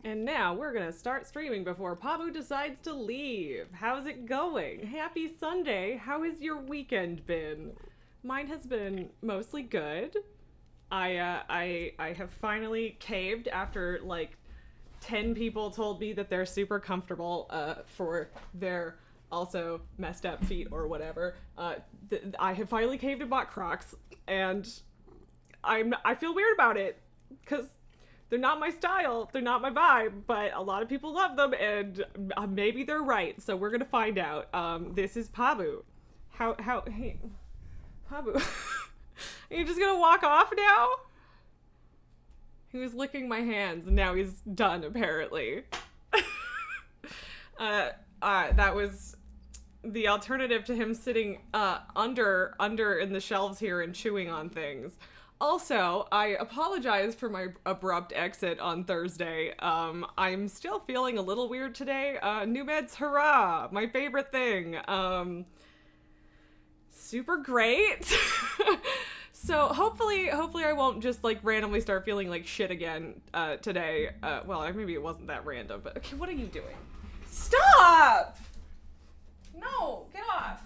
And now we're gonna start streaming before Pabu decides to leave. How's it going? Happy Sunday. How has your weekend been? Mine has been mostly good. I have finally caved after like 10 people told me that they're super comfortable for their also messed up feet or whatever. I have finally caved and bought Crocs, and I feel weird about it because they're not my style, they're not my vibe, but a lot of people love them, and maybe they're right. So we're gonna find out. This is Pabu. Hey, Pabu, are you just gonna walk off now? He was licking my hands, and now he's done apparently. That was the alternative to him sitting under in the shelves here and chewing on things. Also, I apologize for my abrupt exit on Thursday. I'm still feeling a little weird today. New meds, hurrah! My favorite thing. Super great. So hopefully I won't just like randomly start feeling like shit again today. Well, maybe it wasn't that random, but okay, what are you doing? Stop! No, get off.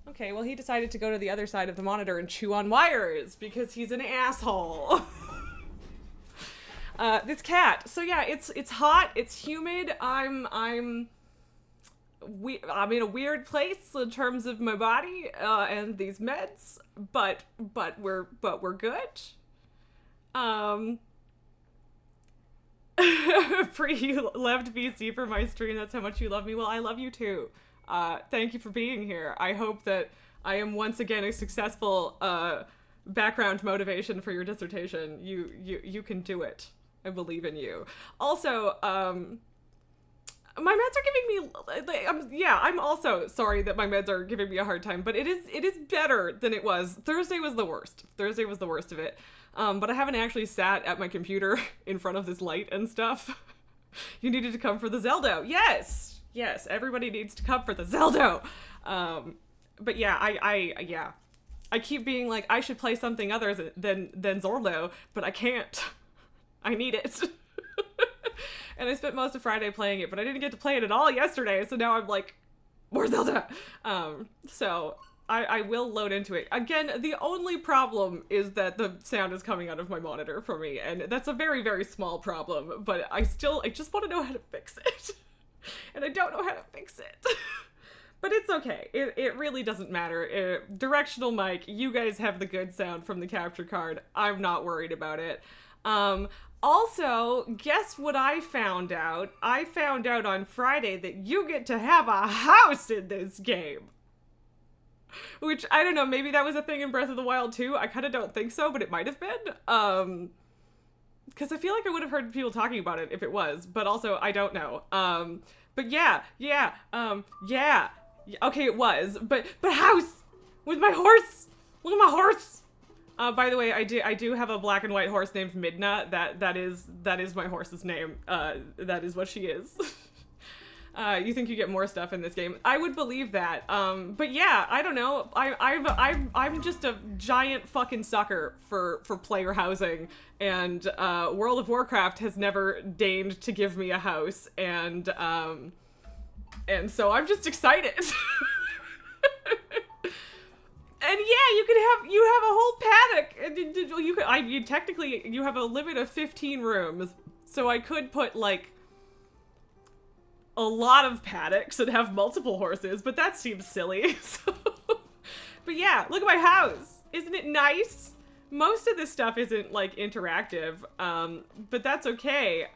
Okay, well, he decided to go to the other side of the monitor and chew on wires because he's an asshole. This cat. So yeah, it's hot, it's humid. I'm in a weird place in terms of my body and these meds, but we're good. You left VC for my stream. That's how much you love me. Well, I love you too. Thank you for being here. I hope that I am once again a successful background motivation for your dissertation. You can do it. I believe in you. Also, my meds are giving me. I'm also sorry that my meds are giving me a hard time, but it is better than it was. Thursday was the worst. Thursday was the worst of it. But I haven't actually sat at my computer in front of this light and stuff. You needed to come for the Zelda. Yes, everybody needs to come for the Zelda. But yeah, I keep being like, I should play something other than Zordo, but I can't. I need it. And I spent most of Friday playing it, but I didn't get to play it at all yesterday, so now I'm like, more Zelda. So I will load into it. Again, the only problem is that the sound is coming out of my monitor for me, and that's a very, very small problem, but I just want to know how to fix it. And I don't know how to fix it. But it's okay. It really doesn't matter. Directional mic, you guys have the good sound from the capture card. I'm not worried about it. Also, guess what I found out? I found out on Friday that you get to have a house in this game. Which, I don't know, maybe that was a thing in Breath of the Wild too. I kind of don't think so, but it might have been. Because I feel like I would have heard people talking about it if it was, but also I don't know. But yeah. Okay, it was, but house with my horse. Look at my horse. By the way, I do have a black and white horse named Midna. That is my horse's name. That is what she is. You think you get more stuff in this game? I would believe that. But yeah, I don't know. I'm just a giant fucking sucker for player housing, and World of Warcraft has never deigned to give me a house, and so I'm just excited. And yeah, you have a whole paddock, and technically you have a limit of 15 rooms, so I could put like a lot of paddocks and have multiple horses, but that seems silly. So, but yeah, look at my house. Isn't it nice? Most of this stuff isn't like interactive, but that's okay.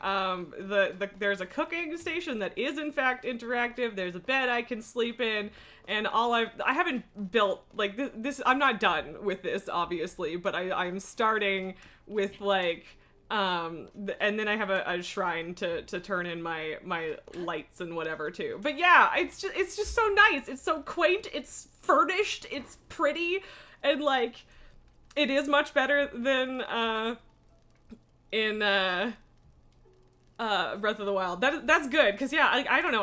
There's a cooking station that is in fact interactive. There's a bed I can sleep in, and I haven't built like this. I'm not done with this, obviously, but I'm starting with like. And then I have a shrine to turn in my lights and whatever too. But yeah, it's just so nice. It's so quaint. It's furnished. It's pretty, and like, it is much better than in Breath of the Wild. That's good, because yeah, I don't know.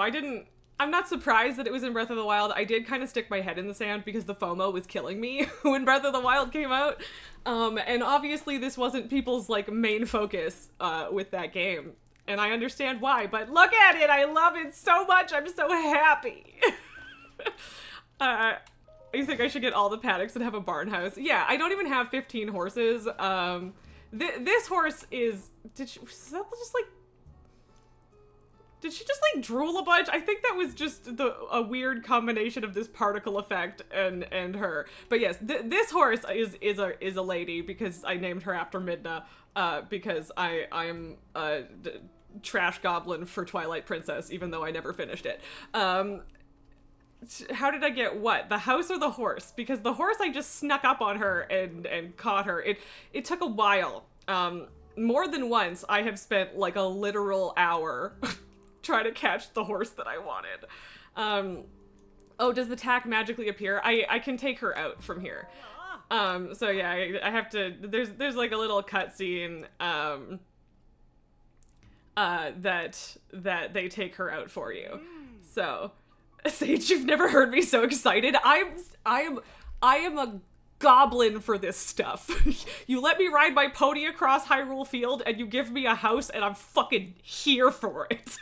I'm not surprised that it was in Breath of the Wild. I did kind of stick my head in the sand because the FOMO was killing me when Breath of the Wild came out. And obviously this wasn't people's like main focus with that game. And I understand why, but look at it! I love it so much! I'm so happy! You think I should get all the paddocks and have a barn house? Yeah, I don't even have 15 horses. This horse is... Did she just like drool a bunch? I think that was just a weird combination of this particle effect and her. But yes, this horse is a lady because I named her after Midna. Because I'm a trash goblin for Twilight Princess, even though I never finished it. How did I get what? The house or the horse? Because the horse, I just snuck up on her and caught her. It took a while. More than once, I have spent like a literal hour trying to catch the horse that I wanted. Oh, does the tack magically appear? I can take her out from here. So yeah, I have to, there's like a little cutscene, that they take her out for you. So, Sage, you've never heard me so excited. I am a goblin for this stuff. You let me ride my pony across Hyrule Field and you give me a house and I'm fucking here for it.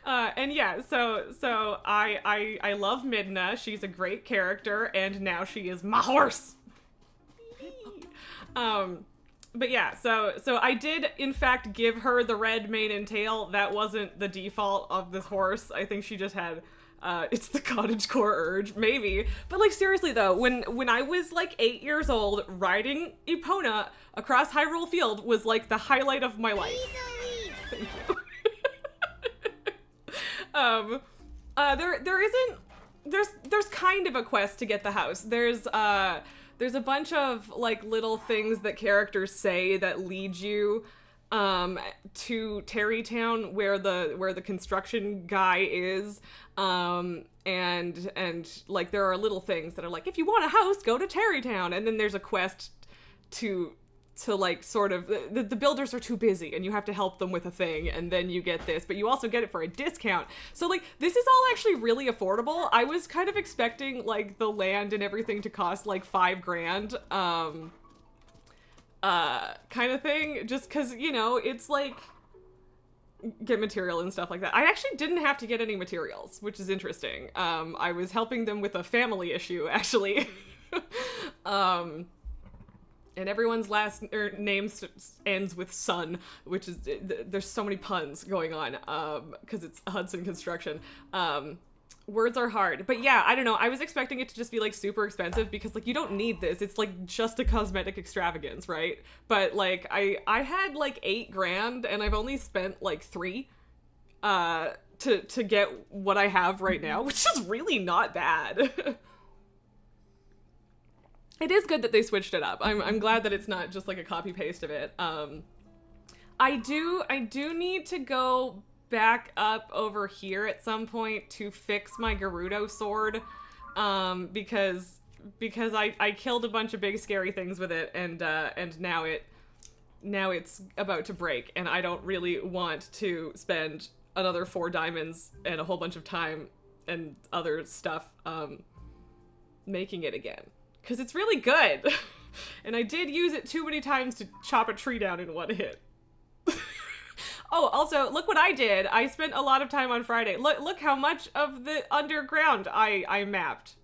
And yeah, so I love Midna. She's a great character, and now she is my horse. But yeah, so I did in fact give her the red mane and tail. That wasn't the default of this horse. I think she just had it's the cottagecore urge, maybe. But like seriously though, when I was like 8 years old, riding Epona across Hyrule Field was like the highlight of my life. Thank you. There's kind of a quest to get the house. There's a bunch of like little things that characters say that lead you to Tarrytown where the construction guy is. And like there are little things that are like, if you want a house, go to Tarrytown. And then there's a quest to like sort of the builders are too busy and you have to help them with a thing and then you get this, but you also get it for a discount. So like this is all actually really affordable. I was kind of expecting like the land and everything to cost like $5,000 kind of thing, just because, you know, it's like get material and stuff like that. I actually didn't have to get any materials, which is interesting. I was helping them with a family issue actually. And everyone's last name ends with Sun, which is, there's so many puns going on, because it's Hudson Construction. Words are hard. But yeah, I don't know. I was expecting it to just be like super expensive because like you don't need this. It's like just a cosmetic extravagance, right? But like I had like $8,000 and I've only spent like 3 to get what I have right now, which is really not bad. It is good that they switched it up. I'm glad that it's not just like a copy paste of it. I do need to go back up over here at some point to fix my Gerudo sword, because I killed a bunch of big scary things with it, and now it's about to break, and I don't really want to spend another 4 diamonds and a whole bunch of time and other stuff making it again. Because it's really good. And I did use it too many times to chop a tree down in one hit. Oh, also, look what I did. I spent a lot of time on Friday. Look how much of the underground I mapped.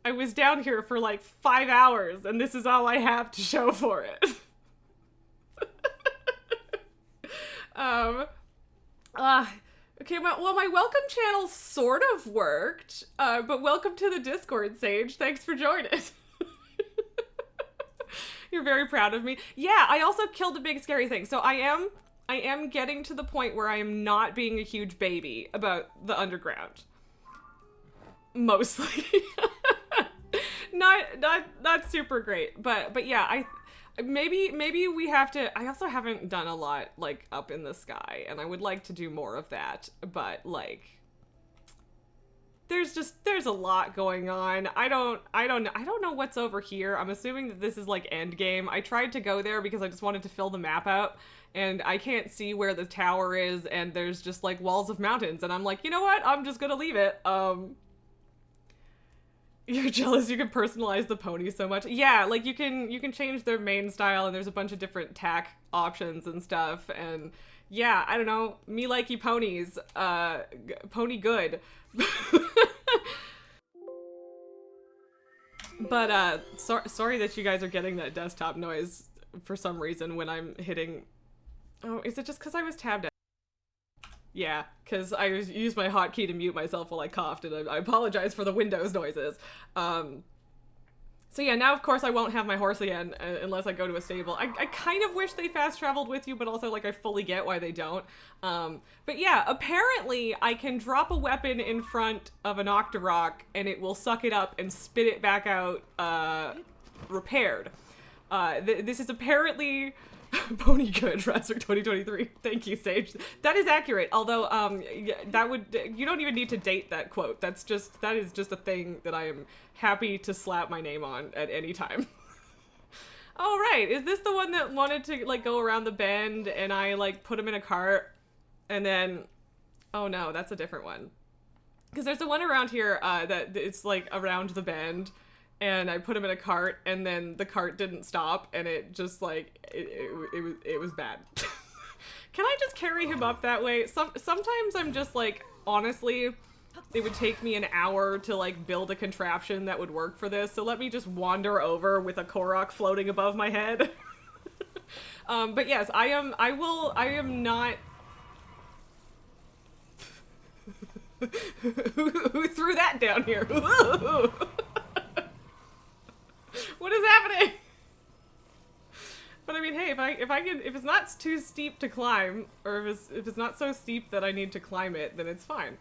I was down here for like 5 hours, and this is all I have to show for it. Okay, well, my welcome channel sort of worked, but welcome to the Discord, Sage. Thanks for joining. You're very proud of me. Yeah, I also killed a big scary thing. So I am getting to the point where I am not being a huge baby about the underground. Mostly. Not super great, but yeah, maybe we have to. I also haven't done a lot like up in the sky, and I would like to do more of that, but like there's a lot going on. I don't know what's over here. I'm assuming that this is like end game. I tried to go there because I just wanted to fill the map out, and I can't see where the tower is, and there's just like walls of mountains, and I'm like, you know what? I'm just gonna leave it. You're jealous you can personalize the pony so much. Yeah, like you can change their mane style and there's a bunch of different tack options and stuff. And yeah, I don't know. Me likey ponies. Pony good. But sorry that you guys are getting that desktop noise for some reason when I'm hitting. Oh, is it just because I was tabbed out? Yeah, because I used my hotkey to mute myself while I coughed, and I apologize for the Windows noises. So yeah, now of course I won't have my horse again unless I go to a stable. I kind of wish they fast traveled with you, but also like I fully get why they don't. But yeah, apparently I can drop a weapon in front of an Octorok and it will suck it up and spit it back out repaired. This is apparently Pony good, Ratswick 2023. Thank you, Sage. That is accurate. Although, that would, you don't even need to date that quote. That is just a thing that I am happy to slap my name on at any time. Oh, right. Is this the one that wanted to, like, go around the bend and I, like, put him in a cart and then, oh no, that's a different one. Because there's the one around here, that it's, like, around the bend. And I put him in a cart, and then the cart didn't stop, and it just, like, it was bad. Can I just carry him up that way? Sometimes I'm just, like, honestly, it would take me an hour to, like, build a contraption that would work for this, so let me just wander over with a Korok floating above my head. But yes, I am not... Who threw that down here? What is happening? But I mean, hey, if it's not too steep to climb, or if it's not so steep that I need to climb it, then it's fine.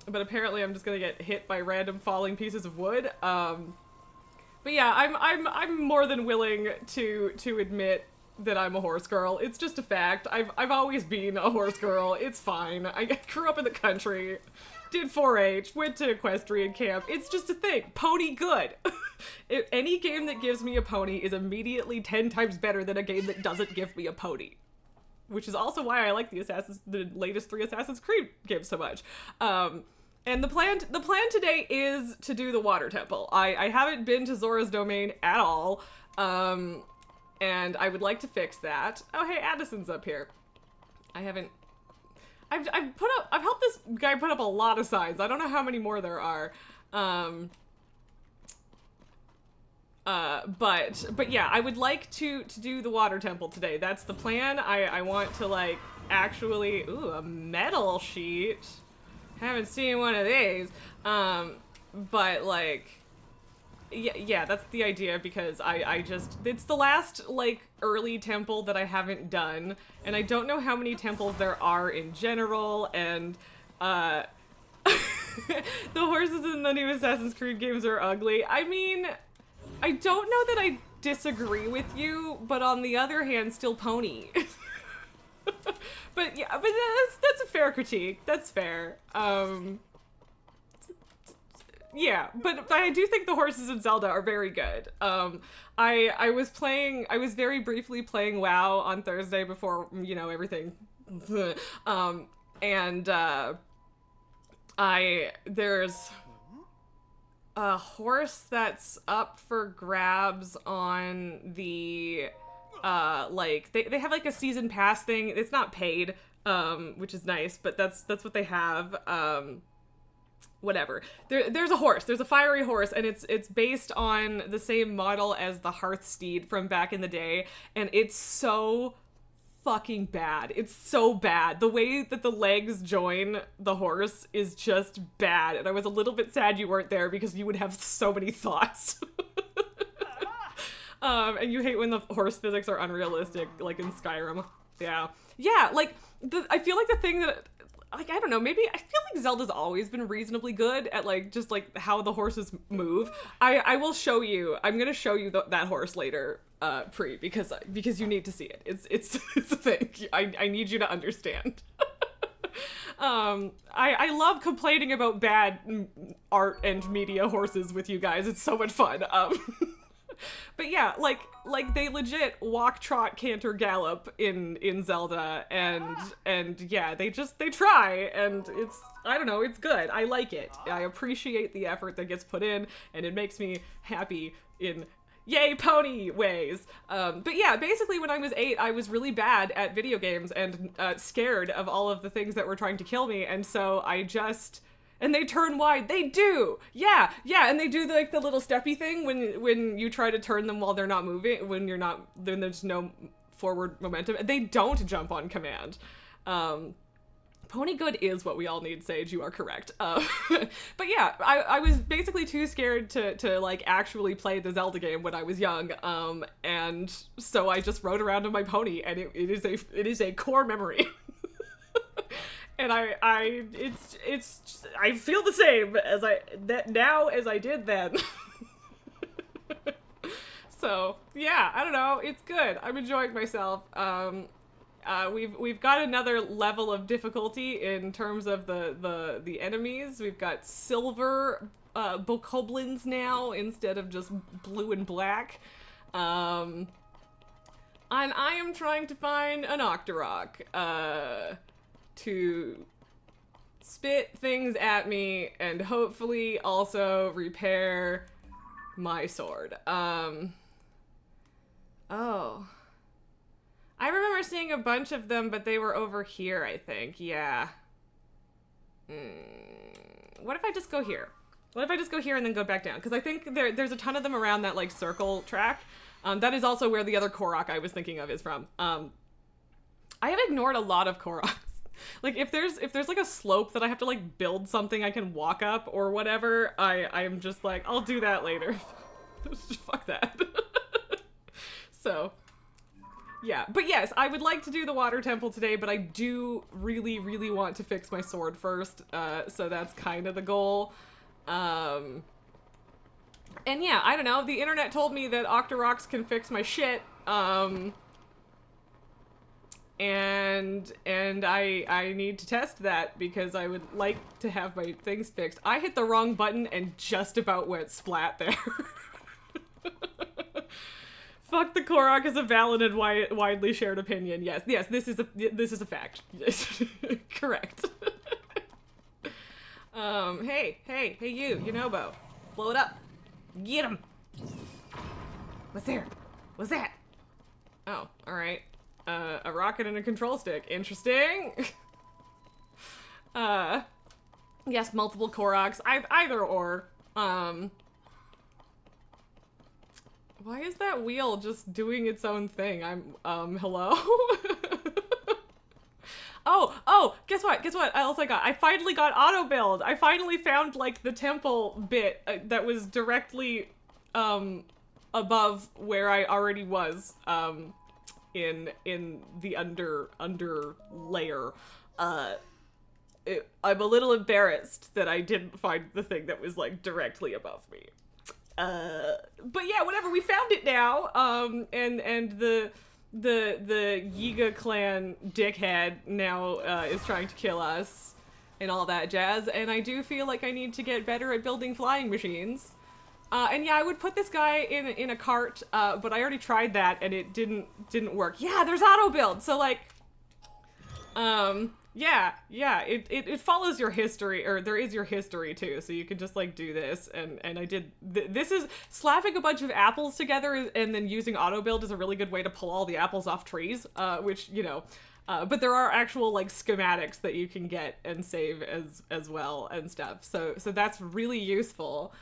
But apparently, I'm just gonna get hit by random falling pieces of wood. But yeah, I'm more than willing to admit that I'm a horse girl. It's just a fact. I've always been a horse girl. It's fine. I grew up in the country, did 4-H, went to equestrian camp. It's just a thing. Pony good. Any game that gives me a pony is immediately 10 times better than a game that doesn't give me a pony. Which is also why I like the latest 3 Assassin's Creed games so much. And the plan today is to do the water temple. I haven't been to Zora's Domain at all. And I would like to fix that. Oh, hey, Addison's up here. I've helped this guy put up a lot of signs. I don't know how many more there are. But yeah, I would like to do the water temple today. That's the plan. I want to, like, actually, ooh, a metal sheet. Haven't seen one of these. But, like, yeah, that's the idea, because I just, it's the last, like, early temple that I haven't done, and I don't know how many temples there are in general, and, the horses in the new Assassin's Creed games are ugly. I mean, I don't know that I disagree with you, but on the other hand, still pony. But yeah, but that's a fair critique. That's fair. Yeah, but I do think the horses in Zelda are very good. I was very briefly playing WoW on Thursday before, you know, everything. There's a horse that's up for grabs on the, like, they have, like, a season pass thing. It's not paid, which is nice, but that's what they have. Whatever. There's a horse. There's a fiery horse, and it's based on the same model as the Hearthsteed from back in the day, and it's so fucking bad. It's so bad. The way that the legs join the horse is just bad, and I was a little bit sad you weren't there because you would have so many thoughts. And you hate when the horse physics are unrealistic, like in Skyrim. Yeah. Yeah, like, I feel like the thing that, like, I don't know, maybe I feel like Zelda's always been reasonably good at, like, just, like, how the horses move. I will show you. I'm gonna show you that horse later, Pri, because you need to see it. It's a thing. I need you to understand. I love complaining about bad art and media horses with you guys. It's so much fun. But yeah, like they legit walk, trot, canter, gallop in Zelda, and yeah, they try, and it's, I don't know, it's good. I like it. I appreciate the effort that gets put in, and it makes me happy in yay pony ways. But yeah, basically when I was 8, I was really bad at video games and scared of all of the things that were trying to kill me, and so I just. And they turn wide. They do. Yeah, and they do like the little steppy thing when you try to turn them while they're not moving, when there's no forward momentum. They don't jump on command. Pony good is what we all need, Sage. You are correct. But yeah, I was basically too scared to like actually play the Zelda game when I was young. And so I just rode around on my pony, and it is a core memory. And I feel the same now as I did then. So yeah, I don't know. It's good. I'm enjoying myself. We've got another level of difficulty in terms of the enemies. We've got silver bokoblins now instead of just blue and black. And I am trying to find an Octorok. To spit things at me and hopefully also repair my sword. Oh. I remember seeing a bunch of them, but they were over here, I think. Yeah. What if I just go here? What if I just go here and then go back down? Because I think there's a ton of them around that, like, circle track. That is also where the other Korok I was thinking of is from. I have ignored a lot of Koroks. Like, if there's like a slope that I have to like build something I can walk up or whatever, I'm just like, I'll do that later. Fuck that. So yeah, but yes, I would like to do the water temple today, but I do really, really want to fix my sword first. So that's kind of the goal. And yeah, I don't know, the internet told me that Octoroks can fix my shit. And I need to test that because I would like to have my things fixed. I hit the wrong button and just about went splat there. Fuck the Korok is a valid and widely shared opinion. Yes, this is a fact. Correct. Hey, you Yunobo. Blow it up. Get him. What's there? What's that? Oh, alright. A rocket and a control stick. Interesting. Yes, multiple Koroks. Either or. Why is that wheel just doing its own thing? Hello? Oh, guess what? I also got, I finally got auto build. I finally found, like, the temple bit that was directly, above where I already was, in the under layer. I'm a little embarrassed that I didn't find the thing that was like directly above me. But yeah, whatever, we found it now. And the Yiga clan dickhead now is trying to kill us and all that jazz, and I do feel like I need to get better at building flying machines. And yeah, I would put this guy in a cart, but I already tried that and it didn't work. Yeah, there's auto build. So like, yeah, it follows your history, or there is your history too. So you can just like do this, and I did. This is slapping a bunch of apples together and then using auto build is a really good way to pull all the apples off trees. Which, you know, but there are actual like schematics that you can get and save as well and stuff. So that's really useful.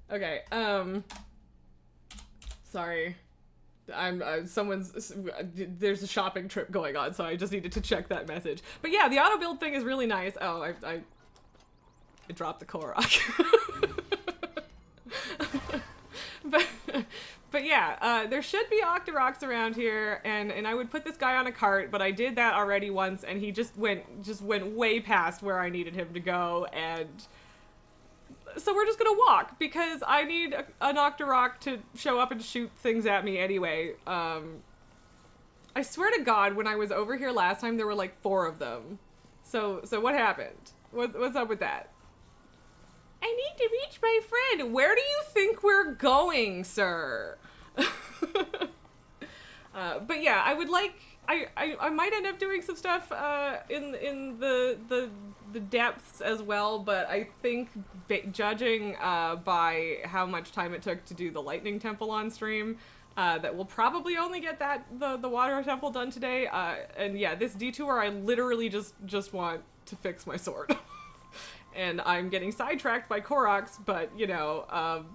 Okay, sorry. There's a shopping trip going on, so I just needed to check that message. But yeah, the auto build thing is really nice. Oh, I dropped the Korok. But yeah, there should be Octoroks around here, and I would put this guy on a cart, but I did that already once, and he just went way past where I needed him to go, and so we're just gonna walk, because I need an Octorok to show up and shoot things at me anyway. I swear to God, when I was over here last time, there were like 4 of them. So what happened? What's up with that? I need to reach my friend. Where do you think we're going, sir? But yeah, I would like. I might end up doing some stuff in the depths as well, but I think judging by how much time it took to do the lightning temple on stream, that we'll probably only get the water temple done today. And yeah, this detour I literally just want to fix my sword. And I'm getting sidetracked by Koroks, but you know,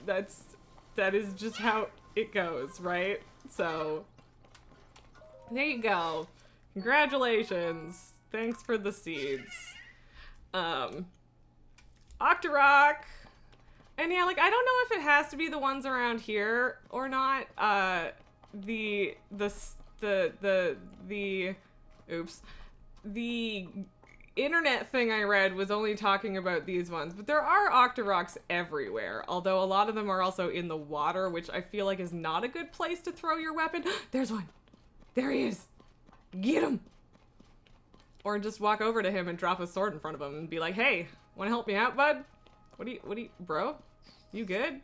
that is just how it goes, right? So there you go. Congratulations. Thanks for the seeds. Octorok. And yeah, like I don't know if it has to be the ones around here or not. The internet thing I read was only talking about these ones, but there are Octoroks everywhere, although a lot of them are also in the water, which I feel like is not a good place to throw your weapon. There's one. There he is. Get him. Or just walk over to him and drop a sword in front of him and be like, hey, want to help me out, bud? What do you, bro? You good?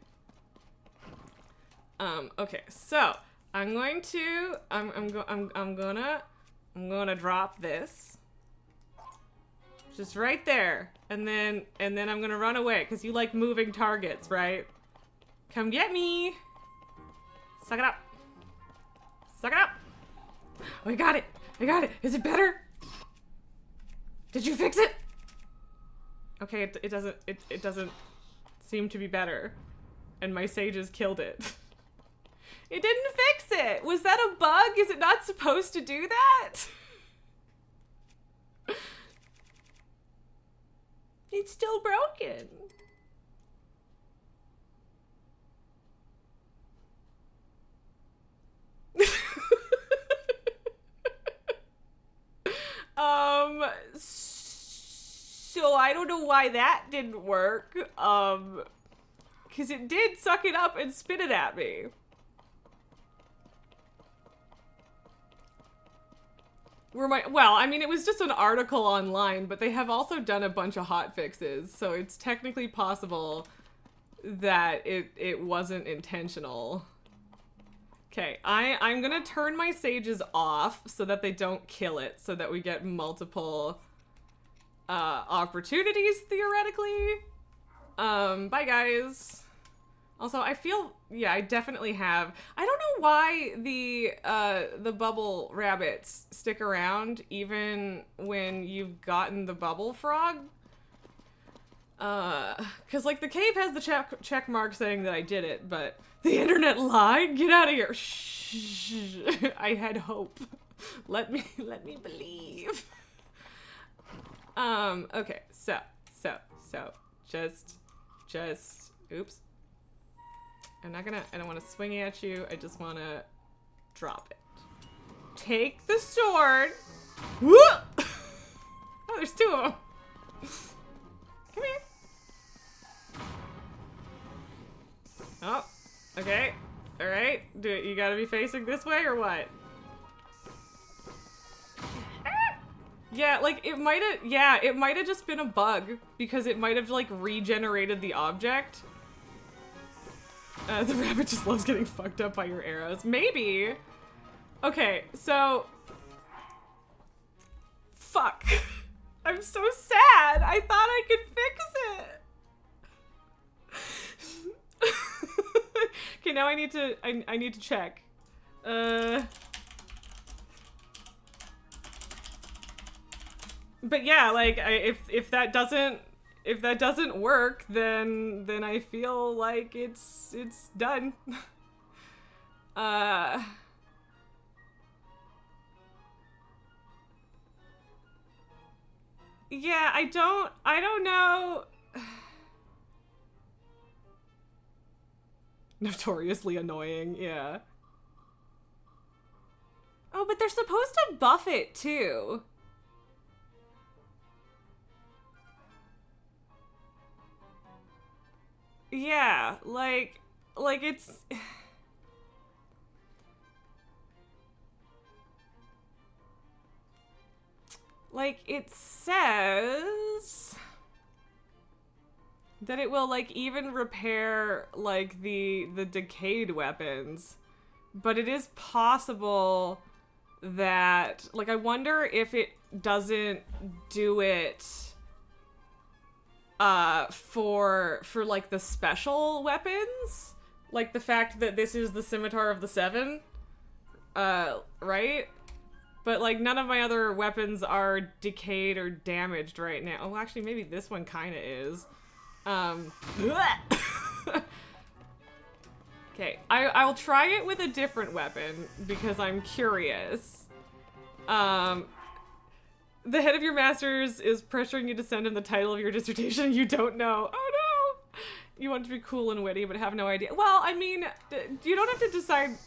Okay, so I'm going to, I'm gonna drop this. Just right there. And then I'm gonna run away, because you like moving targets, right? Come get me. Suck it up. Suck it up. Oh, I got it. I got it. Is it better? Did you fix it? Okay, it doesn't seem to be better. And my sages killed it. It didn't fix it. Was that a bug? Is it not supposed to do that? It's still broken. So I don't know why that didn't work. Because it did suck it up and spit it at me. Well, I mean, it was just an article online, but they have also done a bunch of hot fixes, so it's technically possible that it wasn't intentional. Okay, I'm gonna turn my sages off so that they don't kill it, so that we get multiple opportunities, theoretically. Bye guys. Also, I feel, yeah, I definitely have. I don't know why the bubble rabbits stick around even when you've gotten the bubble frog. Cause like the cave has the check mark saying that I did it, but the internet lied. Get out of here. Shh. I had hope. Let me believe. Okay, so, just, oops. I don't want to swing at you. I just want to drop it. Take the sword. Whoop! Oh, there's two of them. Come here. Oh, okay. All right. You gotta be facing this way or what? Yeah, like it might have just been a bug because it might have like regenerated the object. The rabbit just loves getting fucked up by your arrows. Maybe. Okay, so fuck. I'm so sad. I thought I could fix it. Okay, now I need to check. But yeah, like if that doesn't work, then I feel like it's done. Yeah, I don't know. Notoriously annoying, yeah. Oh, but they're supposed to buff it too. Yeah, like it's... like, it says that it will, like, even repair, like, the decayed weapons. But it is possible that, like, I wonder if it doesn't do it for like the special weapons, like the fact that this is the Scimitar of the Seven, right? But like none of my other weapons are decayed or damaged right now. Oh, actually maybe this one kind of is. Okay, I'll try it with a different weapon because I'm curious. The head of your masters is pressuring you to send him the title of your dissertation you don't know. Oh no! You want to be cool and witty, but have no idea. Well, I mean, you don't have to decide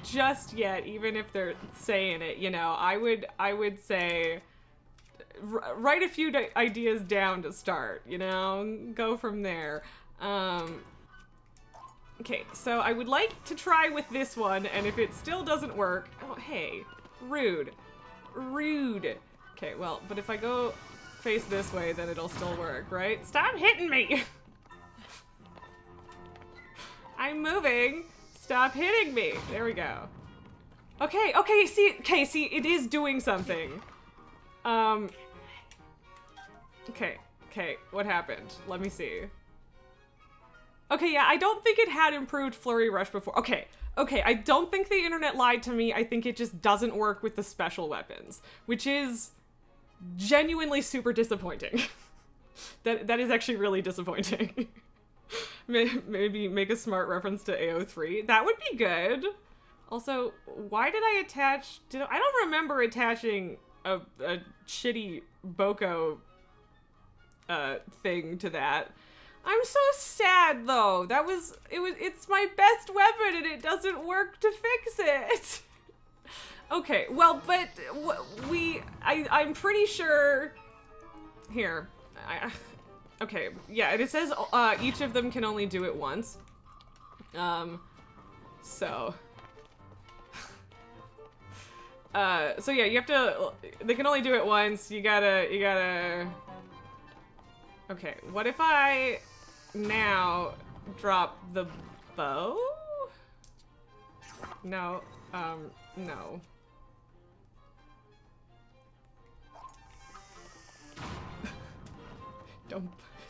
just yet, even if they're saying it, you know. I would say, write a few ideas down to start, you know? Go from there. Okay, so I would like to try with this one, and if it still doesn't work... Oh, hey. Rude. Rude. Okay, well, but if I go face this way, then it'll still work, right? Stop hitting me! I'm moving. Stop hitting me. There we go. Okay, see, it is doing something. Okay, what happened? Let me see. Okay, yeah, I don't think it had improved Flurry Rush before. Okay, I don't think the internet lied to me. I think it just doesn't work with the special weapons, which is genuinely super disappointing. That is actually really disappointing. Maybe make a smart reference to AO3. That would be good. Also, why did I attach... I don't remember attaching a shitty Boko thing to that. I'm so sad though. It's my best weapon and it doesn't work to fix it. Okay, well, but I'm pretty sure here. Okay, yeah, and it says each of them can only do it once. So yeah, you have to, they can only do it once. You gotta, okay, what if I now drop the bow? No, no. Don't,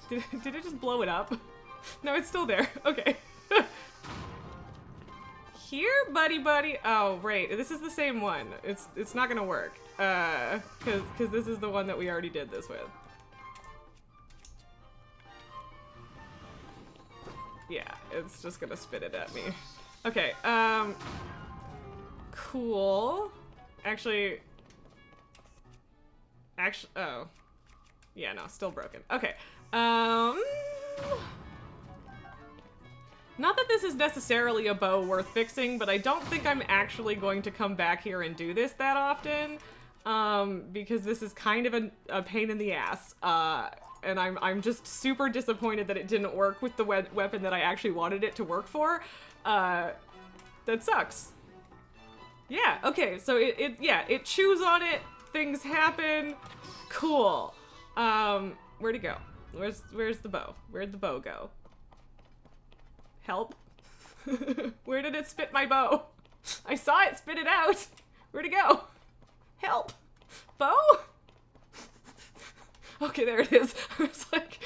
did it just blow it up? No, it's still there, okay. Here, buddy. Oh, right. This is the same one. It's not gonna work. Cause this is the one that we already did this with. Yeah, it's just gonna spit it at me. Okay, cool. Actually, oh. Yeah, no, still broken. Okay, not that this is necessarily a bow worth fixing, but I don't think I'm actually going to come back here and do this that often, because this is kind of a pain in the ass, and I'm just super disappointed that it didn't work with the weapon that I actually wanted it to work for. That sucks. Yeah, okay, so it chews on it, things happen, cool. Where'd it go? Where's the bow? Where'd the bow go? Help. Where did it spit my bow? I saw it spit it out. Where'd it go? Help. Bow? Okay, there it is. I was like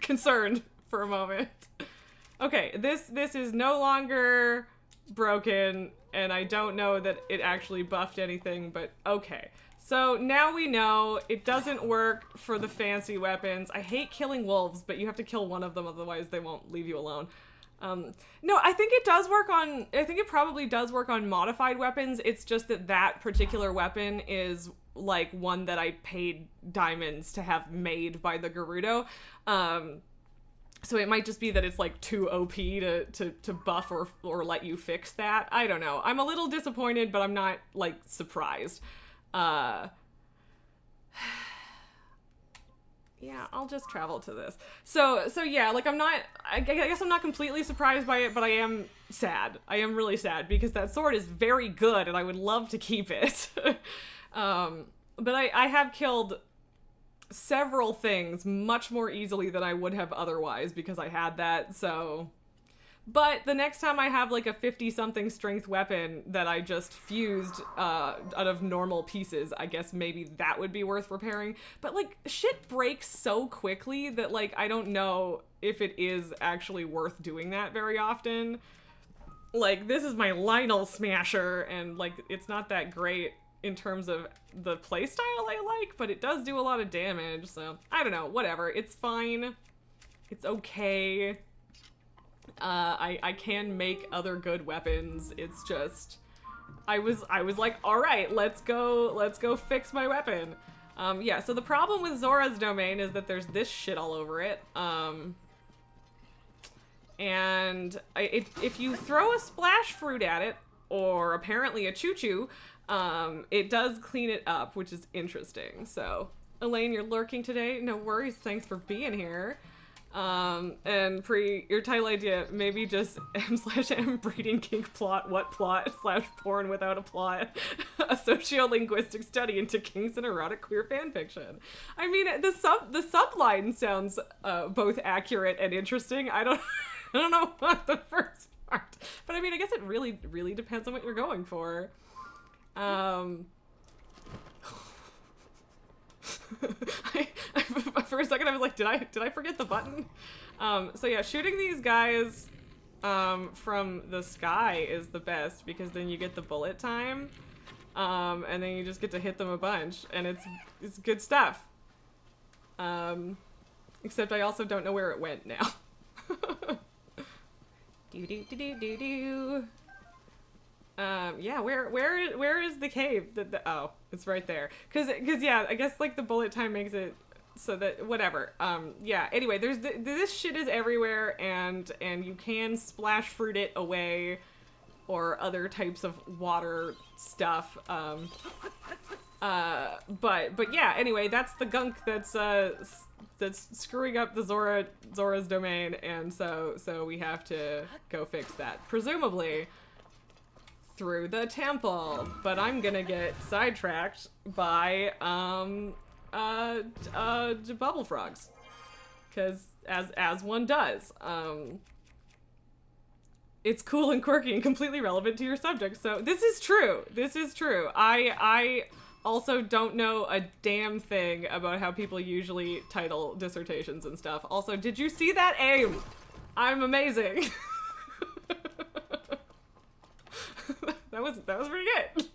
concerned for a moment. Okay, this is no longer broken, and I don't know that it actually buffed anything, but okay. So now we know it doesn't work for the fancy weapons. I hate killing wolves, but you have to kill one of them, otherwise they won't leave you alone. No, I think it does work on, I think it probably does work on modified weapons. It's just that that particular weapon is like one that I paid diamonds to have made by the Gerudo. So it might just be that it's like too OP to buff or let you fix that. I don't know. I'm a little disappointed, but I'm not like surprised. Yeah, I'll just travel to this. So yeah, like I guess I'm not completely surprised by it, but I am sad. I am really sad because that sword is very good and I would love to keep it. But I have killed several things much more easily than I would have otherwise because I had that, so... But the next time I have like a 50-something strength weapon that I just fused out of normal pieces, I guess maybe that would be worth repairing. But like, shit breaks so quickly that like, I don't know if it is actually worth doing that very often. Like, this is my Lionel Smasher, and like, it's not that great in terms of the playstyle I like, but it does do a lot of damage, so I don't know, whatever. It's fine. It's okay. I can make other good weapons. It's just I was like, all right, let's go fix my weapon. Yeah, so the problem with Zora's Domain is that there's this shit all over it. And if you throw a splash fruit at it, or apparently a choo-choo, it does clean it up, which is interesting. So, Elaine, you're lurking today. No worries. Thanks for being here. And your title idea, maybe just M/M breeding kink plot, what plot, / porn without a plot, a sociolinguistic study into kinks and erotic queer fanfiction. I mean, the subline sounds, both accurate and interesting. I don't know what the first part, but I mean, I guess it really depends on what you're going for. For a second I was like, did I forget the button? So yeah, shooting these guys from the sky is the best because then you get the bullet time, and then you just get to hit them a bunch, and it's good stuff. Except I also don't know where it went now. Yeah, where is the cave? Oh, it's right there. Cause yeah, I guess like the bullet time makes it so that whatever. Yeah. Anyway, there's this shit is everywhere, and you can splash fruit it away, or other types of water stuff. But yeah. Anyway, that's the gunk that's screwing up the Zora's Domain, and so we have to go fix that, presumably through the temple, but I'm gonna get sidetracked by bubble frogs, because as one does. It's cool and quirky and completely relevant to your subject. So this is true. I also don't know a damn thing about how people usually title dissertations and stuff. Also, did you see that aim? I'm amazing. That was pretty good.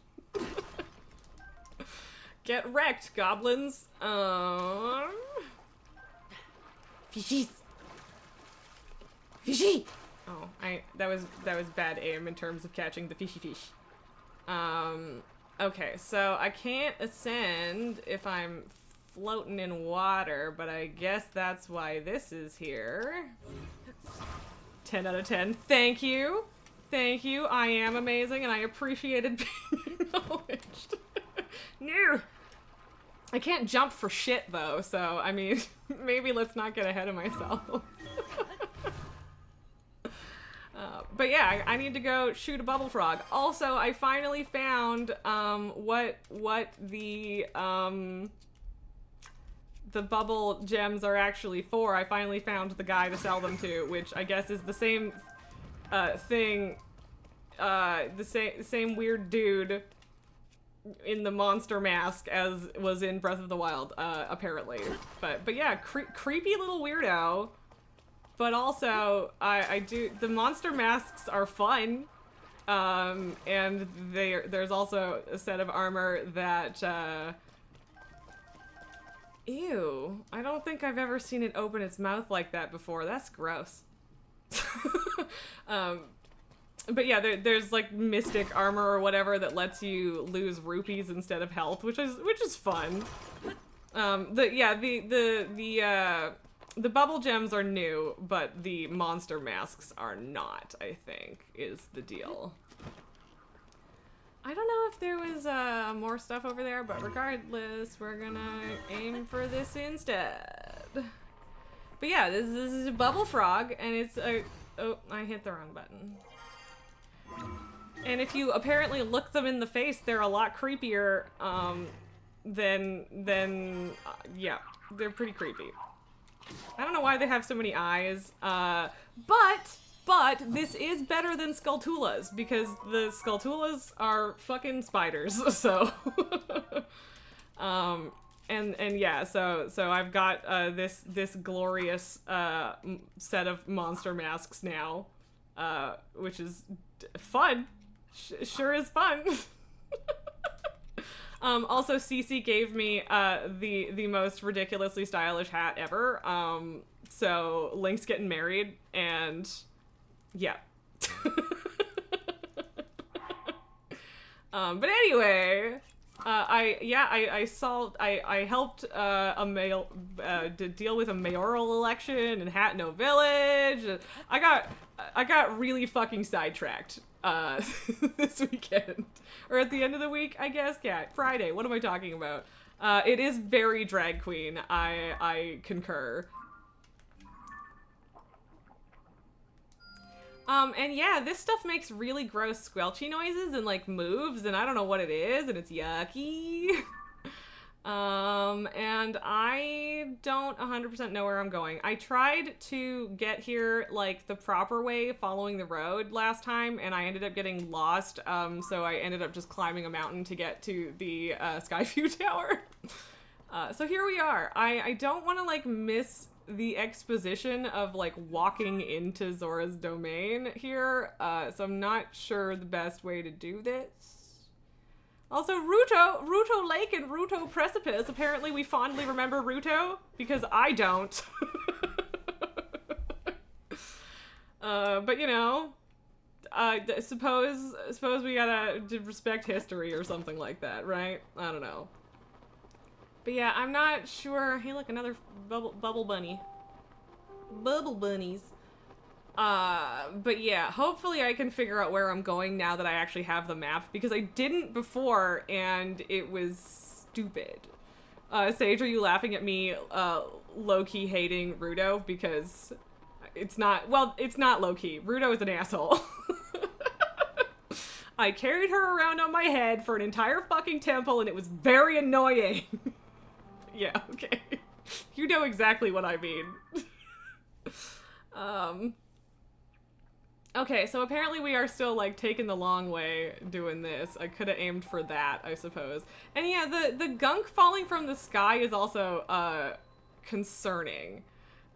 Get wrecked, goblins. Fishies. Fishy. Oh, that was bad aim in terms of catching the fishy fish. Okay, so I can't ascend if I'm floating in water, but I guess that's why this is here. 10 out of 10. Thank you. Thank you. I am amazing, and I appreciated being acknowledged. No! I can't jump for shit, though, so, I mean, maybe let's not get ahead of myself. But yeah, I need to go shoot a bubble frog. Also, I finally found, what the bubble gems are actually for. I finally found the guy to sell them to, which I guess is the same thing, the same weird dude in the monster mask as was in Breath of the Wild, apparently. But yeah, creepy little weirdo. But also, the monster masks are fun, and there's also a set of armor that, ew, I don't think I've ever seen it open its mouth like that before. That's gross. But yeah, there's like mystic armor or whatever that lets you lose rupees instead of health, which is fun. The bubble gems are new, but the monster masks are not, I think, is the deal. I don't know if there was more stuff over there, but regardless, we're gonna aim for this instead. But yeah, this is a bubble frog, and it's a... Oh, I hit the wrong button. And if you apparently look them in the face, they're a lot creepier yeah, they're pretty creepy. I don't know why they have so many eyes, but this is better than Skulltulas, because the Skulltulas are fucking spiders, so. And yeah, so I've got this glorious set of monster masks now, which is fun. Sure is fun. Also, Cece gave me the most ridiculously stylish hat ever. So Link's getting married, and yeah. But anyway, I helped to deal with a mayoral election in Hatno Village. I got really fucking sidetracked this weekend, or at the end of the week, I guess. Yeah, Friday. What am I talking about? It is very drag queen. I concur. And yeah, this stuff makes really gross squelchy noises and like moves, and I don't know what it is, and it's yucky. And I don't 100% know where I'm going. I tried to get here like the proper way, following the road last time, and I ended up getting lost. So I ended up just climbing a mountain to get to the Skyview Tower. So here we are. I don't want to like miss the exposition of like walking into Zora's domain here, so I'm not sure the best way to do this. Also, Ruto Lake and Ruto Precipice. Apparently we fondly remember Ruto, because I don't. But you know, suppose we gotta respect history or something like that, right? I don't know. But yeah, I'm not sure. Hey, look, another bubble bunny. Bubble bunnies. But yeah, hopefully I can figure out where I'm going now that I actually have the map, because I didn't before and it was stupid. Sage, are you laughing at me, low-key hating Ruto? Because it's not, well, it's not low-key. Ruto is an asshole. I carried her around on my head for an entire fucking temple and it was very annoying. Yeah, okay. You know exactly what I mean. Okay, so apparently we are still, like, taking the long way doing this. I could have aimed for that, I suppose. And yeah, the gunk falling from the sky is also, concerning.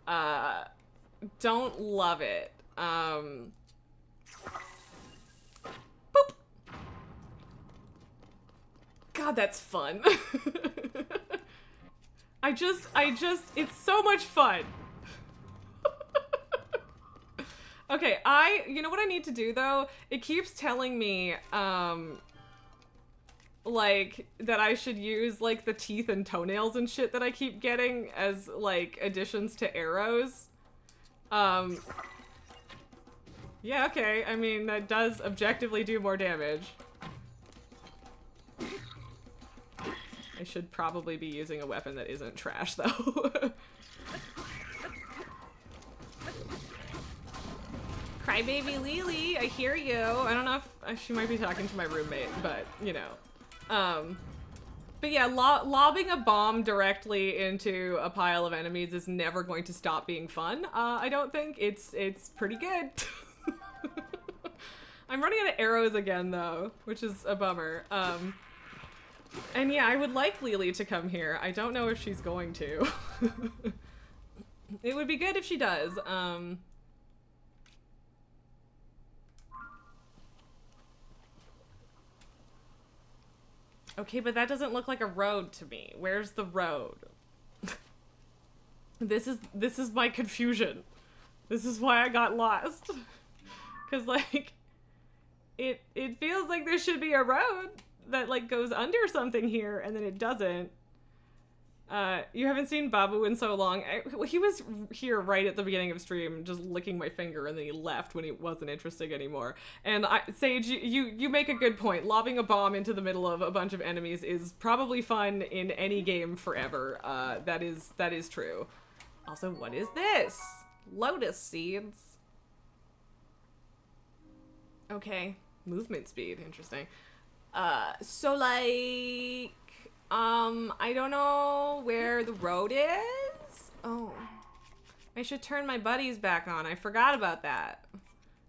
Don't love it. Boop! God, that's fun. It's so much fun. Okay, you know what I need to do though? It keeps telling me, like, that I should use, like, the teeth and toenails and shit that I keep getting as, like, additions to arrows. Yeah, okay, I mean, that does objectively do more damage. I should probably be using a weapon that isn't trash, though. Crybaby Lily, I hear you. I don't know if she might be talking to my roommate, but, you know. But yeah, lobbing a bomb directly into a pile of enemies is never going to stop being fun. I don't think. It's pretty good. I'm running out of arrows again, though, which is a bummer. And yeah, I would like Lily to come here. I don't know if she's going to. It would be good if she does. Okay, but that doesn't look like a road to me. Where's the road? This is my confusion. This is why I got lost. 'Cause like it feels like there should be a road that like goes under something here and then it doesn't. You haven't seen Babu in so long. He was here right at the beginning of stream, just licking my finger, and then he left when he wasn't interesting anymore. And Sage, you make a good point. Lobbing a bomb into the middle of a bunch of enemies is probably fun in any game forever. That is true. Also, what is this? Lotus seeds. Okay, movement speed, interesting. So like, I don't know where the road is. Oh. I should turn my buddies back on. I forgot about that.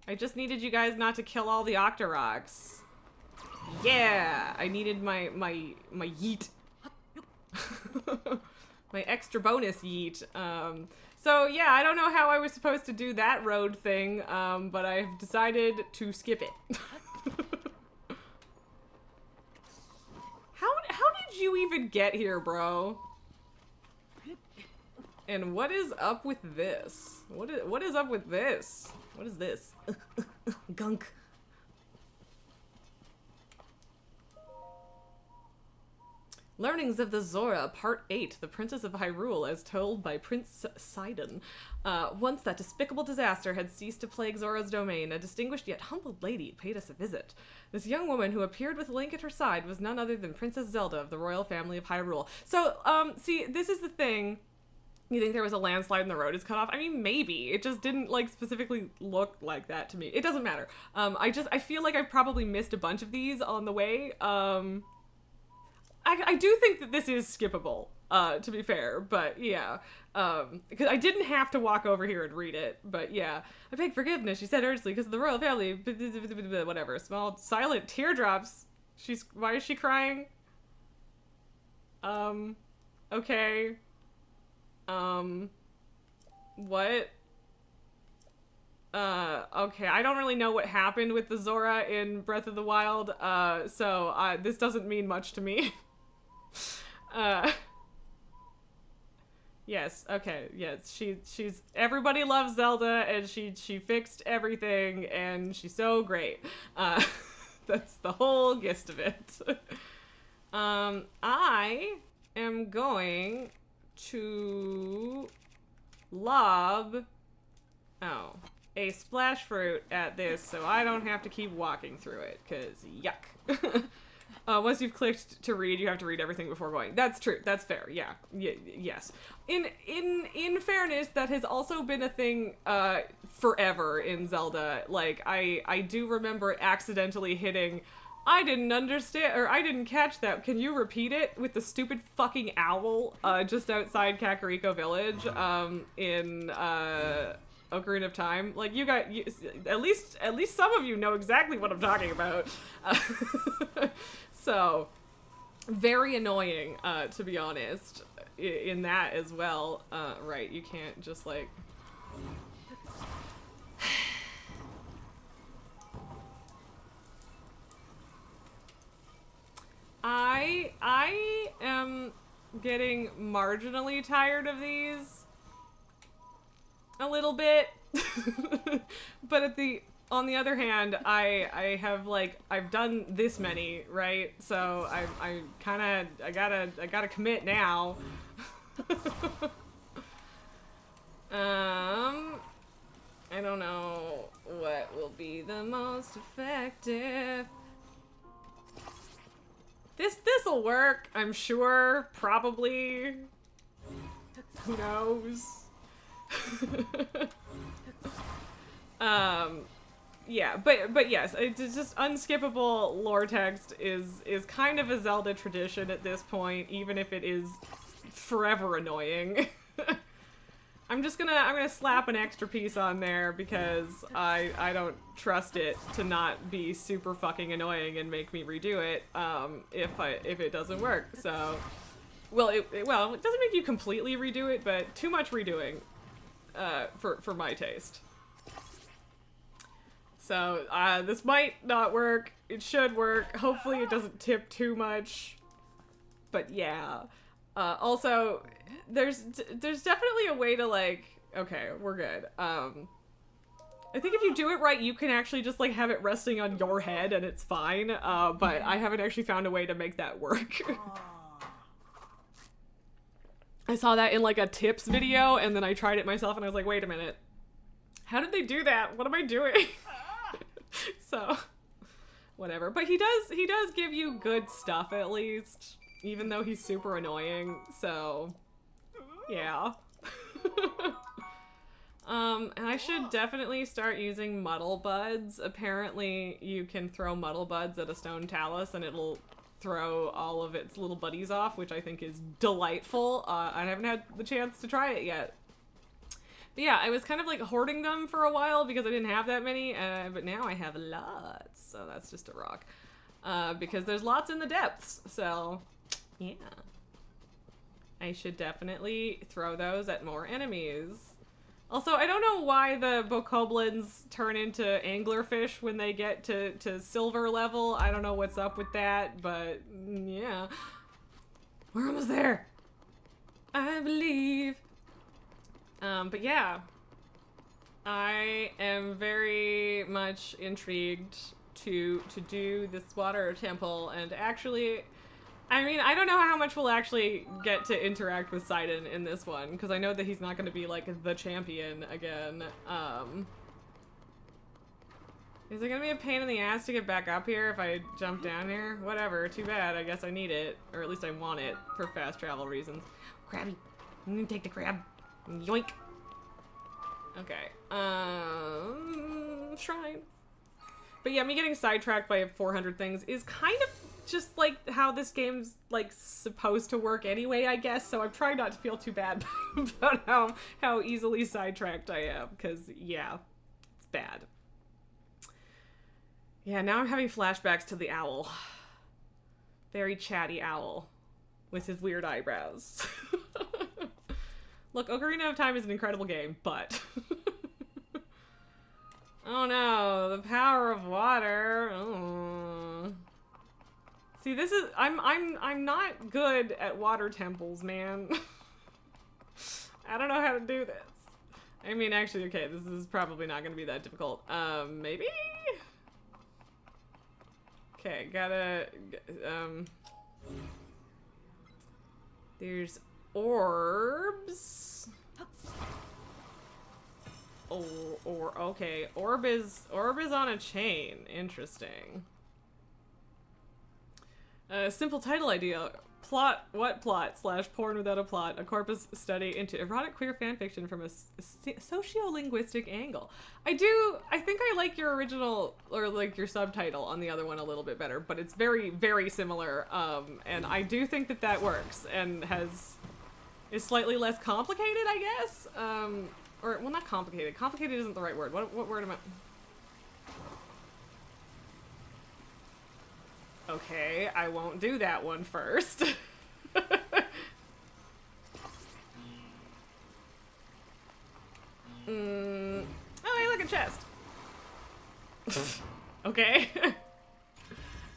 I just needed you guys not to kill all the Octoroks. Yeah! I needed my yeet. My extra bonus yeet. So yeah, I don't know how I was supposed to do that road thing, but I've decided to skip it. How did you even get here, bro? And what is up with this? What is up with this? What is this? Gunk. Learnings of the Zora, Part 8, The Princess of Hyrule, as told by Prince Sidon. Once that despicable disaster had ceased to plague Zora's domain, a distinguished yet humbled lady paid us a visit. This young woman who appeared with Link at her side was none other than Princess Zelda of the royal family of Hyrule. So, see, this is the thing. You think there was a landslide and the road is cut off? I mean, maybe. It just didn't, like, specifically look like that to me. It doesn't matter. I feel like I've probably missed a bunch of these on the way. I do think that this is skippable, to be fair, but yeah. Because I didn't have to walk over here and read it, but yeah. I beg forgiveness, she said earnestly, because of the royal family, whatever. Small, silent teardrops. Why is she crying? Okay. What? Okay, I don't really know what happened with the Zora in Breath of the Wild, so, this doesn't mean much to me. Yes, okay, yes, she's, everybody loves Zelda, and she fixed everything, and she's so great. That's the whole gist of it. I am going to lob, a splash fruit at this so I don't have to keep walking through it, because yuck. Once you've clicked to read, you have to read everything before going. That's true. That's fair. Yeah. Yes. In fairness, that has also been a thing forever in Zelda. Like, I do remember accidentally hitting, I didn't understand, or I didn't catch that. Can you repeat it? With the stupid fucking owl just outside Kakariko Village in Ocarina of Time. Like, at least some of you know exactly what I'm talking about. So, very annoying, to be honest, in that as well. Right, you can't just, like... I am getting marginally tired of these. A little bit. But on the other hand, I have, like, I've done this many, right? So I gotta commit now. I don't know what will be the most effective. This'll work, I'm sure, probably. Who knows? Yeah, but yes, it's just unskippable lore text is kind of a Zelda tradition at this point, even if it is forever annoying. I'm gonna slap an extra piece on there because I don't trust it to not be super fucking annoying and make me redo it if it doesn't work. So, well, it doesn't make you completely redo it, but too much redoing for my taste. So, this might not work. It should work. Hopefully it doesn't tip too much. But yeah. Also, there's definitely a way to, like... Okay, we're good. I think if you do it right, you can actually just, like, have it resting on your head and it's fine. But I haven't actually found a way to make that work. I saw that in, like, a tips video, and then I tried it myself, and I was like, wait a minute. How did they do that? What am I doing? So, whatever. But he does give you good stuff, at least, even though he's super annoying, so, yeah. And I should definitely start using Muddle Buds. Apparently, you can throw Muddle Buds at a stone talus, and it'll throw all of its little buddies off, which I think is delightful. I haven't had the chance to try it yet. But yeah, I was kind of like hoarding them for a while because I didn't have that many, but now I have lots, so that's just a rock. Because there's lots in the depths, so yeah. I should definitely throw those at more enemies. Also, I don't know why the bokoblins turn into anglerfish when they get to silver level. I don't know what's up with that, but yeah. We're almost there. I believe. But yeah. I am very much intrigued to do this water temple, and actually, I mean, I don't know how much we'll actually get to interact with Sidon in this one, because I know that he's not going to be, like, the champion again. Is it going to be a pain in the ass to get back up here if I jump down here? Whatever, too bad. I guess I need it, or at least I want it for fast travel reasons. Crabby. I'm going to take the crab. Yoink. Okay. Shrine. But yeah, me getting sidetracked by 400 things is kind of just like how this game's like supposed to work anyway, I guess. So I'm trying not to feel too bad about how easily sidetracked I am, because yeah, it's bad. Yeah, now I'm having flashbacks to the owl. Very chatty owl with his weird eyebrows. Look, Ocarina of Time is an incredible game, but oh no, the power of water. Oh. See, this is I'm not good at water temples, man. I don't know how to do this. I mean, actually, okay, this is probably not going to be that difficult. Maybe? Okay, gotta there's orbs. Or okay, orb is on a chain. Interesting. Simple title idea. Plot, what plot? / porn without a plot. A corpus study into erotic queer fanfiction from a socio-linguistic angle. I think I like your original, or like your subtitle on the other one a little bit better, but it's very, very similar. And I do think that works and is slightly less complicated, I guess. Or, well, not complicated. Complicated isn't the right word. What word am I? Okay, I won't do that one first. Oh, hey, look, a chest. Okay.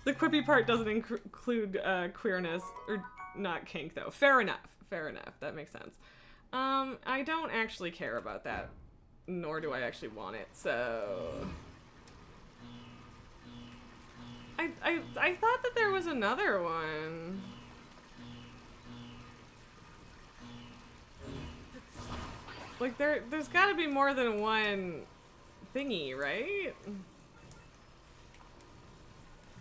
The quippy part doesn't include queerness, or not kink, though. Fair enough. Fair enough. That makes sense. I don't actually care about that, nor do I actually want it, so... I thought that there was another one. Like, there's gotta be more than one thingy, right?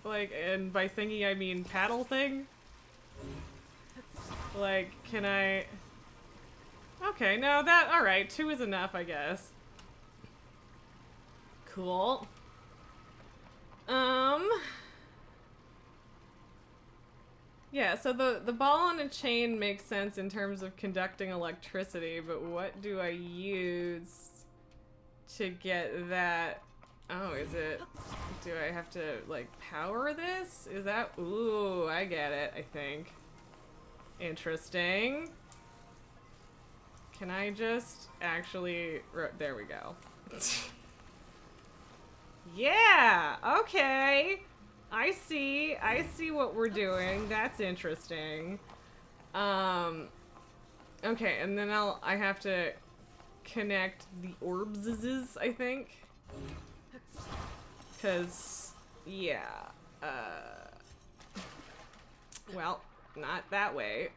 Like, and by thingy I mean paddle thing? Like, can I... Okay, no, alright, 2 is enough, I guess. Cool. Yeah, so the ball on a chain makes sense in terms of conducting electricity, but what do I use to get that? Oh, is it... Do I have to, like, power this? Is that... Ooh, I get it, I think. Interesting. Can I just actually... There we go. Yeah! Okay! I see what we're doing. That's interesting. Okay, and then I have to connect the orbses, I think. 'Cause, yeah. Well, not that way.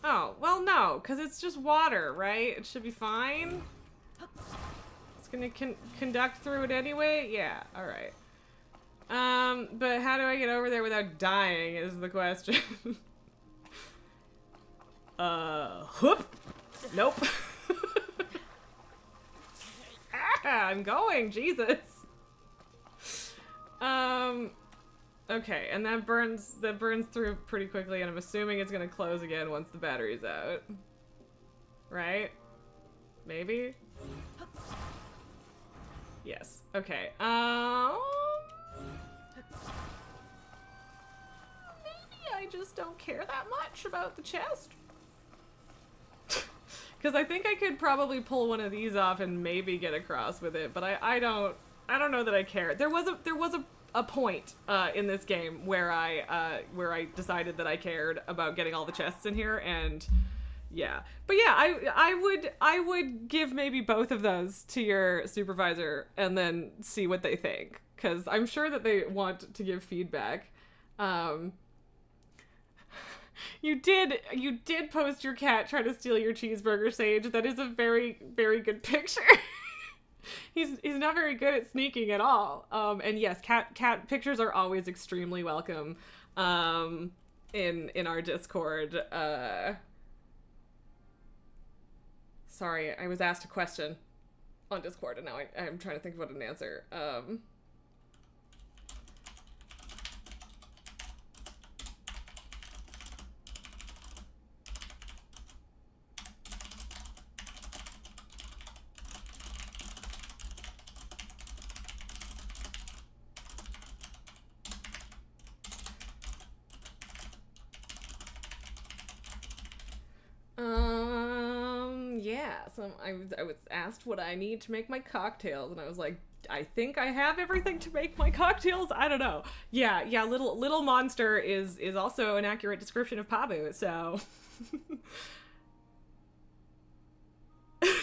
Oh, well, no, because it's just water, right? It should be fine. It's gonna conduct through it anyway? Yeah, alright. But how do I get over there without dying is the question. Whoop. Nope. I'm going, Jesus. Okay, and that burns through pretty quickly, and I'm assuming it's gonna close again once the battery's out. Right? Maybe? Yes. Okay. Maybe I just don't care that much about the chest. Because I think I could probably pull one of these off and maybe get across with it, but I don't know that I care. There was a point in this game where I decided that I cared about getting all the chests in here, and yeah. But yeah, I would give maybe both of those to your supervisor and then see what they think, because I'm sure that they want to give feedback. You did post your cat trying to steal your cheeseburger, Sage. That is a very, very good picture. He's not very good at sneaking at all. And yes, cat pictures are always extremely welcome in our Discord. Sorry, I was asked a question on Discord and now I'm trying to think of what an answer. Yeah, so I was asked what I need to make my cocktails, and I was like, I think I have everything to make my cocktails. I don't know. Yeah, little monster is also an accurate description of Pabu, so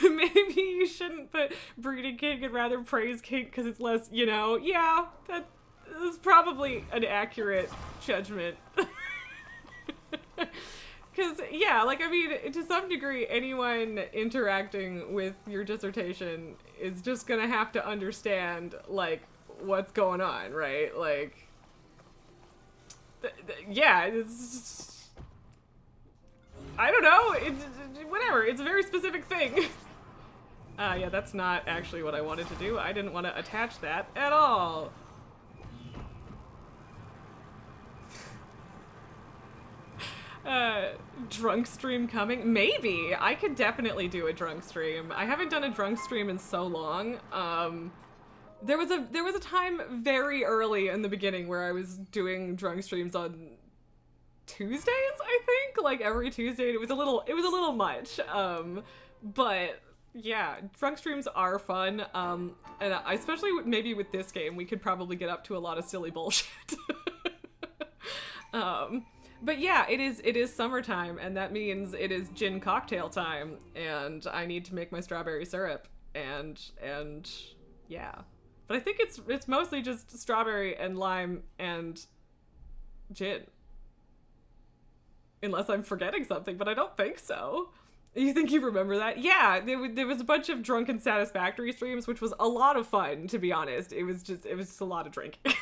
maybe you shouldn't put breeding kink and rather praise kink because it's less, yeah, that is probably an accurate judgment. Because, yeah, like, I mean, to some degree, anyone interacting with your dissertation is just gonna have to understand, like, what's going on, right? Like, yeah, it's... I don't know, it's... whatever, it's a very specific thing. Yeah, that's not actually what I wanted to do. I didn't want to attach that at all. Drunk stream coming? Maybe. I could definitely do a drunk stream. I haven't done a drunk stream in so long. There was a time very early in the beginning where I was doing drunk streams on Tuesdays, I think, like every Tuesday. It was a little much. But yeah, drunk streams are fun. And especially maybe with this game, we could probably get up to a lot of silly bullshit. But yeah, it is summertime, and that means it is gin cocktail time, and I need to make my strawberry syrup, and yeah. But I think it's mostly just strawberry and lime and gin. Unless I'm forgetting something, but I don't think so. You think you remember that? Yeah, there was a bunch of Drunken Satisfactory streams, which was a lot of fun, to be honest. It was just a lot of drinking.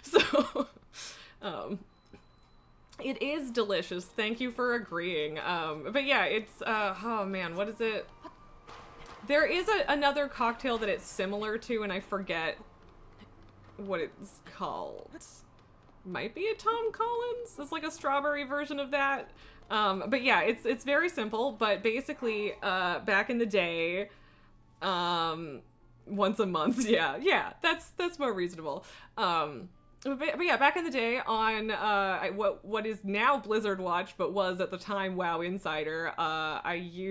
So, it is delicious. Thank you for agreeing. But yeah, it's, oh man, what is it? There is another cocktail that it's similar to, and I forget what it's called. Might be a Tom Collins? It's like a strawberry version of that. But yeah, it's very simple, but basically, back in the day, once a month, yeah, that's more reasonable. But yeah, back in the day on what is now Blizzard Watch, but was at the time WoW Insider, I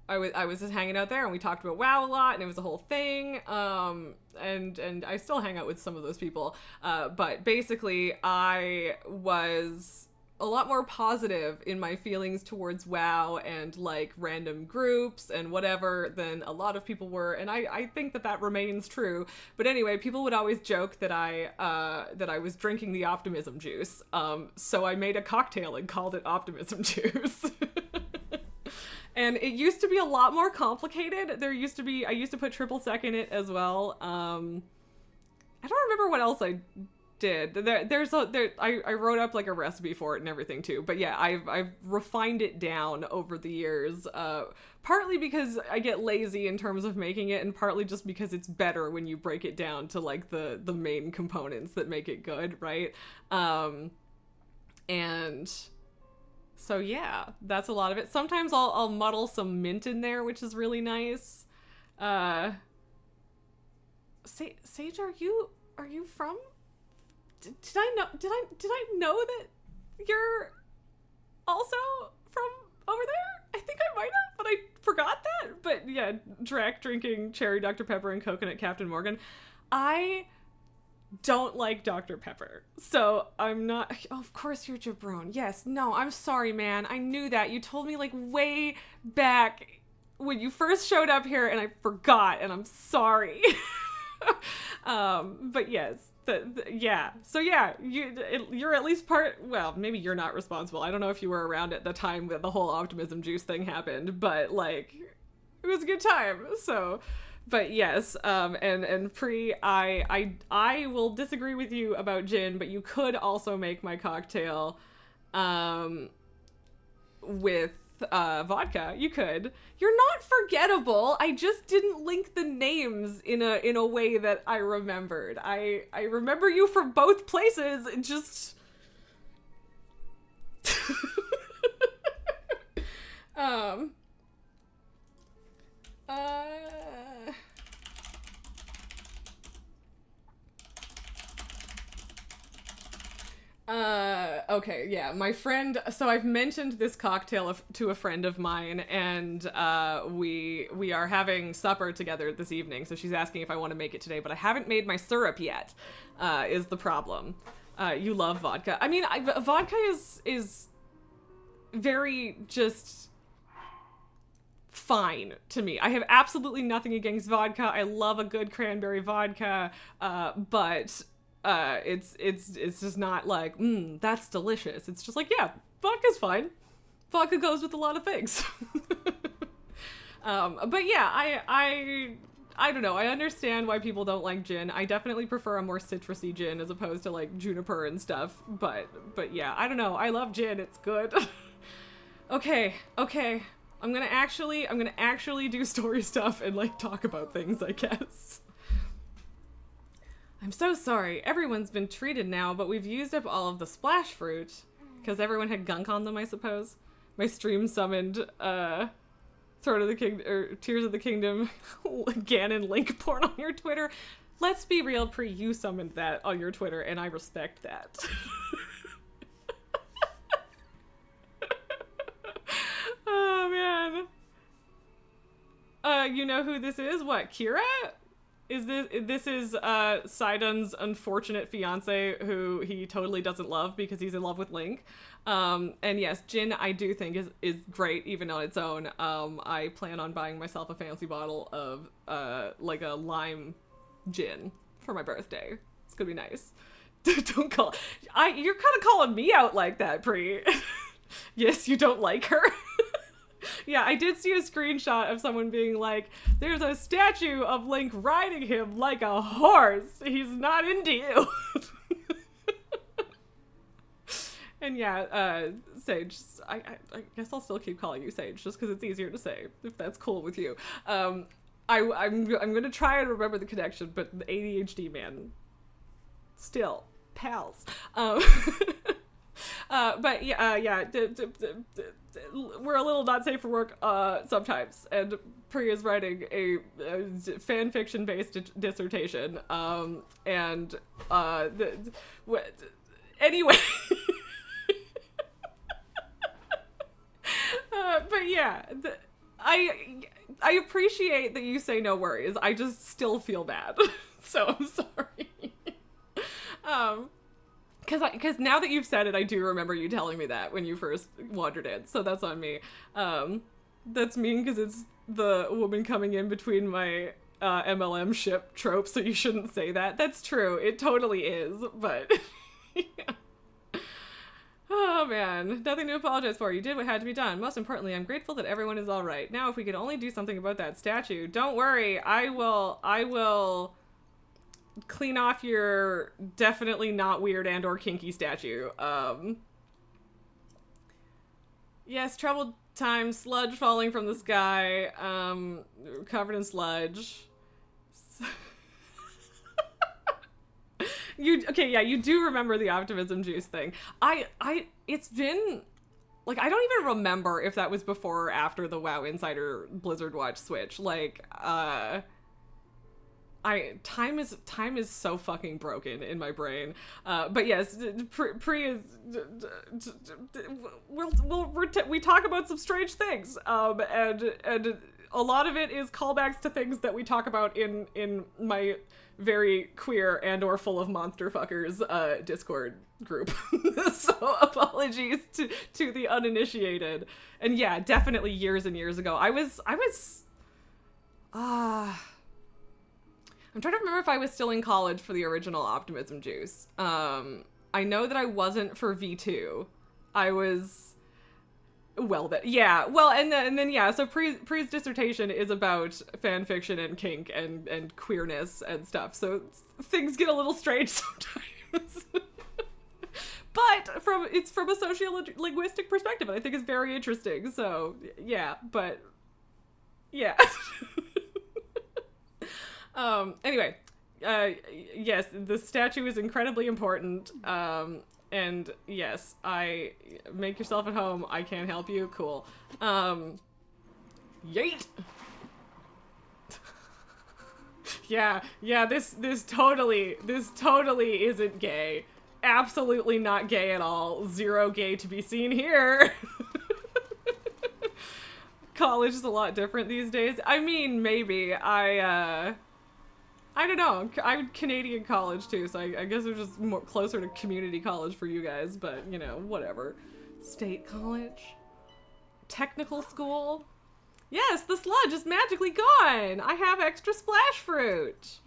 was just hanging out there and we talked about WoW a lot and it was a whole thing. And I still hang out with some of those people. But basically I was a lot more positive in my feelings towards WoW and like random groups and whatever than a lot of people were, and I think that remains true. But anyway, people would always joke that I was drinking the optimism juice, so I made a cocktail and called it optimism juice. And it used to be a lot more complicated. I used to put triple sec in it as well. I don't remember what else I did. I wrote up like a recipe for it and everything too. But yeah, I've refined it down over the years. Partly because I get lazy in terms of making it, and partly just because it's better when you break it down to like the main components that make it good, right? And so yeah, that's a lot of it. Sometimes I'll muddle some mint in there, which is really nice. Sage, are you from? Did I know that you're also from over there? I think I might have, but I forgot that. But yeah, Drac drinking cherry Dr. Pepper and coconut Captain Morgan. I don't like Dr. Pepper, so I'm not. Oh, of course you're Jabron. Yes, no, I'm sorry, man. I knew that. You told me like way back when you first showed up here, and I forgot, and I'm sorry. But yes, yeah. So yeah, you're at least part. Well, maybe you're not responsible. I don't know if you were around at the time that the whole optimism juice thing happened, but like, it was a good time. So, but yes, and Pri, I will disagree with you about gin, but you could also make my cocktail, with vodka. You could. You're not forgettable. I just didn't link the names in a way that I remembered. I remember you from both places. It just okay, yeah, my friend, so I've mentioned this cocktail to a friend of mine, and we are having supper together this evening, so she's asking if I want to make it today, but I haven't made my syrup yet, is the problem. You love vodka. I mean, vodka is very just fine to me. I have absolutely nothing against vodka. I love a good cranberry vodka, but it's just not like, that's delicious. It's just like, yeah, vodka's fine. Vodka goes with a lot of things. But yeah, I don't know. I understand why people don't like gin. I definitely prefer a more citrusy gin as opposed to like juniper and stuff. But yeah, I don't know. I love gin. It's good. Okay. I'm gonna actually do story stuff and like talk about things, I guess. I'm so sorry. Everyone's been treated now, but we've used up all of the splash fruit because everyone had gunk on them, I suppose. My stream summoned Throne of the King or Tears of the Kingdom Ganon Link porn on your Twitter. Let's be real, Pri, you summoned that on your Twitter, and I respect that. Oh man. You know who this is? What, Kira? This is Sidon's unfortunate fiance who he totally doesn't love because he's in love with Link. And yes, gin I do think is great even on its own. I plan on buying myself a fancy bottle of like a lime gin for my birthday. It's gonna be nice. Don't call you're kind of calling me out like that, Pri. Yes, you don't like her. Yeah, I did see a screenshot of someone being like, there's a statue of Link riding him like a horse. He's not into you. And yeah, Sage, I guess I'll still keep calling you Sage just because it's easier to say, if that's cool with you. I'm going to try and remember the connection, but the ADHD man, still, pals. But yeah, we're a little not safe for work sometimes, and Pri is writing a fan fiction based dissertation. And anyway, but yeah, I appreciate that you say no worries. I just still feel bad, so I'm sorry. Because now that you've said it, I do remember you telling me that when you first wandered in, so that's on me. That's mean because it's the woman coming in between my MLM ship trope, so you shouldn't say that. That's true, it totally is, but yeah. Oh man, nothing to apologize for. You did what had to be done. Most importantly, I'm grateful that everyone is all right. Now, if we could only do something about that statue. Don't worry, I will clean off your definitely not weird and or kinky statue. Yes, troubled times, sludge falling from the sky, covered in sludge. You do remember the optimism juice thing. It's been, like, I don't even remember if that was before or after the WoW Insider Blizzard Watch switch. Like, time is so fucking broken in my brain. But yes, Pre is, we talk about some strange things. And a lot of it is callbacks to things that we talk about in my very queer and or full of monster fuckers Discord group. So apologies to the uninitiated. And yeah, definitely years and years ago. I'm trying to remember if I was still in college for the original Optimism Juice. I know that I wasn't for V2. I was... Well, so Pre's dissertation is about fan fiction and kink and queerness and stuff, so things get a little strange sometimes. But it's from a sociolinguistic perspective, and I think it's very interesting, so yeah, but yeah. Anyway, yes, the statue is incredibly important, and yes, make yourself at home. I can't help you. Cool. Yeet. yeah, this totally isn't gay. Absolutely not gay at all. Zero gay to be seen here. College is a lot different these days. I mean, maybe. I don't know. I'm Canadian college too, so I guess it's just more closer to community college for you guys, but you know, whatever. State college? Technical school? Yes, the sludge is magically gone! I have extra splash fruit!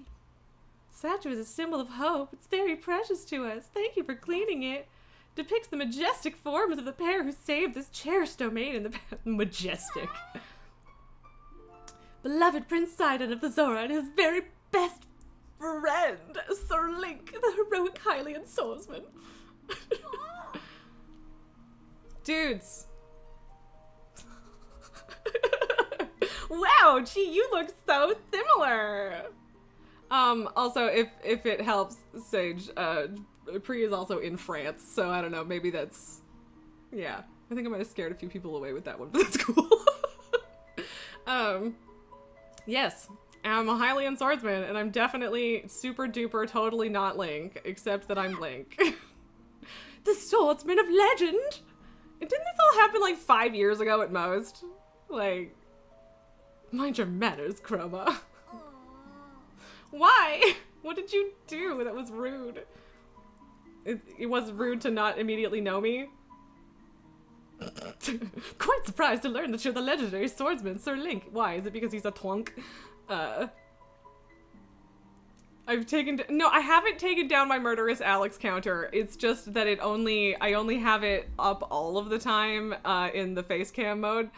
Statue is a symbol of hope. It's very precious to us. Thank you for cleaning it. Depicts the majestic forms of the pair who saved this cherished domain in the majestic. Beloved Prince Sidon of the Zora and his very best friend, Sir Link, the heroic Hylian swordsman. Dudes. Wow, gee, you look so similar. Also, if it helps, Sage, Pre is also in France, so I don't know, maybe that's, yeah. I think I might have scared a few people away with that one, but that's cool. Yes. I'm a Hylian swordsman, and I'm definitely super duper totally not Link, except that I'm Link. The swordsman of legend! Didn't this all happen like 5 years ago at most? Like, mind your manners, Chroma. Why? What did you do that was rude? It was rude to not immediately know me? Quite surprised to learn that you're the legendary swordsman, Sir Link. Why? Is it because he's a twunk? I haven't taken down my murderous Alex counter. It's just that I only have it up all of the time, in the face cam mode,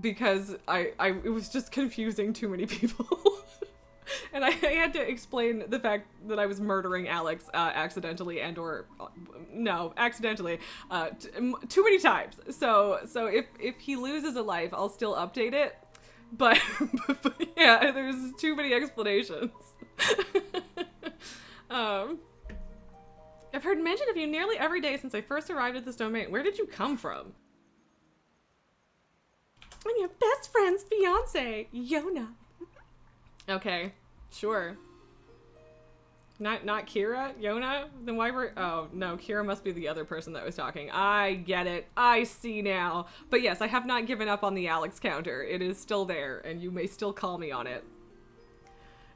because it was just confusing too many people. And I had to explain the fact that I was murdering Alex, accidentally accidentally, too many times. So if he loses a life, I'll still update it. But yeah, there's too many explanations. I've heard mention of you nearly every day since I first arrived at this domain. Where did you come from? I'm your best friend's fiance, Yona. Okay, sure. Not Kira? Yona? Then why were... Oh, no, Kira must be the other person that was talking. I get it. I see now. But yes, I have not given up on the Alex counter. It is still there, and you may still call me on it.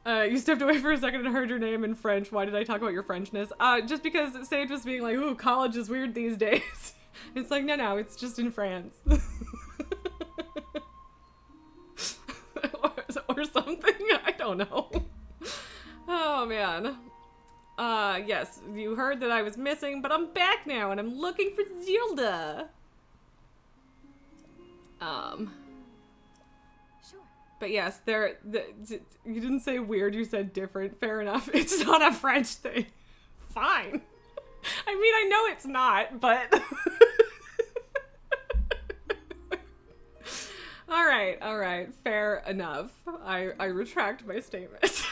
You stepped away for a second and heard your name in French. Why did I talk about your Frenchness? Just because Sage was being like, ooh, college is weird these days. It's like, no, it's just in France. or something. I don't know. Oh, man. Yes, you heard that I was missing, but I'm back now, and I'm looking for Zilda. Sure. But yes, you didn't say weird, you said different. Fair enough. It's not a French thing. Fine. I mean, I know it's not, but... All right. Fair enough. I retract my statement.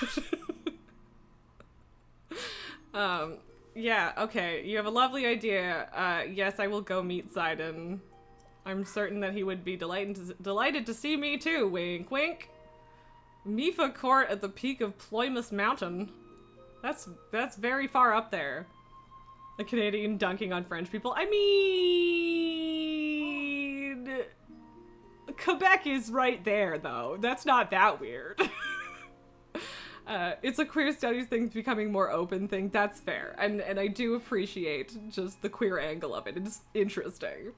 Yeah, okay. You have a lovely idea. Yes, I will go meet Sidon. I'm certain that he would be delighted to see me too. Wink, wink. Mifa Court at the peak of Ploymus Mountain. That's very far up there. A Canadian dunking on French people. I mean, Quebec is right there, though. That's not that weird. It's a queer studies thing becoming more open thing. That's fair. And I do appreciate just the queer angle of it. It's interesting.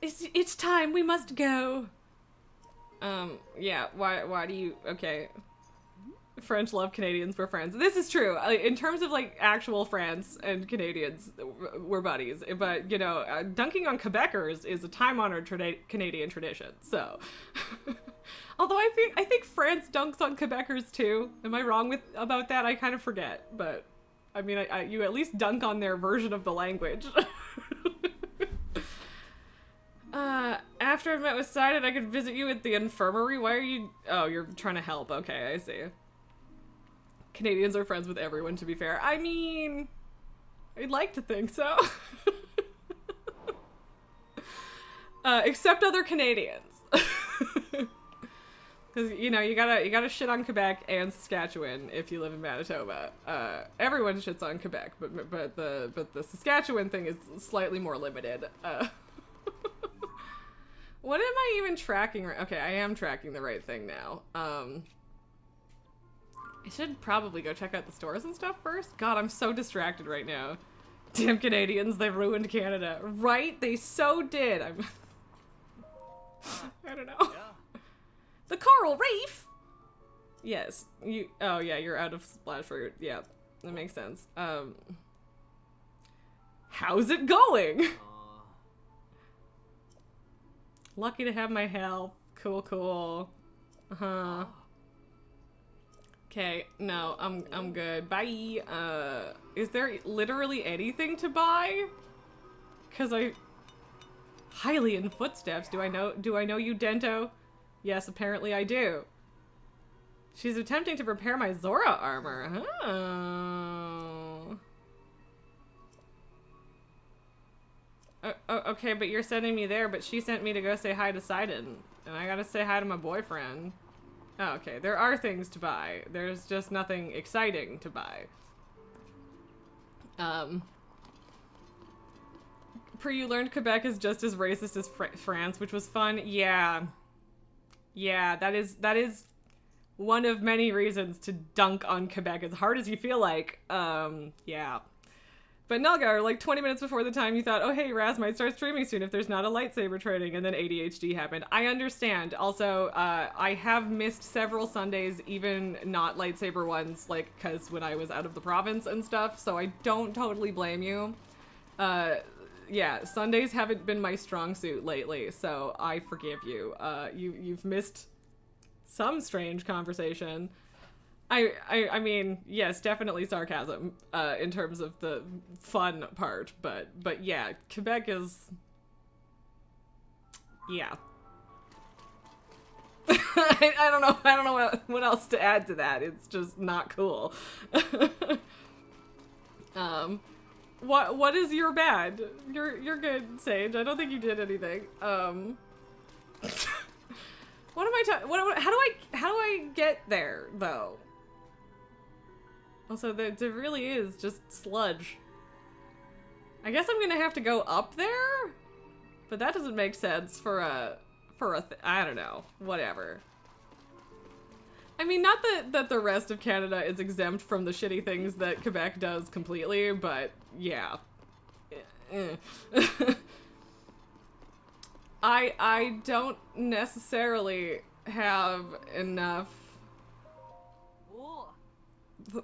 It's time. We must go. Yeah, why do you... Okay. French love Canadians, we're friends. This is true. In terms of, like, actual France and Canadians, we're buddies. But, you know, dunking on Quebecers is a time-honored Canadian tradition, so... Although I think France dunks on Quebecers, too. Am I wrong about that? I kind of forget, but... I mean, you at least dunk on their version of the language. After I've met with Sidon, I could visit you at the infirmary. Why are you... Oh, you're trying to help. Okay, I see. Canadians are friends with everyone, to be fair. I mean... I'd like to think so. Except other Canadians. Because, you know, you gotta shit on Quebec and Saskatchewan if you live in Manitoba. Everyone shits on Quebec, but the Saskatchewan thing is slightly more limited. What am I even tracking? Okay, I am tracking the right thing now. I should probably go check out the stores and stuff first. God, I'm so distracted right now. Damn Canadians, they ruined Canada. Right? They so did. I don't know. Yeah. The coral reef? Yes. Oh yeah, you're out of splash fruit. Yeah, that makes sense. How's it going? Lucky to have my help. Cool. Uh-huh. Okay, no, I'm good. Bye. Is there literally anything to buy? Cause Hylian footsteps. Do I know you, Dento? Yes, apparently I do. She's attempting to prepare my Zora armor. Oh, okay, but you're sending me there, but she sent me to go say hi to Sidon. And I gotta say hi to my boyfriend. Oh, okay, there are things to buy. There's just nothing exciting to buy. You learned Quebec is just as racist as France, which was fun. Yeah, that is one of many reasons to dunk on Quebec, as hard as you feel like. Yeah. But Nelgar, like 20 minutes before the time you thought, oh hey, Raz might start streaming soon if there's not a lightsaber training, and then ADHD happened. I understand. Also, I have missed several Sundays, even not lightsaber ones, like, cause when I was out of the province and stuff, so I don't totally blame you. Yeah, Sundays haven't been my strong suit lately, so I forgive you. You've missed some strange conversation. I mean, yes, definitely sarcasm, in terms of the fun part, but yeah, Quebec is... Yeah. I don't know what else to add to that. It's just not cool. What is your bad? You're good, Sage. I don't think you did anything. What am I how do I get there, though? Also, there really is just sludge. I guess I'm gonna have to go up there? But that doesn't make sense for a I don't know. Whatever. I mean, not that the rest of Canada is exempt from the shitty things that Quebec does completely, but yeah. I don't necessarily have enough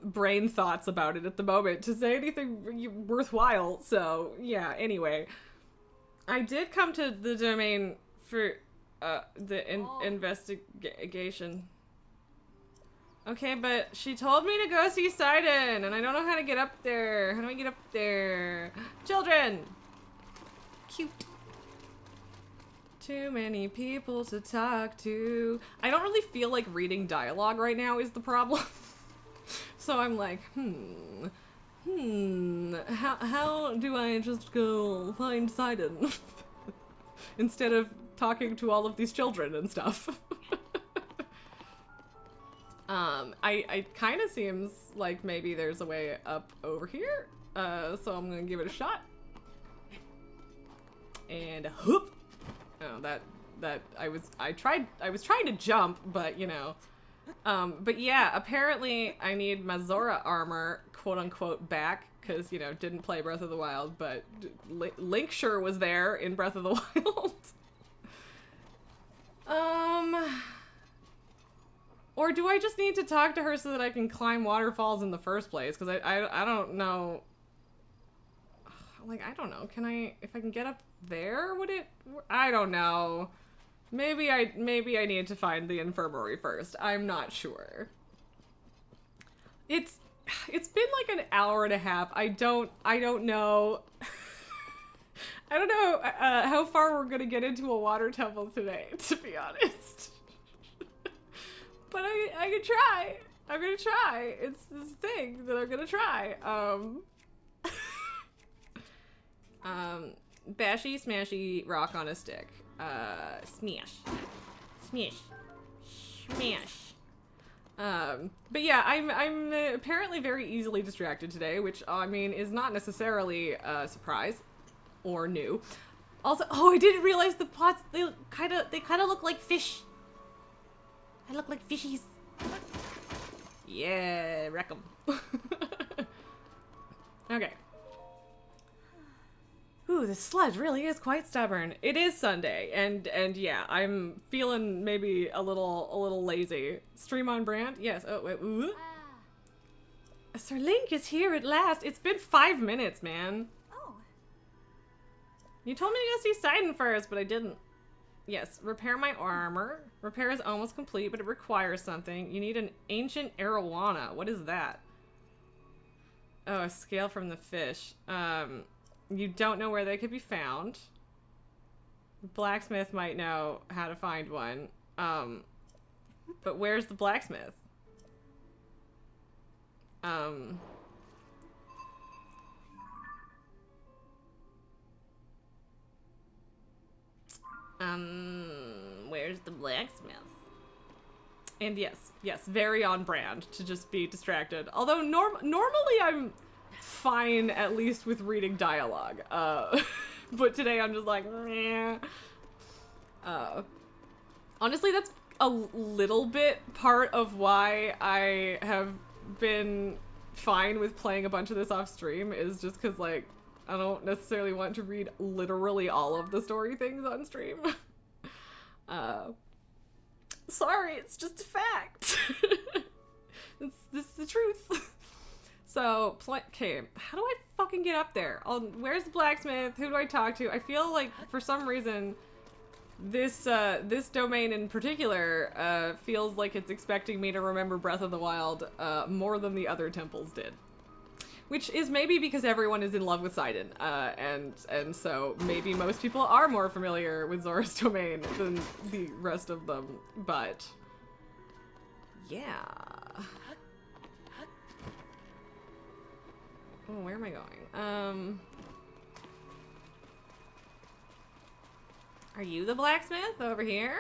brain thoughts about it at the moment to say anything worthwhile, so yeah, anyway. I did come to the domain for investigation. Okay, but she told me to go see Sidon, and I don't know how to get up there. How do I get up there? Children! Cute. Too many people to talk to. I don't really feel like reading dialogue right now is the problem. So I'm like, how do I just go find Sidon? Instead of talking to all of these children and stuff. I kind of seems like maybe there's a way up over here. So I'm gonna give it a shot. And whoop. Oh, I was trying to jump, but you know. But yeah, apparently I need my Zora armor, quote unquote, back, because, you know, didn't play Breath of the Wild, but Link sure was there in Breath of the Wild. Or do I just need to talk to her so that I can climb waterfalls in the first place? Because I don't know. Like, I don't know. If I can get up there, would it? I don't know. Maybe I need to find the infirmary first. I'm not sure. It's been like an hour and a half. I don't know. I don't know how far we're gonna get into a water temple today, to be honest. But I can try. I'm gonna try. It's this thing that I'm gonna try. Bashy, smashy, rock on a stick. Smash. Smash. Smash. But yeah, I'm apparently very easily distracted today, which, I mean, is not necessarily a surprise or new. Also, oh, I didn't realize the pots, they kind of look like fish. I look like fishies. Yeah, wreck 'em. Okay. Ooh, this sludge really is quite stubborn. It is Sunday, and yeah, I'm feeling maybe a little lazy. Stream on brand? Yes. Oh, wait. Ooh. Sir Link is here at last. It's been 5 minutes, man. Oh. You told me to go see Sidon first, but I didn't. Yes, repair my armor. Repair is almost complete, but it requires something. You need an ancient arowana. What is that? Oh, a scale from the fish. You don't know where they could be found. Blacksmith might know how to find one. But where's the blacksmith? Where's the blacksmith? And yes, very on brand to just be distracted. Although normally I'm fine, at least with reading dialogue. But today I'm just like, meh. Honestly, that's a little bit part of why I have been fine with playing a bunch of this off stream, is just because, like, I don't necessarily want to read literally all of the story things on stream. Sorry, it's just a fact. This is the truth. So, okay, how do I fucking get up there? Where's the blacksmith? Who do I talk to? I feel like, for some reason, this domain in particular feels like it's expecting me to remember Breath of the Wild more than the other temples did. Which is maybe because everyone is in love with Sidon, and so maybe most people are more familiar with Zora's Domain than the rest of them, but yeah. Oh, where am I going? Are you the blacksmith over here?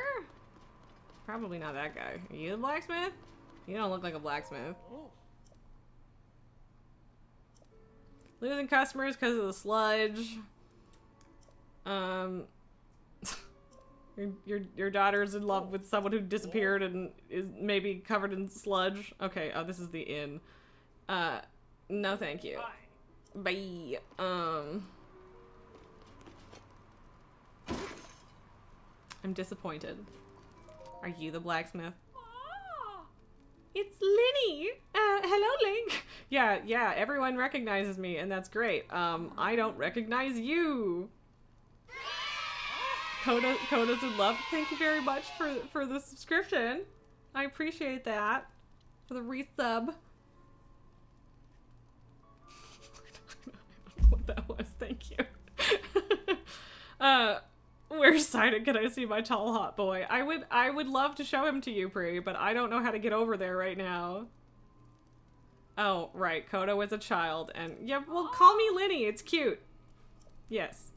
Probably not that guy. Are you the blacksmith? You don't look like a blacksmith. Losing customers because of the sludge. Your daughter's in love with someone who disappeared and is maybe covered in sludge. Okay, oh, this is the inn. No thank you. Bye. I'm disappointed. Are you the blacksmith? It's Linny! Hello, Link! Yeah, everyone recognizes me, and that's great. I don't recognize you! Coda's in love. Thank you very much for the subscription. I appreciate that. For the resub. I don't know what that was. Thank you. Where's Sidon? Can I see my tall hot boy? I would love to show him to you, Pri, but I don't know how to get over there right now. Oh, right. Coda was a child, and yeah, well, call me Linny. It's cute. Yes.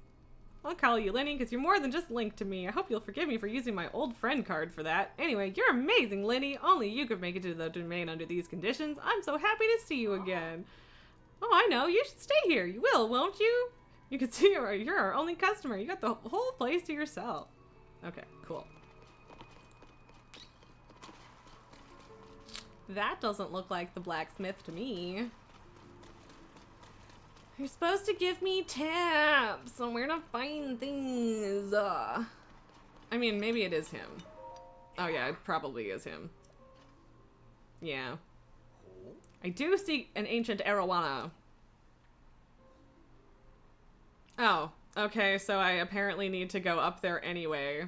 I'll call you Linny because you're more than just linked to me. I hope you'll forgive me for using my old friend card for that. Anyway, you're amazing, Linny. Only you could make it to the domain under these conditions. I'm so happy to see you again. Oh, I know. You should stay here. You will, won't you? You can see you're our only customer. You got the whole place to yourself. Okay, cool. That doesn't look like the blacksmith to me. You're supposed to give me tips on where to find things. I mean, maybe it is him. Oh yeah, it probably is him. Yeah. I do see an ancient arowana. Oh, okay, so I apparently need to go up there anyway.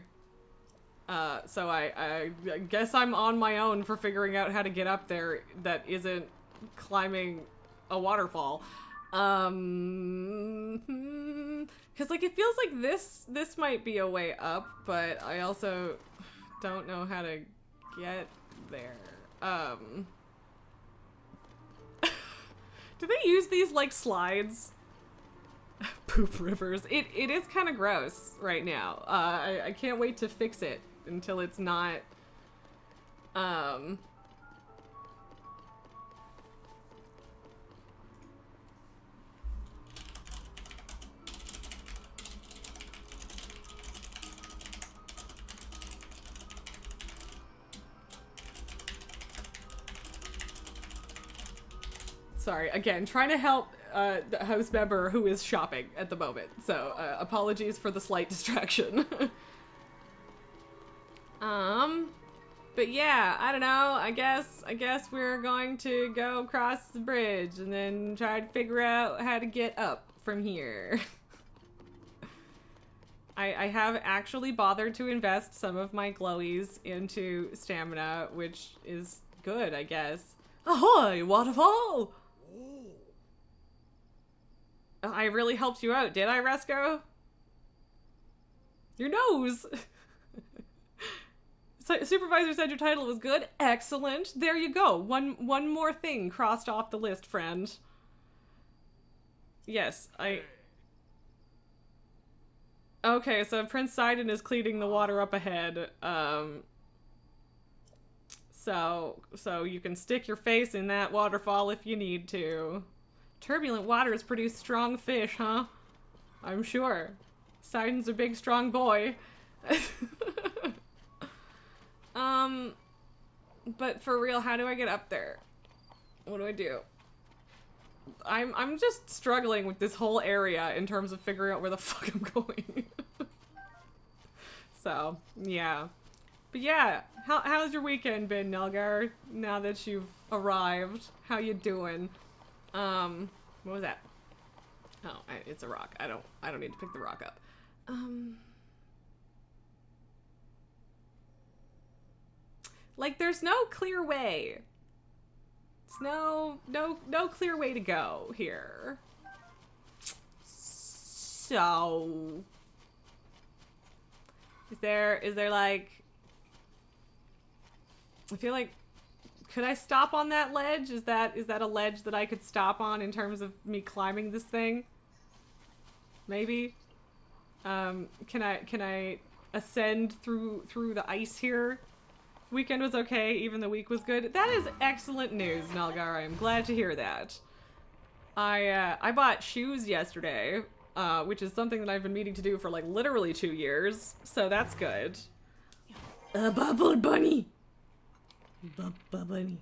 So I guess I'm on my own for figuring out how to get up there that isn't climbing a waterfall. Cause like it feels like this might be a way up, but I also don't know how to get there. Do they use these like slides? Poop rivers. It is kind of gross right now. I can't wait to fix it until it's not, sorry, again, trying to help the house member who is shopping at the moment. So, apologies for the slight distraction. But yeah, I don't know, I guess we're going to go across the bridge and then try to figure out how to get up from here. I have actually bothered to invest some of my glowies into stamina, which is good, I guess. Ahoy, waterfall! I really helped you out, did I, Resco? Your nose! Supervisor said your title was good. Excellent. There you go. One more thing crossed off the list, friend. Yes, Okay, so Prince Sidon is cleaning the water up ahead. So you can stick your face in that waterfall if you need to. Turbulent waters produce strong fish, huh? I'm sure. Sidon's a big, strong boy. But for real, how do I get up there? What do I do? I'm just struggling with this whole area in terms of figuring out where the fuck I'm going. So, yeah. But yeah, how's your weekend been, Nelgar? Now that you've arrived, how you doing? What was that? Oh, it's a rock. I don't need to pick the rock up. Like, there's no clear way. There's no clear way to go here. So, is there like, I feel like, could I stop on that ledge? Is that a ledge that I could stop on in terms of me climbing this thing? Maybe. Can I ascend through the ice here? Weekend was okay, even the week was good. That is excellent news, Nalgar. I'm glad to hear that. I bought shoes yesterday, which is something that I've been meaning to do for like literally 2 years, so that's good. Bubble bunny. Bunny.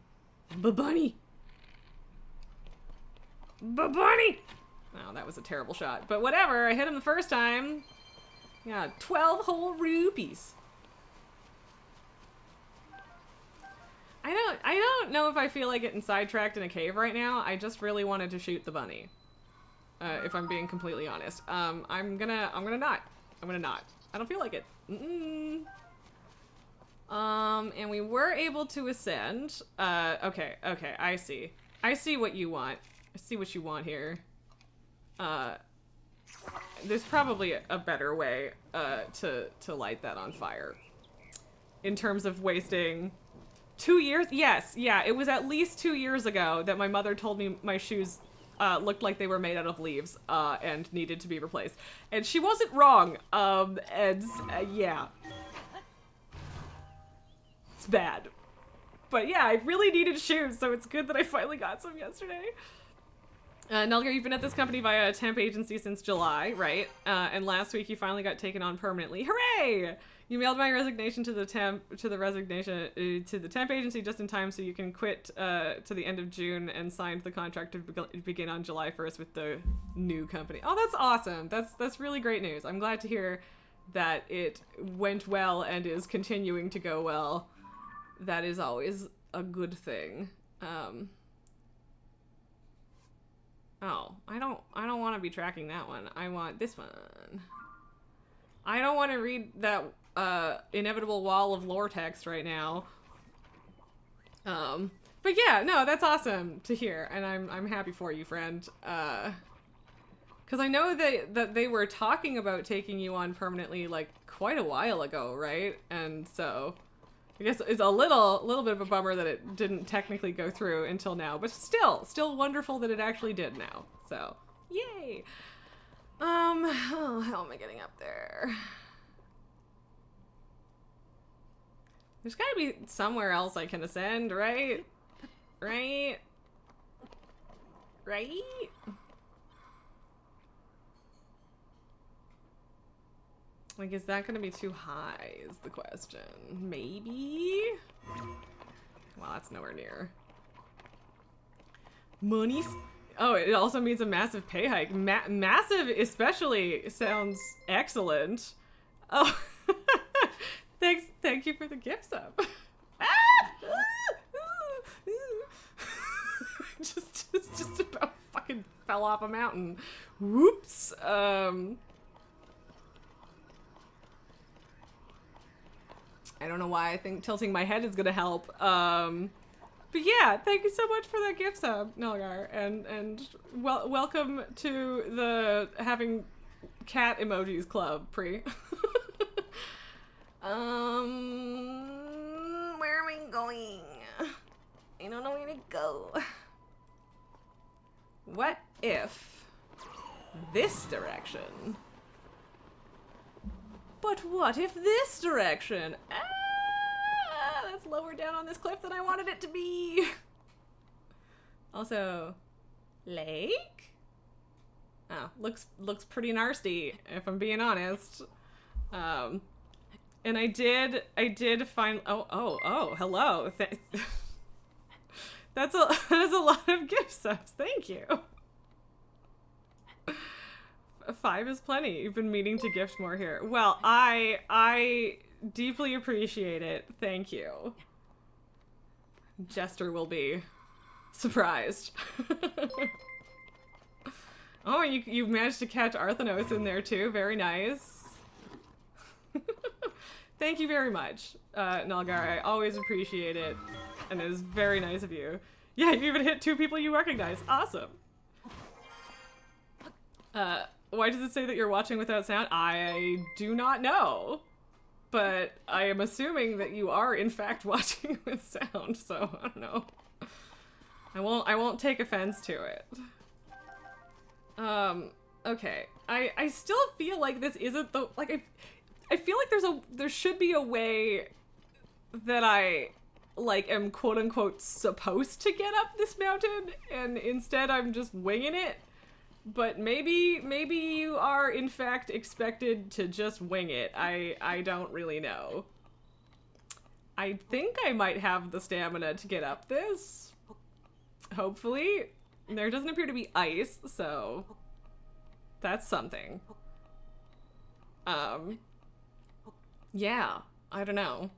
Bunny. Bunny. Oh, that was a terrible shot, but whatever. I hit him the first time. Yeah, 12 whole rupees. I don't know if I feel like getting sidetracked in a cave right now. I just really wanted to shoot the bunny. If I'm being completely honest. I'm gonna not. I'm gonna not. I don't feel like it. And we were able to ascend. Okay, I see. I see what you want. I see what you want here. There's probably a better way, to light that on fire. In terms of wasting 2 years? Yes, yeah, it was at least 2 years ago that my mother told me my shoes looked like they were made out of leaves, and needed to be replaced. And she wasn't wrong, yeah. It's bad. But yeah, I really needed shoes, so it's good that I finally got some yesterday. Nulgar, you've been at this company via a temp agency since July, right? And last week you finally got taken on permanently. Hooray! You mailed my resignation to the temp agency just in time so you can quit to the end of June, and signed the contract to begin on July 1st with the new company. Oh, that's awesome. That's really great news. I'm glad to hear that it went well and is continuing to go well. That is always a good thing. Oh, I don't want to be tracking that one. I want this one. I don't want to read that inevitable wall of lore text right now. But yeah, no, that's awesome to hear, and I'm happy for you, friend. Because I know that they were talking about taking you on permanently like quite a while ago, right? And so I guess it's a little bit of a bummer that it didn't technically go through until now, but still wonderful that it actually did now. So, yay. Oh, how am I getting up there? There's gotta be somewhere else I can ascend, right? Right? Like, is that gonna be too high is the question. Maybe? Well, that's nowhere near. Monies? Oh, it also means a massive pay hike. Massive especially sounds excellent. Oh, thank you for the gift sub. just about fucking fell off a mountain. Whoops. I don't know why I think tilting my head is gonna help. But yeah, thank you so much for that gift sub, Nulgar, and welcome to the having cat emojis club, Pri. Where am I going? I don't know where to go. What if this direction? But what if this direction? Ah, that's lower down on this cliff than I wanted it to be. Also, lake? Oh, looks pretty nasty, if I'm being honest. And I did find, oh, hello. That's a lot of gift subs. Thank you. 5 is plenty. You've been meaning to gift more here. Well, I deeply appreciate it. Thank you. Jester will be surprised. Oh, you managed to catch Arthanos in there too. Very nice. Thank you very much, Nulgar. I always appreciate it, and it is very nice of you. Yeah, you even hit 2 people you recognize. Awesome. Why does it say that you're watching without sound? I do not know, but I am assuming that you are in fact watching with sound, so I don't know. I won't take offense to it. Okay. I still feel like this isn't the, like, I feel like there should be a way that I, like, am quote unquote supposed to get up this mountain, and instead I'm just winging it. But maybe you are in fact expected to just wing it. I don't really know. I think I might have the stamina to get up this. Hopefully. There doesn't appear to be ice, so that's something. Yeah, I don't know.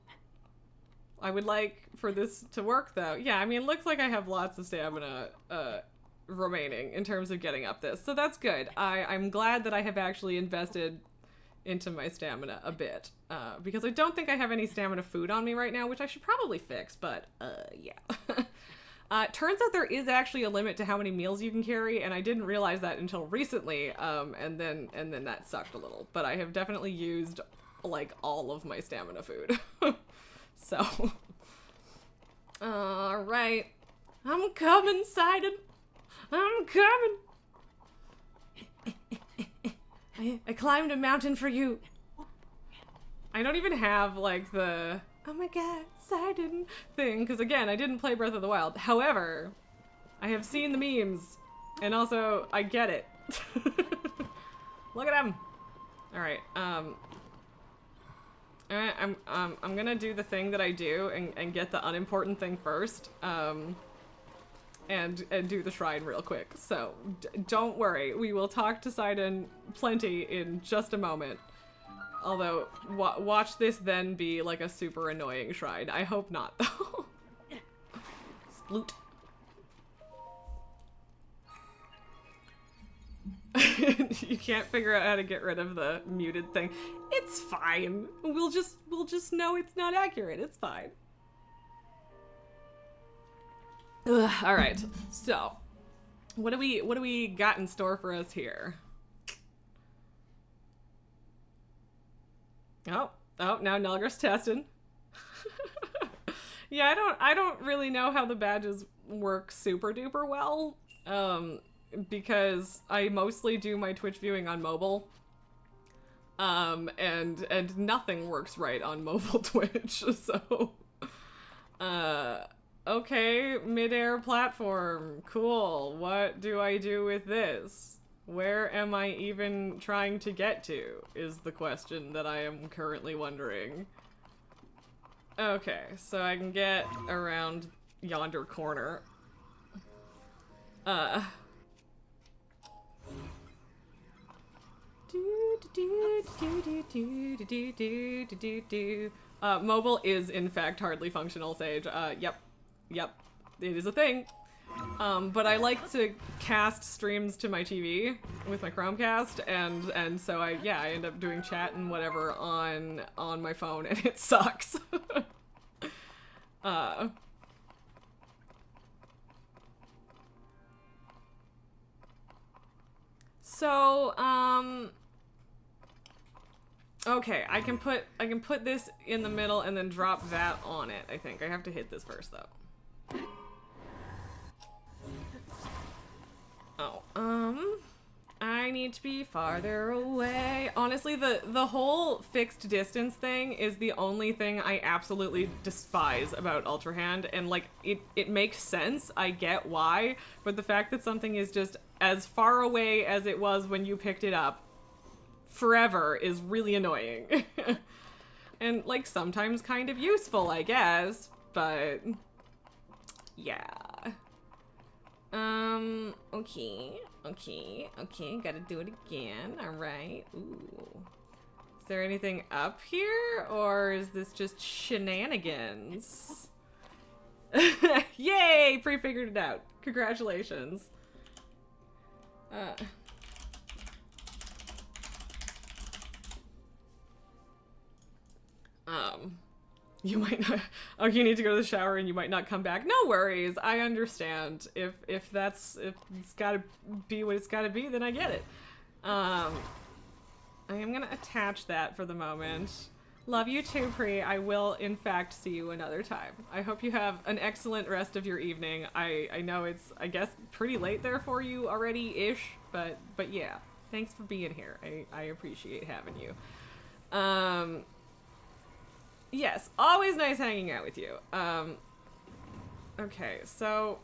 I would like for this to work though. Yeah, I mean, it looks like I have lots of stamina, remaining in terms of getting up this, so that's good. I'm glad that I have actually invested into my stamina a bit, because I don't think I have any stamina food on me right now, which I should probably fix, but yeah. Turns out there is actually a limit to how many meals you can carry, and I didn't realize that until recently, and then that sucked a little, but I have definitely used, like, all of my stamina food. So, alright. I'm coming, Sidon. I'm coming. I climbed a mountain for you. I don't even have, like, the, oh my god, Sidon thing, because again, I didn't play Breath of the Wild. However, I have seen the memes, and also, I get it. Look at him. Alright, I'm gonna do the thing that I do and get the unimportant thing first, and do the shrine real quick. So, don't worry, we will talk to Sidon plenty in just a moment. Although, watch this then be like a super annoying shrine. I hope not, though. Sploot. You can't figure out how to get rid of the muted thing. It's fine. We'll just know it's not accurate. It's fine. Ugh, all right. So, what do we got in store for us here? Oh, now Nulgar's testing. Yeah, I don't really know how the badges work super duper well. Because I mostly do my Twitch viewing on mobile. And nothing works right on mobile Twitch, so okay, midair platform. Cool. What do I do with this? Where am I even trying to get to, is the question that I am currently wondering. Okay, so I can get around yonder corner. Mobile is in fact hardly functional, Sage. Yep, it is a thing. But I like to cast streams to my TV with my Chromecast, and so I end up doing chat and whatever on my phone, and it sucks. So, okay, I can put this in the middle and then drop that on it, I think. I have to hit this first, though. Oh, I need to be farther away. Honestly, the whole fixed distance thing is the only thing I absolutely despise about Ultra Hand, and like, it makes sense, I get why, but the fact that something is just as far away as it was when you picked it up forever is really annoying. And like, sometimes kind of useful, I guess, but yeah. Okay, gotta do it again. Alright. Ooh. Is there anything up here? Or is this just shenanigans? Yay! Pre-figured it out. Congratulations. You might not, oh, you need to go to the shower and you might not come back. No worries, I understand. If it's gotta be what it's gotta be, then I get it. I am gonna attach that for the moment. Love you too, Pri. I will, in fact, see you another time. I hope you have an excellent rest of your evening. I know it's, I guess, pretty late there for you already-ish, but yeah. Thanks for being here. I appreciate having you. Yes, always nice hanging out with you. Okay, so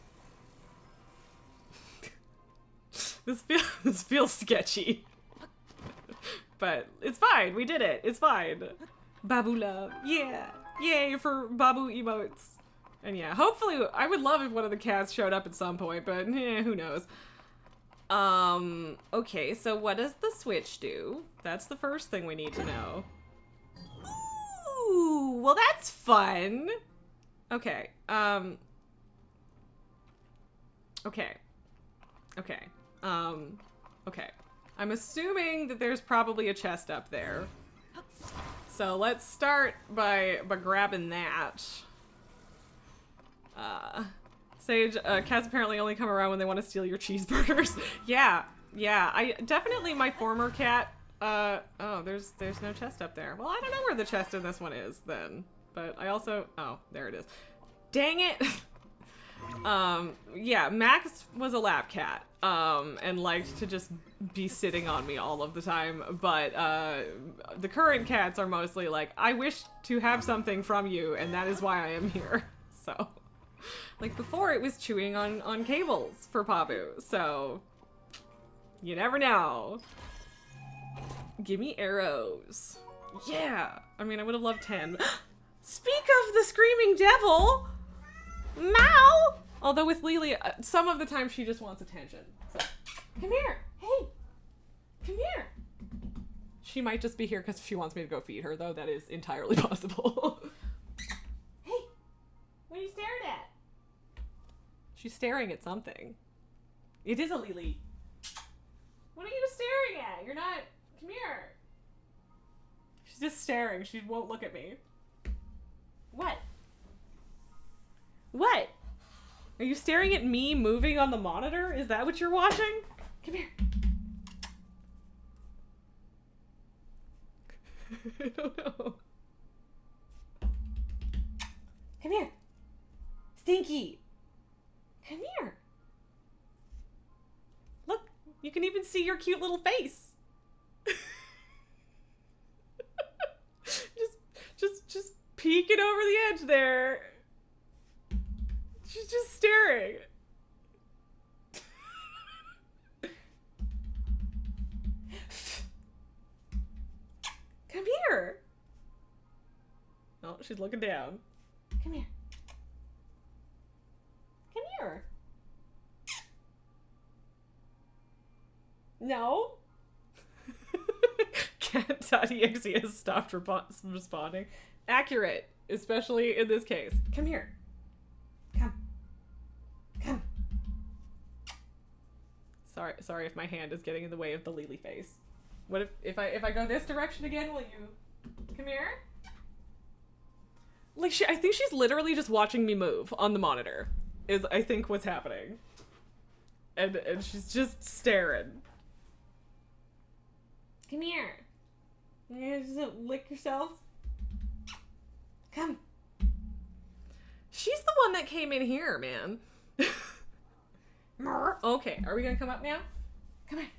this feels sketchy. But it's fine, we did it. It's fine. Babu love. Yeah. Yay for Babu emotes. And yeah, hopefully, I would love if one of the cats showed up at some point, but who knows. Okay, so what does the switch do? That's the first thing we need to know. Ooh, well that's fun. Okay, okay. Okay. I'm assuming that there's probably a chest up there. So let's start by grabbing that. Sage, cats apparently only come around when they want to steal your cheeseburgers. Yeah, I definitely, my former cat, oh, there's no chest up there. Well, I don't know where the chest in this one is then, but I also, oh, there it is. Dang it. Yeah, Max was a lap cat, and liked to just be sitting on me all of the time, but, the current cats are mostly like, I wish to have something from you, and that is why I am here, so. Like, before it was chewing on cables for Pabu, so you never know. Give me arrows. Yeah! I mean, I would have loved 10. Speak of the screaming devil! Mao! Although with Lily, some of the time she just wants attention. So, come here! Hey! Come here! She might just be here because she wants me to go feed her, though that is entirely possible. Hey! What are you staring at? She's staring at something. It is a Lily. What are you staring at? You're not... Come here. She's just staring. She won't look at me. What? What? Are you staring at me moving on the monitor? Is that what you're watching? Come here. I don't know. Come here. Stinky. Come here. Look, you can even see your cute little face. just peeking over the edge there. She's just staring. Come here. Oh, she's looking down. Come here. Come here. No. Cat.exe has stopped responding. Accurate, especially in this case. Come here. Come. Come. Sorry if my hand is getting in the way of the Lily face. What if I go this direction again, will you come here? Like, I think she's literally just watching me move on the monitor, is I think what's happening. And she's just staring. Come here. You just lick yourself? Come. She's the one that came in here, man. Okay, are we gonna come up now? Come here.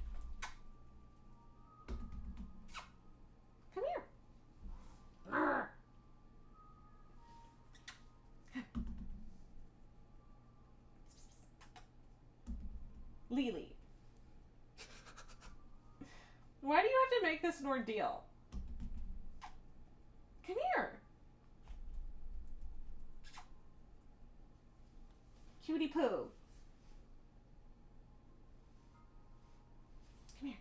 Come here. Come. Lily. Why do you have to make this an ordeal? Come here. Cutie poo. Come here.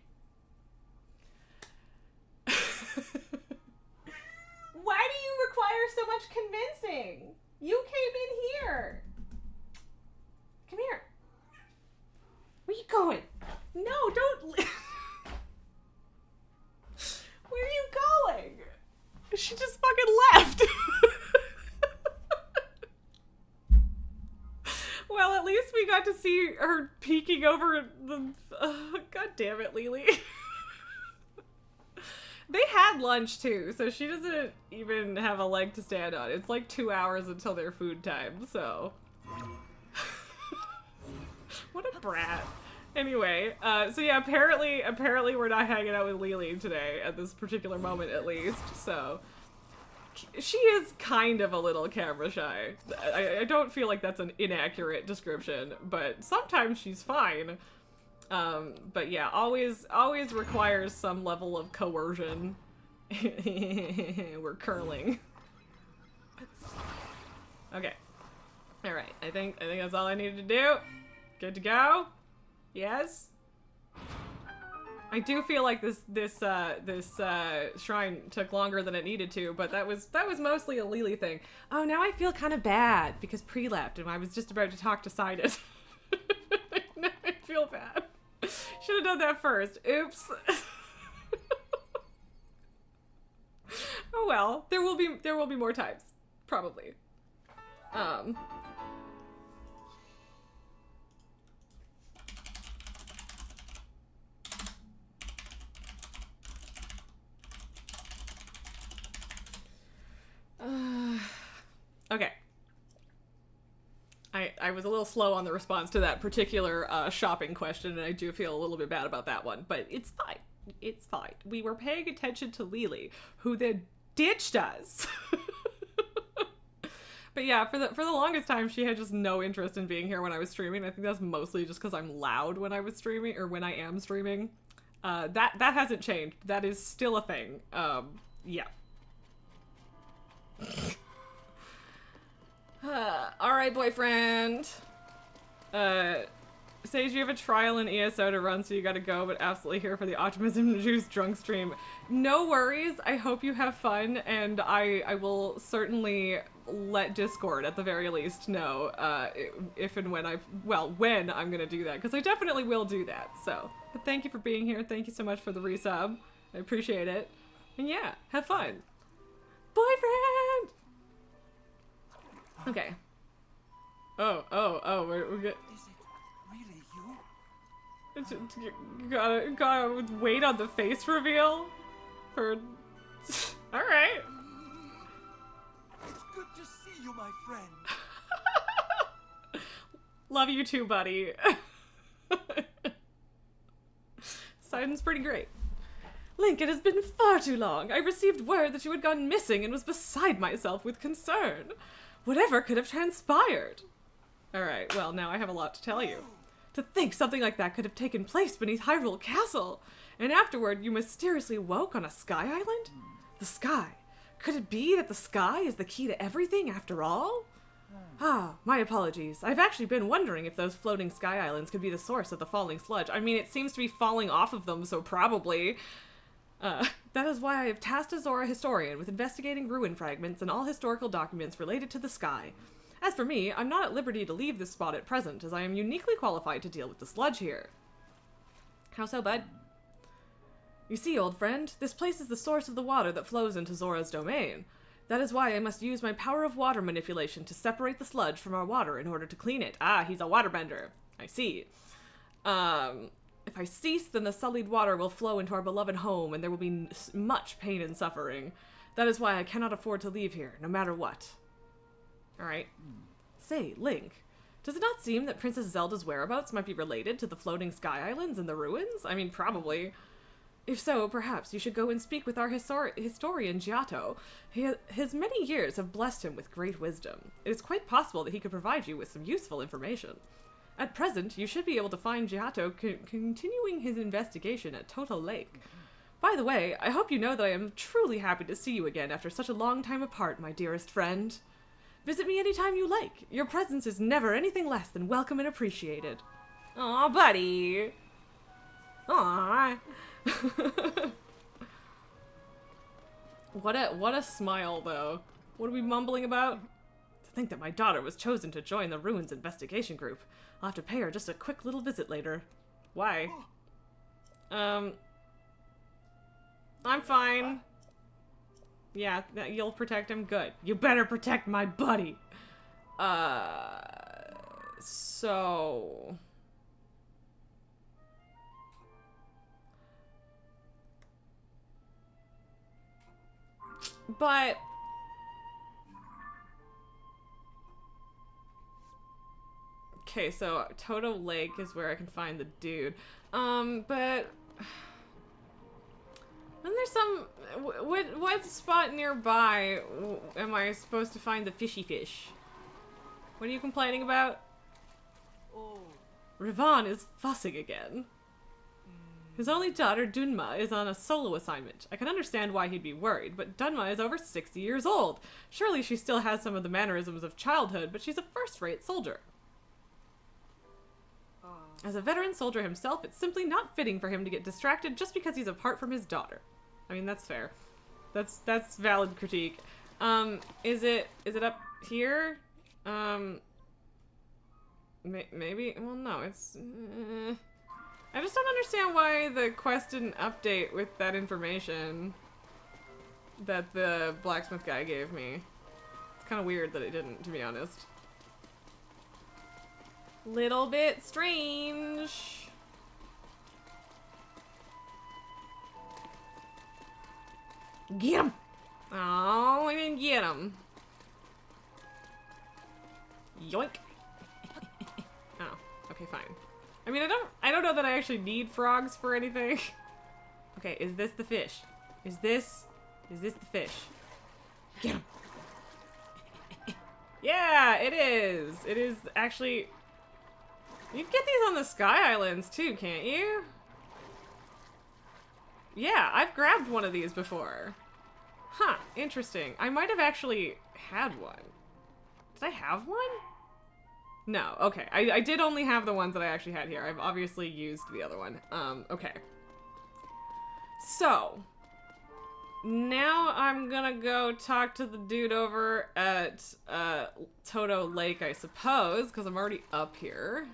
Why do you require so much convincing? You came in here. Come here. Where you going? No, don't. Where are you going? She just fucking left. Well, at least we got to see her peeking over the... God damn it, Lily. They had lunch, too, so she doesn't even have a leg to stand on. It's like 2 hours until their food time, so... What a brat. Anyway, so yeah, apparently we're not hanging out with Lily today, at this particular moment at least, so... She is kind of a little camera shy. I don't feel like that's an inaccurate description, but sometimes she's fine. But yeah, always requires some level of coercion. We're curling. Okay. Alright, I think that's all I needed to do. Good to go? Yes? I do feel like this shrine took longer than it needed to, but that was mostly a Lily thing. Oh, now I feel kind of bad because Pre left and I was just about to talk to Sidus. Now I feel bad. Should have done that first. Oops. Oh well, there will be more times, probably. Okay. I was a little slow on the response to that particular shopping question, and I do feel a little bit bad about that one, but it's fine. It's fine. We were paying attention to Lily, who then ditched us. But yeah, for the longest time, she had just no interest in being here when I was streaming. I think that's mostly just because I'm loud when I was streaming, or when I am streaming. That hasn't changed. That is still a thing. Yeah. Alright, boyfriend. Sage, you have a trial in ESO to run, so you gotta go, but absolutely here for the Optimism Juice drunk stream. No worries. I hope you have fun, and I will certainly let Discord, at the very least, know if and when when I'm gonna do that, because I definitely will do that, so. But thank you for being here. Thank you so much for the resub. I appreciate it. And yeah, have fun. Boyfriend! Okay. Oh, we're good. Is it really you? You gotta wait on the face reveal for. Alright. It's good to see you, my friend. Love you too, buddy. Sidon's pretty great. Link, it has been far too long. I received word that you had gone missing and was beside myself with concern. Whatever could have transpired? Alright, well, now I have a lot to tell you. To think something like that could have taken place beneath Hyrule Castle, and afterward you mysteriously woke on a sky island? The sky. Could it be that the sky is the key to everything after all? Ah, my apologies. I've actually been wondering if those floating sky islands could be the source of the falling sludge. I mean, it seems to be falling off of them, so probably. That is why I have tasked Azora Historian with investigating ruin fragments and all historical documents related to the sky. As for me, I'm not at liberty to leave this spot at present, as I am uniquely qualified to deal with the sludge here. How so, bud? You see, old friend, this place is the source of the water that flows into Zora's domain. That is why I must use my power of water manipulation to separate the sludge from our water in order to clean it. Ah, he's a waterbender. I see. If I cease, then the sullied water will flow into our beloved home, and there will be much pain and suffering. That is why I cannot afford to leave here, no matter what. Alright. Say, Link, does it not seem that Princess Zelda's whereabouts might be related to the floating sky islands and the ruins? I mean, probably. If so, perhaps you should go and speak with our historian Giotto. His many years have blessed him with great wisdom. It is quite possible that he could provide you with some useful information. At present, you should be able to find Giotto continuing his investigation at Total Lake. By the way, I hope you know that I am truly happy to see you again after such a long time apart, my dearest friend. Visit me anytime you like. Your presence is never anything less than welcome and appreciated. Aw, buddy. Aw. What a smile, though. What are we mumbling about? To think that my daughter was chosen to join the Ruins investigation group. I'll have to pay her just a quick little visit later. Why? I'm fine. Yeah, you'll protect him? Good. You better protect my buddy! So... But... Okay, so Toto Lake is where I can find the dude. But... Then there's some... What spot nearby am I supposed to find the fishy fish? What are you complaining about? Oh. Rivan is fussing again. His only daughter, Dunma, is on a solo assignment. I can understand why he'd be worried, but Dunma is over 60 years old. Surely she still has some of the mannerisms of childhood, but she's a first-rate soldier. As a veteran soldier himself, it's simply not fitting for him to get distracted just because he's apart from his daughter. I mean, that's fair. That's valid critique. Is it up here? Maybe? Well, no, it's... I just don't understand why the quest didn't update with that information that the blacksmith guy gave me. It's kind of weird that it didn't, to be honest. Little bit strange. Get him! Oh, I didn't get him. Yoink. Oh, okay, fine. I mean, I don't know that I actually need frogs for anything. Okay, is this the fish? Is this the fish? Get him. Yeah, it is. It is actually. You can get these on the Sky Islands too, can't you? Yeah, I've grabbed one of these before. Huh, interesting. I might have actually had one. Did I have one? No, okay. I did only have the ones that I actually had here. I've obviously used the other one. Okay. So, now I'm gonna go talk to the dude over at Toto Lake, I suppose, because I'm already up here.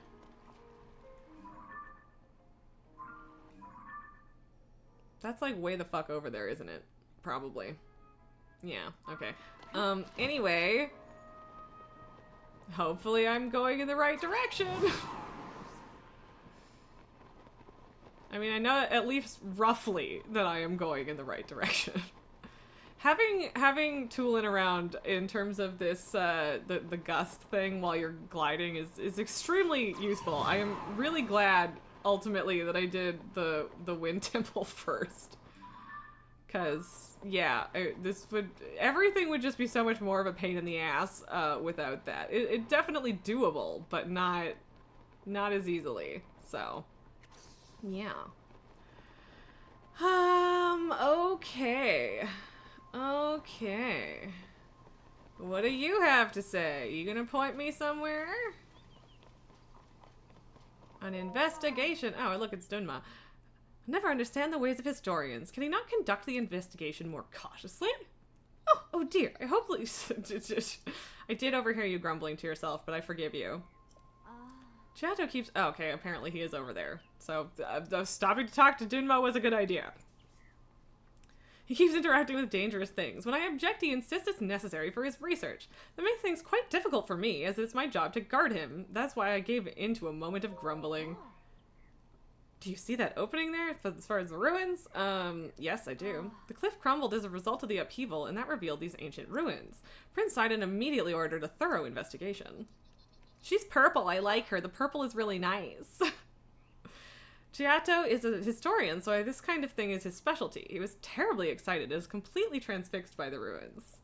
That's like way the fuck over there, isn't it? Probably. Yeah, okay. Anyway. Hopefully I'm going in the right direction. I mean, I know at least roughly that I am going in the right direction. Having tooling around in terms of this, the gust thing while you're gliding is extremely useful. I am really glad, ultimately, that I did the wind temple first. Cause, yeah, everything would just be so much more of a pain in the ass, without that. It definitely doable, but not as easily, so, yeah. Okay. Okay. What do you have to say? You gonna point me somewhere? An investigation. Oh, look, it's Dunma. I never understand the ways of historians. Can he not conduct the investigation more cautiously? Oh dear. I hope I did overhear you grumbling to yourself, but I forgive you. Chato keeps... Oh, okay, apparently he is over there. So, stopping to talk to Dunma was a good idea. He keeps interacting with dangerous things. When I object, he insists it's necessary for his research. That makes things quite difficult for me, as it's my job to guard him. That's why I gave in to a moment of grumbling. Do you see that opening there, as far as the ruins? Yes, I do. The cliff crumbled as a result of the upheaval, and that revealed these ancient ruins. Prince Sidon immediately ordered a thorough investigation. She's purple, I like her. The purple is really nice. Giotto is a historian, so this kind of thing is his specialty. He was terribly excited and is completely transfixed by the ruins.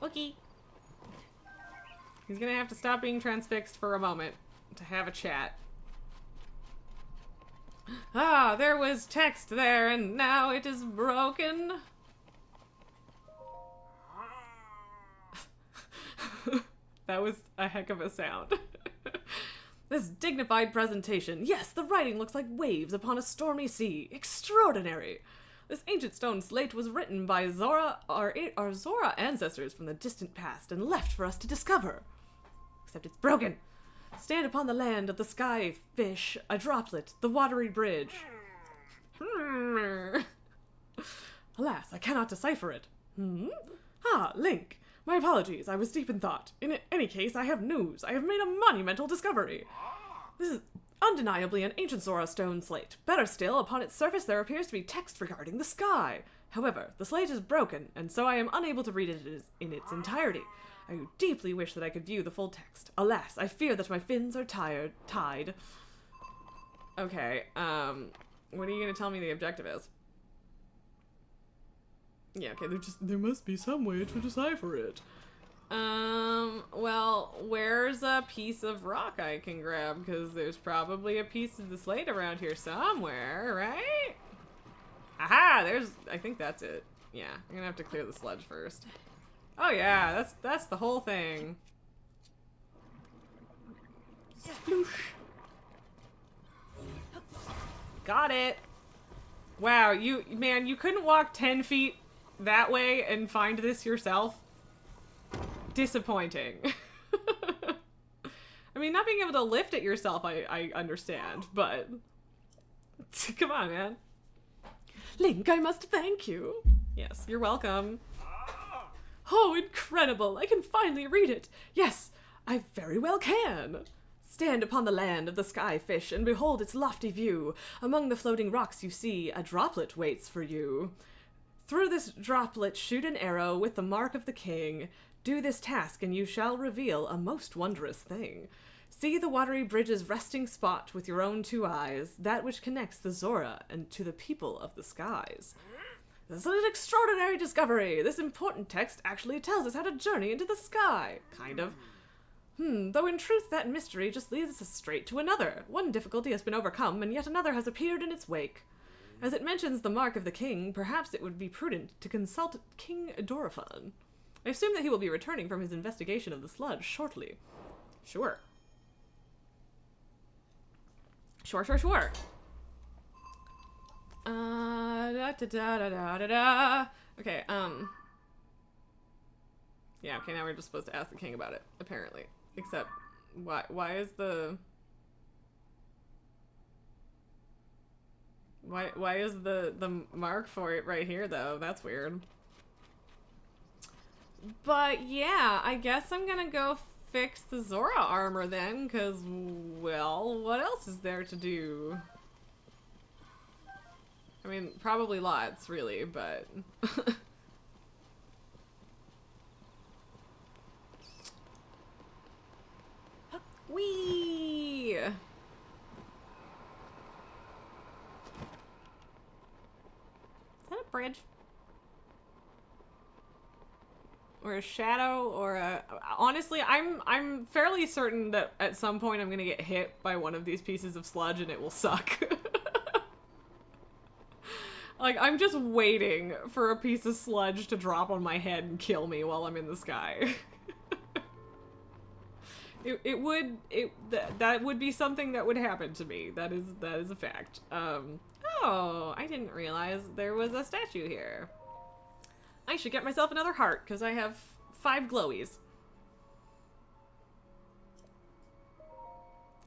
Wookie. He's gonna have to stop being transfixed for a moment to have a chat. Ah, there was text there, and now it is broken. That was a heck of a sound. This dignified presentation. Yes, the writing looks like waves upon a stormy sea. Extraordinary. This ancient stone slate was written by our Zora ancestors from the distant past and left for us to discover. Except it's broken. Stand upon the land of the sky fish, a droplet, the watery bridge. Alas, I cannot decipher it. Ah, Link. My apologies, I was deep in thought. In any case, I have news. I have made a monumental discovery. This is undeniably an ancient Zora stone slate. Better still, upon its surface there appears to be text regarding the sky. However, the slate is broken, and so I am unable to read it in its entirety. I deeply wish that I could view the full text. Alas, I fear that my fins are tied. Okay, what are you gonna tell me the objective is? Yeah, okay, there must be some way to decipher it. Well, where's a piece of rock I can grab? Because there's probably a piece of the slate around here somewhere, right? Aha, I think that's it. Yeah, I'm gonna have to clear the sludge first. Oh yeah, that's the whole thing. Sploosh. Got it. Wow, man, you couldn't walk 10 feet that way and find this yourself? Disappointing. I mean, not being able to lift it yourself, I understand, but come on, man. Link, I must thank you. Yes, you're welcome. Oh, incredible! I can finally read it! Yes, I very well can! Stand upon the land of the sky fish and behold its lofty view. Among the floating rocks you see a droplet waits for you. Through this droplet shoot an arrow with the mark of the king. Do this task and you shall reveal a most wondrous thing. See the watery bridge's resting spot with your own two eyes, that which connects the Zora and to the people of the skies. This is an extraordinary discovery. This important text actually tells us how to journey into the sky. Kind of. Though in truth that mystery just leads us straight to another. One difficulty has been overcome, and yet another has appeared in its wake. As it mentions the mark of the king, perhaps it would be prudent to consult King Dorephan. I assume that he will be returning from his investigation of the sludge shortly. Sure. Sure. Okay, yeah, okay, now we're just supposed to ask the king about it, apparently. Except, why is the... Why is the mark for it right here, though? That's weird. But, yeah, I guess I'm gonna go fix the Zora armor then, because, well, what else is there to do? I mean, probably lots, really, but... Whee! Is that a bridge? Or a shadow, or a... Honestly, I'm fairly certain that at some point I'm gonna get hit by one of these pieces of sludge and it will suck. Like, I'm just waiting for a piece of sludge to drop on my head and kill me while I'm in the sky. That would be something that would happen to me. That is a fact. Oh, I didn't realize there was a statue here. I should get myself another heart, because I have 5 glowies.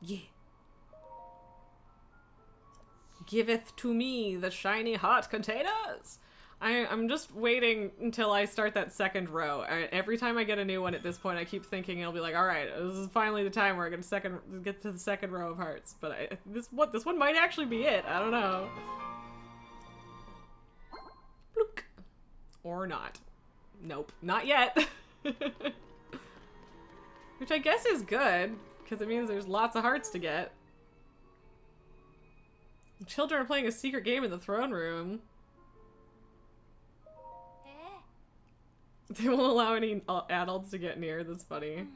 Yeah. Giveth to me the shiny heart containers. I'm just waiting until I start that second row. Every time I get a new one at this point, I keep thinking it'll be like, all right, this is finally the time where I get to the second row of hearts. But this one might actually be it. I don't know. Blook. Or not. Nope, not yet. Which I guess is good, because it means there's lots of hearts to get. Children are playing a secret game in the throne room. They won't allow any adults to get near. That's funny.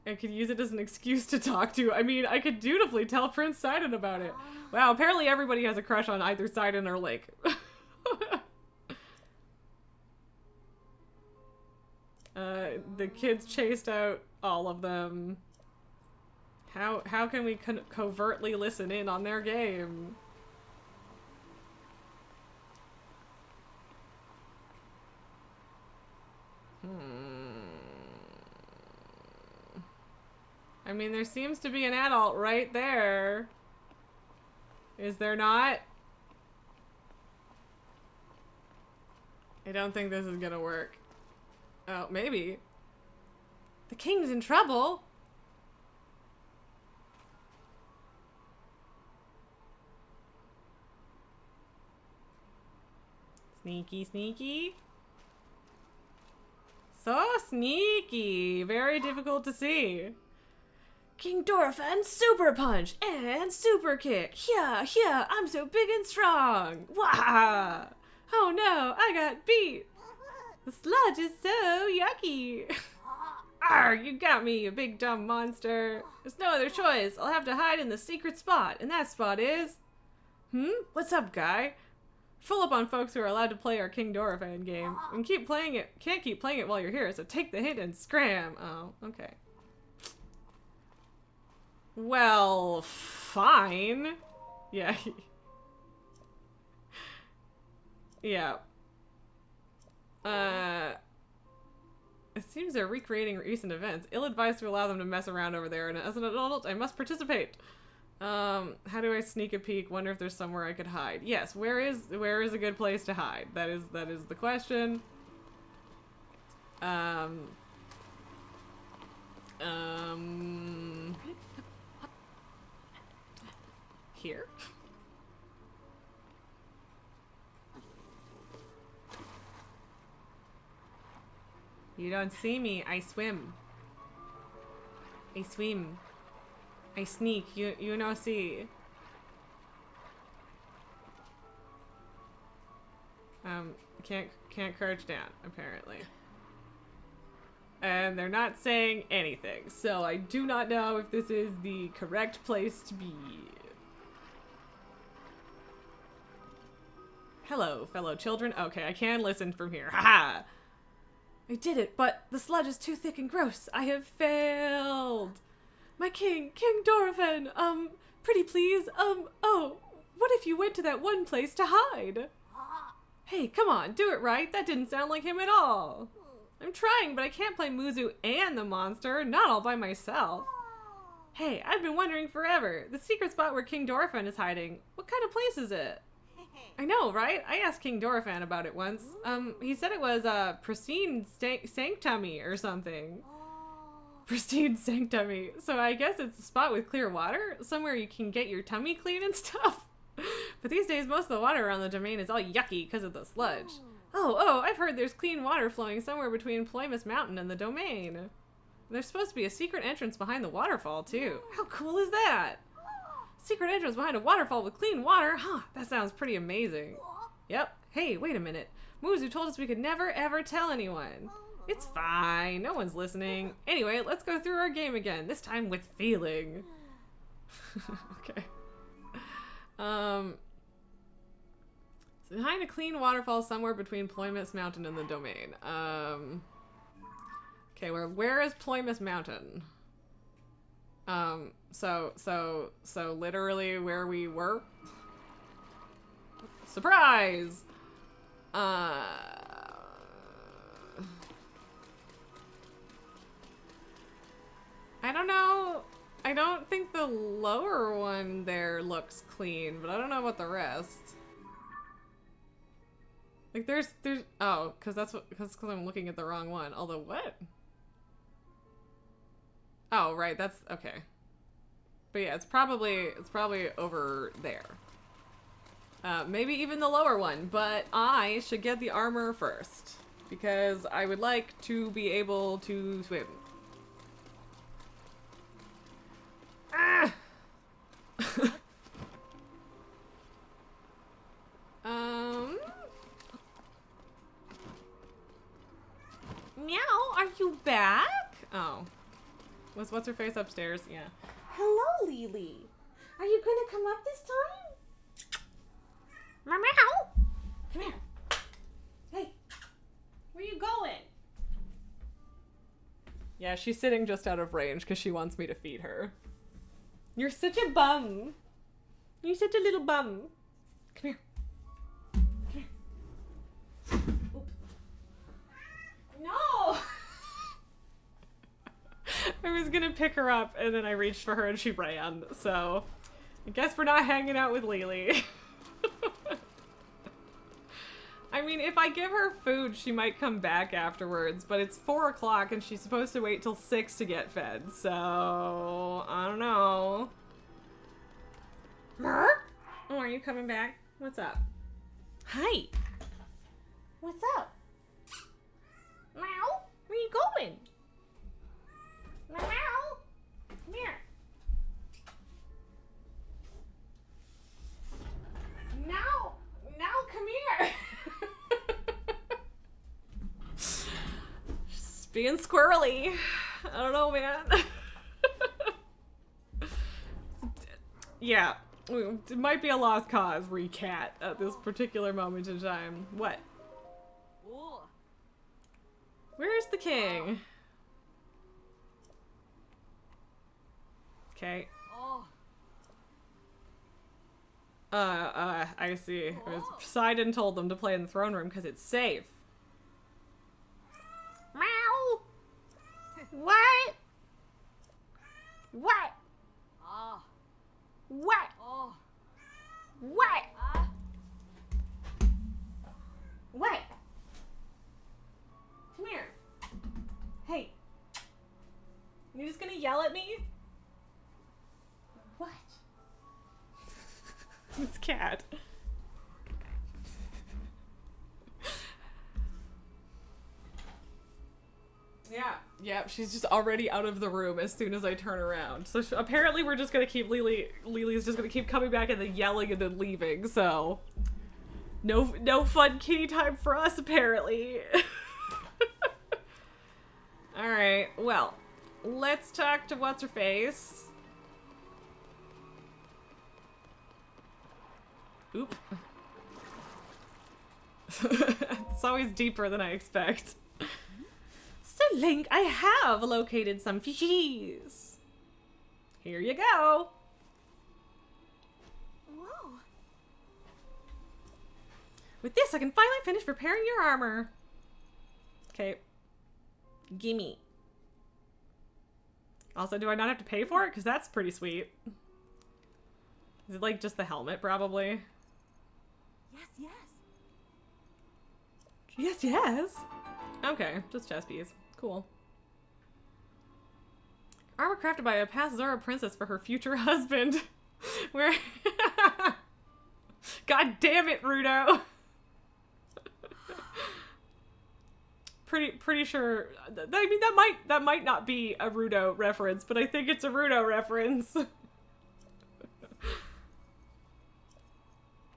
I could use it as an excuse to talk to. I mean, I could dutifully tell Prince Sidon about it. Wow, apparently everybody has a crush on either Sidon or Link. The kids chased out all of them. How can we covertly listen in on their game? I mean, there seems to be an adult right there. Is there not? I don't think this is gonna work. Oh, maybe. The king's in trouble. Sneaky, sneaky. So sneaky. Very difficult to see. King Dorephan Super Punch and Super Kick. Yeah, I'm so big and strong. Wah! Oh no, I got beat. The sludge is so yucky. Arr, you got me, you big dumb monster. There's no other choice. I'll have to hide in the secret spot, and that spot is... What's up, guy? Full up on folks who are allowed to play our King Dorephan game. And keep playing it. Can't keep playing it while you're here, so take the hint and scram. Oh, okay. Well, fine. Yeah. Yeah. It seems they're recreating recent events. Ill-advised to allow them to mess around over there, and as an adult, I must participate. How do I sneak a peek? Wonder if there's somewhere I could hide. Yes, where is a good place to hide? That is the question. Here? You don't see me. I swim. I swim. I sneak. You no see. Can't crouch down, apparently. And they're not saying anything, so I do not know if this is the correct place to be. Hello, fellow children. Okay, I can listen from here. Haha! I did it, but the sludge is too thick and gross. I have failed. My king, King Dorephan, pretty please, oh, what if you went to that one place to hide? Hey, come on, do it right. That didn't sound like him at all. I'm trying, but I can't play Muzu and the monster, not all by myself. Hey, I've been wondering forever. The secret spot where King Dorephan is hiding, what kind of place is it? I know, right? I asked King Dorephan about it once. He said it was, pristine sanctummy or something. Pristine sanctummy. So I guess it's a spot with clear water? Somewhere you can get your tummy clean and stuff? But these days, most of the water around the domain is all yucky because of the sludge. Oh, I've heard there's clean water flowing somewhere between Ploymus Mountain and the domain. There's supposed to be a secret entrance behind the waterfall, too. How cool is that? Secret entrance behind a waterfall with clean water? Huh, that sounds pretty amazing. Yep. Hey, wait a minute. Muzu told us we could never, ever tell anyone. It's fine. No one's listening. Anyway, let's go through our game again, this time with feeling. Okay. So behind a clean waterfall somewhere between Ploymus Mountain and the domain. Okay, where is Ploymus Mountain? So literally where we were? Surprise! I don't know. I don't think the lower one there looks clean, but I don't know about the rest. Like there's oh, because I'm looking at the wrong one. Although what? Oh, right, that's okay. But yeah, it's probably over there. Maybe even the lower one, but I should get the armor first because I would like to be able to swim. Ah! Meow, are you back? Oh. What's her face upstairs? Yeah. Hello, Lily. Are you gonna come up this time? Meow. Come here. Hey, where you going? Yeah, she's sitting just out of range because she wants me to feed her. You're such a bum. You're such a little bum. Come here. Come here. Oops. No! I was gonna pick her up and then I reached for her and she ran, so I guess we're not hanging out with Lily. I mean, if I give her food, she might come back afterwards, but it's 4 o'clock and she's supposed to wait till 6 to get fed, so I don't know. Oh, are you coming back? What's up? Hi. What's up? Meow. Where you going? Meow. Come here. Now, come here. Just being squirrely. I don't know, man. Yeah, it might be a lost cause, recat, at this particular moment in time. What? Where's the king? Okay. I see. It was Poseidon told them to play in the throne room because it's safe. You just gonna yell at me? What? This cat. Yeah, she's just already out of the room as soon as I turn around. So apparently we're just gonna keep Lily's just gonna keep coming back and then yelling and then leaving, so. No fun kitty time for us, apparently. Alright, well, let's talk to What's-Her-Face. Oop. It's always deeper than I expect. So, Link, I have located some fishies. Here you go. Whoa. With this, I can finally finish repairing your armor. Okay. Gimme. Also, do I not have to pay for it? Because that's pretty sweet. Is it like just the helmet, probably? Yes. Yes. Okay, just chest piece. Cool. Armor crafted by a past Zora princess for her future husband. Where... God damn it, Rudo! Pretty sure... I mean, that might not be a Rudo reference, but I think it's a Rudo reference.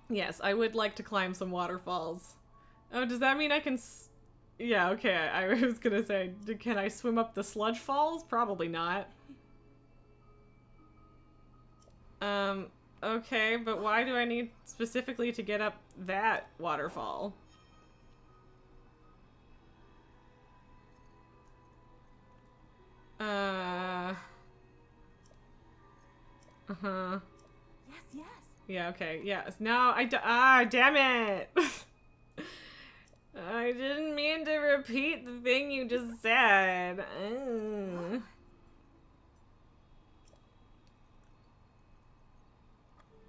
Yes, I would like to climb some waterfalls. Oh, does that mean I can... Yeah, okay, I was gonna say, can I swim up the sludge falls? Probably not. Okay, but why do I need specifically to get up that waterfall? Uh-huh. Yes. Yeah, okay, yes. No, damn it! I didn't mean to repeat the thing you just said.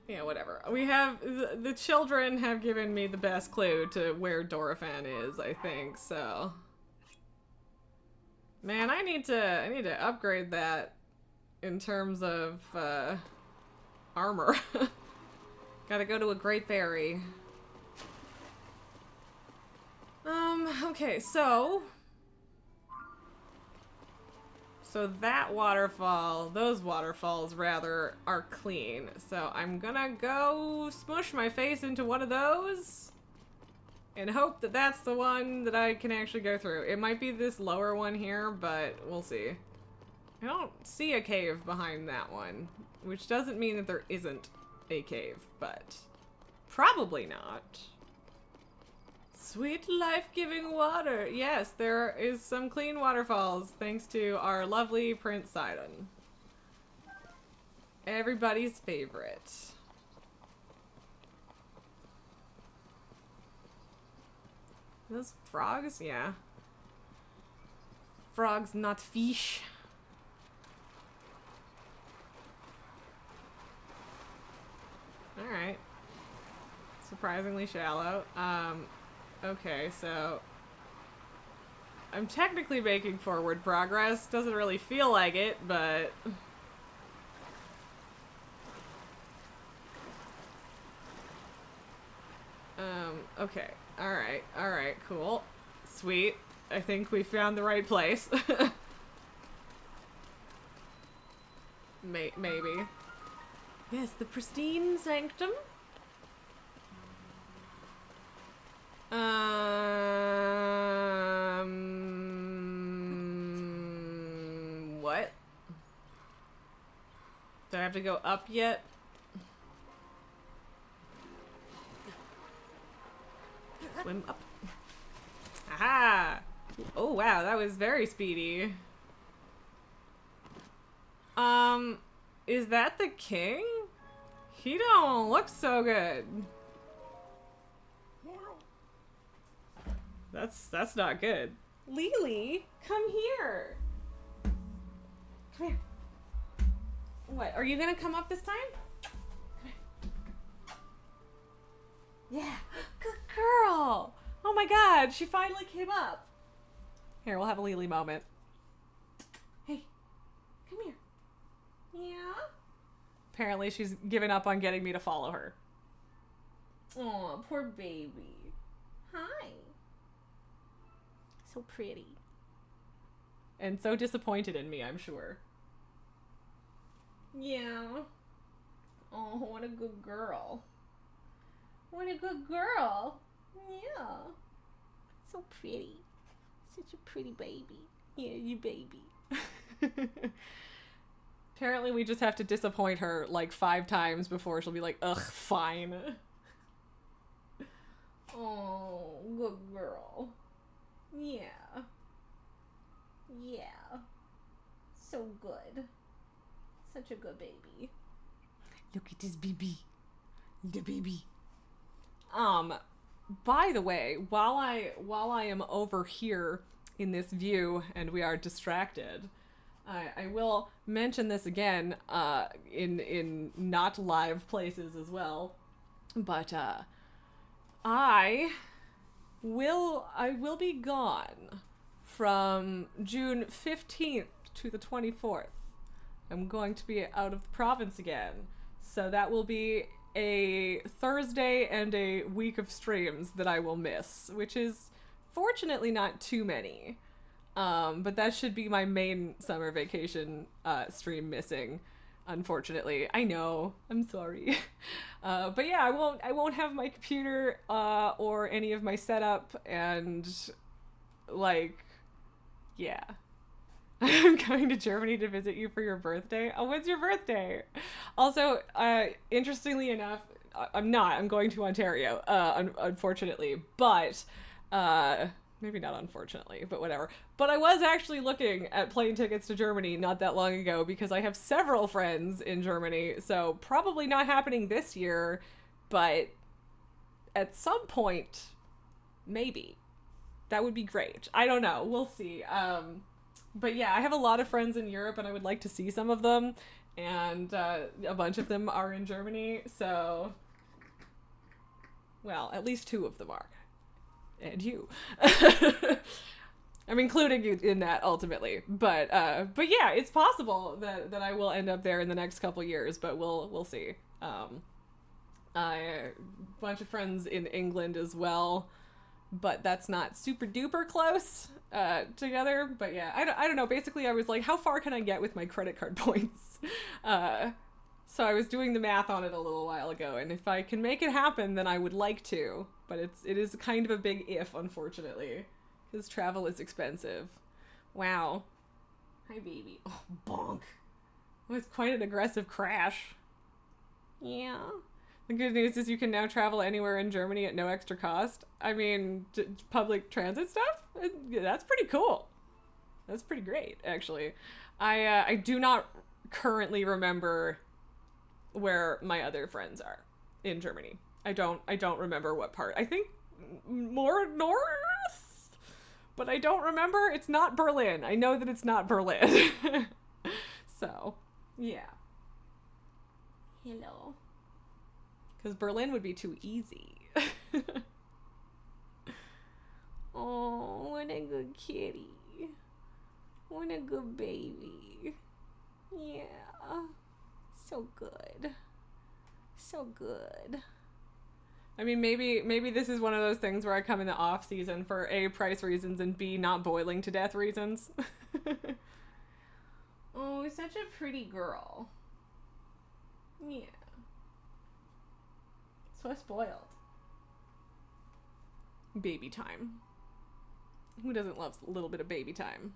Yeah, whatever. We have... The children have given me the best clue to where Dorephan is, I think, so... Man, I need to upgrade that in terms of, armor. Gotta go to a Great Fairy. Okay, so that waterfall, those waterfalls rather, are clean. So I'm gonna go smush my face into one of those and hope that that's the one that I can actually go through. It might be this lower one here, but we'll see. I don't see a cave behind that one, which doesn't mean that there isn't a cave, but probably not. Sweet life-giving water. Yes, there is some clean waterfalls thanks to our lovely Prince Sidon. Everybody's favorite. Those frogs? Yeah. Frogs, not fish. Alright. Surprisingly shallow. Okay, so... I'm technically making forward progress. Doesn't really feel like it, but... Okay. Alright, cool. Sweet. I think we found the right place. Maybe. Yes, the pristine sanctum. What? Do I have to go up yet? Swim up. Aha! Oh wow, that was very speedy. Is that the king? He don't look so good. That's not good. Lily, come here. Come here. What, are you gonna come up this time? Come here. Yeah. Good girl. Oh my god, she finally came up. Here, we'll have a Lily moment. Hey. Apparently she's given up on getting me to follow her. Oh, poor baby. Hi. So pretty. And so disappointed in me, I'm sure. Yeah. Oh, what a good girl. What a good girl. Yeah. So pretty. Such a pretty baby. Yeah, you baby. Apparently we just have to disappoint her like 5 times before she'll be like, ugh, fine. Oh, good girl. Yeah. Yeah. So good. Such a good baby. Look at this baby. The baby. By the way, while I am over here in this view and we are distracted, I will mention this again in not live places as well. But I will be gone from June 15th to the 24th. I'm going to be out of the province again. So that will be a Thursday and a week of streams that I will miss, which is fortunately not too many. But that should be my main summer vacation stream missing, unfortunately. I know, I'm sorry. But yeah, I won't have my computer or any of my setup, and like, yeah. I'm coming to Germany to visit you for your birthday. Oh, when's your birthday? Also, interestingly enough, I'm not. I'm going to Ontario, unfortunately. But, maybe not unfortunately, but whatever. But I was actually looking at plane tickets to Germany not that long ago because I have several friends in Germany. So probably not happening this year, but at some point, maybe. That would be great. I don't know. We'll see. But yeah, I have a lot of friends in Europe and I would like to see some of them. And a bunch of them are in Germany. So, well, at least 2 of them are. And you. I'm including you in that ultimately. But yeah, it's possible that I will end up there in the next couple years, but we'll see. A bunch of friends in England as well. But that's not super duper close together. But yeah, I don't know. Basically, I was like, how far can I get with my credit card points? So I was doing the math on it a little while ago, and if I can make it happen, then I would like to. But it is kind of a big if, unfortunately, because travel is expensive. Wow. Hi, baby. Oh, bonk. It was quite an aggressive crash. Yeah. The good news is you can now travel anywhere in Germany at no extra cost. I mean, public transit stuff? That's pretty cool. That's pretty great, actually. I do not currently remember where my other friends are in Germany. I don't remember what part. I think more north, but I don't remember. It's not Berlin. I know that it's not Berlin. So, yeah. Hello. Because Berlin would be too easy. Oh, what a good kitty. What a good baby. Yeah. So good. So good. I mean, maybe this is one of those things where I come in the off season for A, price reasons, and B, not boiling to death reasons. Oh, such a pretty girl. Yeah. So spoiled. Baby time. Who doesn't love a little bit of baby time?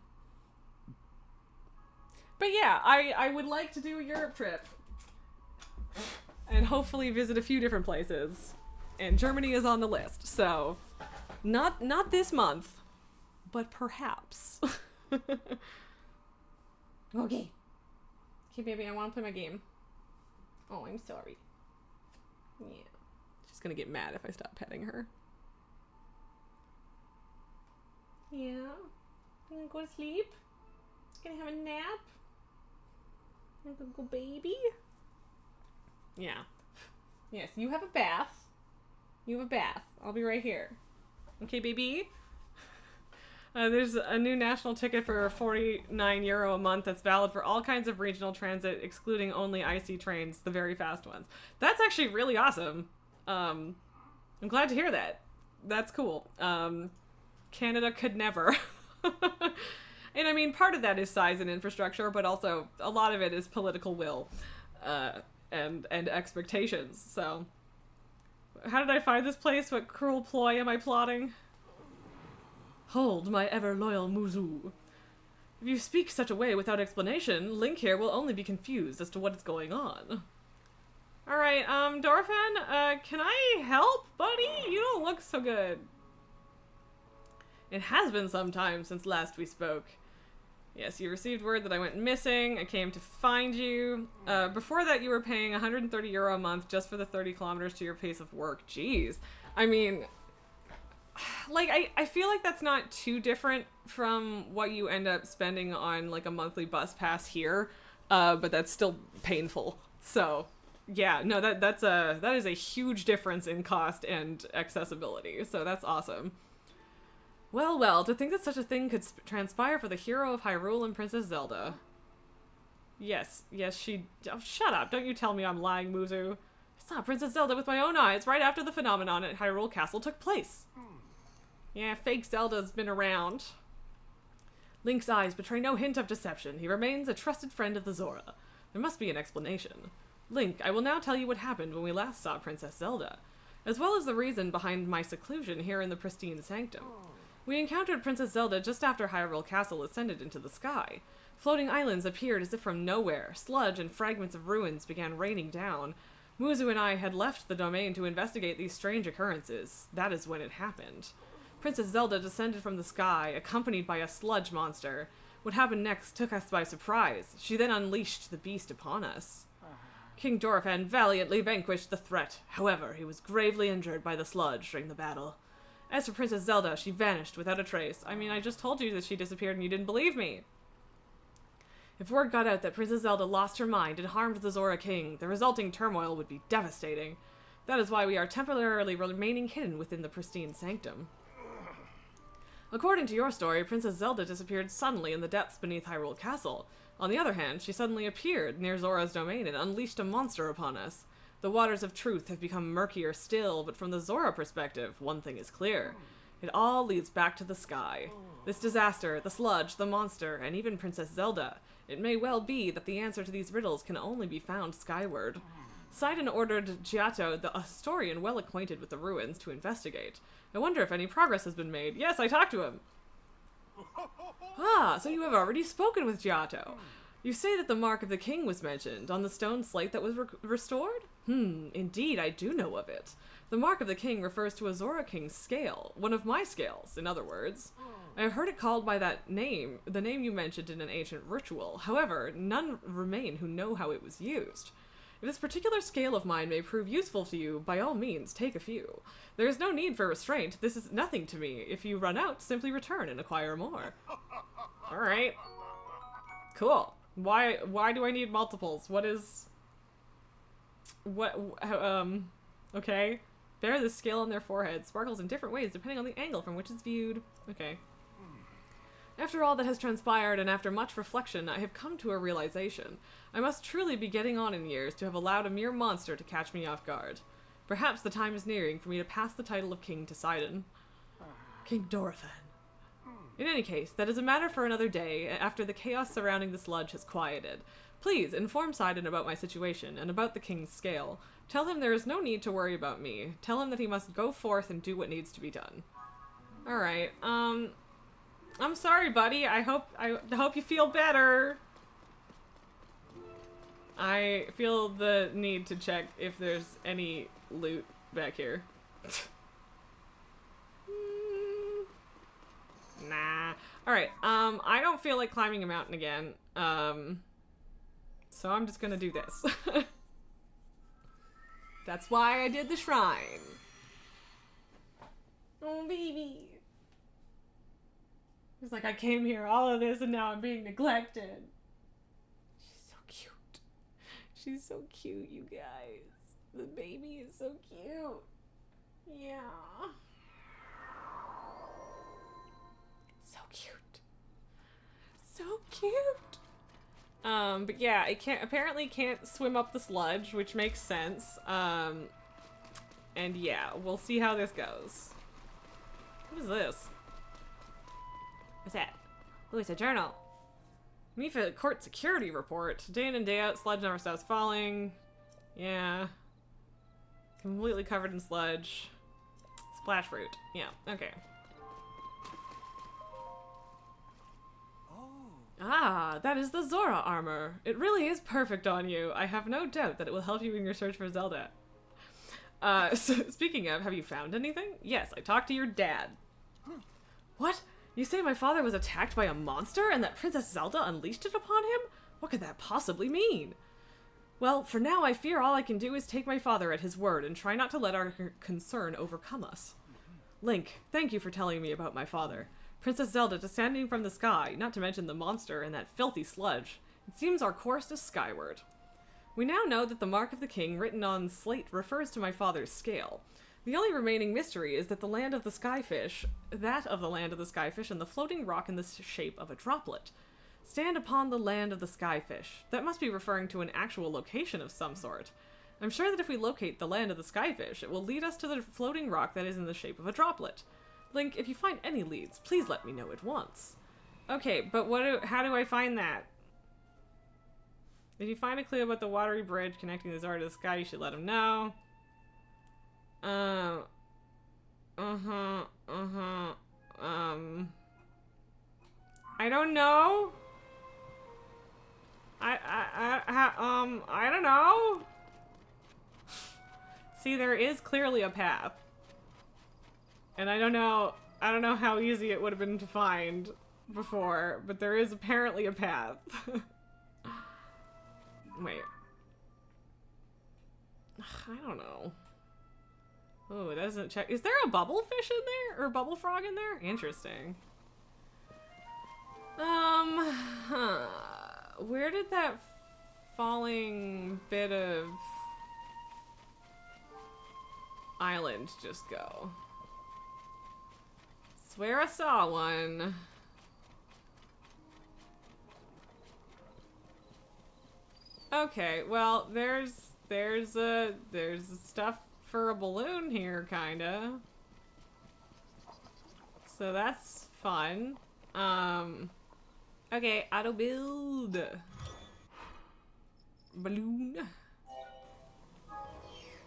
But yeah, I would like to do a Europe trip. And hopefully visit a few different places. And Germany is on the list, so not this month, but perhaps. Okay. Okay, baby, I want to play my game. Oh, I'm sorry. Yeah. She's gonna get mad if I stop petting her. Yeah. You gonna go to sleep? Gonna have a nap? You gonna go baby? Yeah. Yes, you have a bath. You have a bath. I'll be right here. Okay, baby? There's a new national ticket for €49 a month that's valid for all kinds of regional transit, excluding only IC trains, the very fast ones. That's actually really awesome. I'm glad to hear that. That's cool. Canada could never. And I mean, part of that is size and infrastructure, but also a lot of it is political will and expectations. So, how did I find this place? What cruel ploy am I plotting? Hold, my ever-loyal Muzu. If you speak such a way without explanation, Link here will only be confused as to what is going on. Alright, Dorphan, can I help, buddy? You don't look so good. It has been some time since last we spoke. Yes, you received word that I went missing. I came to find you. Before that, you were paying €130 a month just for the 30 kilometers to your pace of work. Jeez. I mean, like, I feel like that's not too different from what you end up spending on, like, a monthly bus pass here, but that's still painful. So, yeah, no, that is a huge difference in cost and accessibility, so that's awesome. Well, to think that such a thing could transpire for the hero of Hyrule and Princess Zelda. Yes, she... Oh, shut up, don't you tell me I'm lying, Muzu. I saw Princess Zelda with my own eyes right after the phenomenon at Hyrule Castle took place. Yeah, fake Zelda's been around. Link's eyes betray no hint of deception. He remains a trusted friend of the Zora. There must be an explanation. Link, I will now tell you what happened when we last saw Princess Zelda, as well as the reason behind my seclusion here in the pristine sanctum. We encountered Princess Zelda just after Hyrule Castle ascended into the sky. Floating islands appeared as if from nowhere. Sludge and fragments of ruins began raining down. Muzu and I had left the domain to investigate these strange occurrences. That is when it happened. Princess Zelda descended from the sky, accompanied by a sludge monster. What happened next took us by surprise. She then unleashed the beast upon us. King Dorphan valiantly vanquished the threat. However, he was gravely injured by the sludge during the battle. As for Princess Zelda, she vanished without a trace. I mean, I just told you that she disappeared and you didn't believe me. If word got out that Princess Zelda lost her mind and harmed the Zora King, the resulting turmoil would be devastating. That is why we are temporarily remaining hidden within the pristine sanctum. According to your story, Princess Zelda disappeared suddenly in the depths beneath Hyrule Castle. On the other hand, she suddenly appeared near Zora's domain and unleashed a monster upon us. The waters of truth have become murkier still, but from the Zora perspective, one thing is clear. It all leads back to the sky. This disaster, the sludge, the monster, and even Princess Zelda. It may well be that the answer to these riddles can only be found skyward. Sidon ordered Giotto, the historian well acquainted with the ruins, to investigate. I wonder if any progress has been made. Yes, I talked to him. Ah, so you have already spoken with Giotto. You say that the Mark of the King was mentioned on the stone slate that was restored? Indeed, I do know of it. The Mark of the King refers to a Zora King's scale, one of my scales, in other words. I have heard it called by that name, the name you mentioned in an ancient ritual. However, none remain who know how it was used. If this particular scale of mine may prove useful to you, by all means, take a few. There is no need for restraint. This is nothing to me. If you run out, simply return and acquire more. Alright. Cool. Why do I need multiples? Okay. Bear the scale on their forehead. Sparkles in different ways depending on the angle from which it's viewed. Okay. After all that has transpired and after much reflection, I have come to a realization. I must truly be getting on in years to have allowed a mere monster to catch me off guard. Perhaps the time is nearing for me to pass the title of king to Sidon. King Dorphan. In any case, that is a matter for another day, after the chaos surrounding the sludge has quieted. Please, inform Sidon about my situation, and about the king's scale. Tell him there is no need to worry about me. Tell him that he must go forth and do what needs to be done. Alright, I'm sorry, buddy. I hope you feel better. I feel the need to check if there's any loot back here. Nah. Alright, I don't feel like climbing a mountain again. So I'm just gonna do this. That's why I did the shrine. Oh, baby. It's like I came here, all of this, and now I'm being neglected. She's so cute. She's so cute, you guys. The baby is so cute. Yeah. So cute. So cute. But yeah, it apparently can't swim up the sludge, which makes sense. And yeah, we'll see how this goes. What is this? What's that? Oh, it's a journal. Mifa court security report. Day in and day out, sludge never stops falling. Yeah. Completely covered in sludge. Splash fruit. Yeah, okay. Ah, that is the Zora armor. It really is perfect on you. I have no doubt that it will help you in your search for Zelda. So, speaking of, have you found anything? Yes, I talked to your dad. What? You say my father was attacked by a monster and that Princess Zelda unleashed it upon him? What could that possibly mean? Well, for now I fear all I can do is take my father at his word and try not to let our concern overcome us. Link, thank you for telling me about my father. Princess Zelda descending from the sky, not to mention the monster and that filthy sludge. It seems our course is skyward. We now know that the Mark of the King written on slate refers to my father's scale. The only remaining mystery is that the land of the skyfish, and the floating rock in the shape of a droplet. Stand upon the land of the skyfish. That must be referring to an actual location of some sort. I'm sure that if we locate the land of the skyfish, it will lead us to the floating rock that is in the shape of a droplet. Link, if you find any leads, please let me know at once. Okay, but how do I find that? If you find a clue about the watery bridge connecting the Zora to the sky, you should let him know. I don't know. I don't know. See, there is clearly a path. And I don't know how easy it would have been to find before, but there is apparently a path. Wait. I don't know. Oh, it doesn't check. Is there a bubble fish in there? Or bubble frog in there? Interesting. Where did that falling bit of island just go? Swear I saw one. Okay, well, there's stuff for a balloon here, kinda. So that's fun. Okay, auto build. Balloon.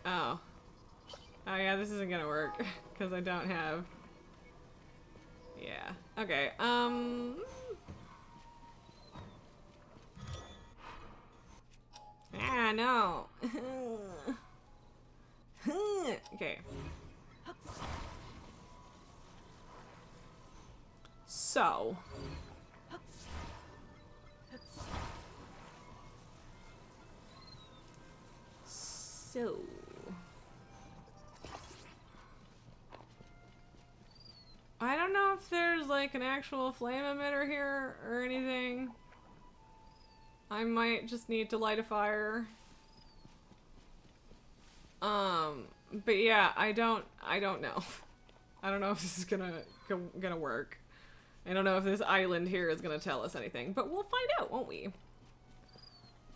Oh. Oh yeah, this isn't gonna work, because I don't have... Yeah. Okay, Ah, no. Okay. So. I don't know if there's like an actual flame emitter here or anything. I might just need to light a fire. But yeah, I don't know. I don't know if this is gonna work. I don't know if this island here is gonna tell us anything, but we'll find out, won't we?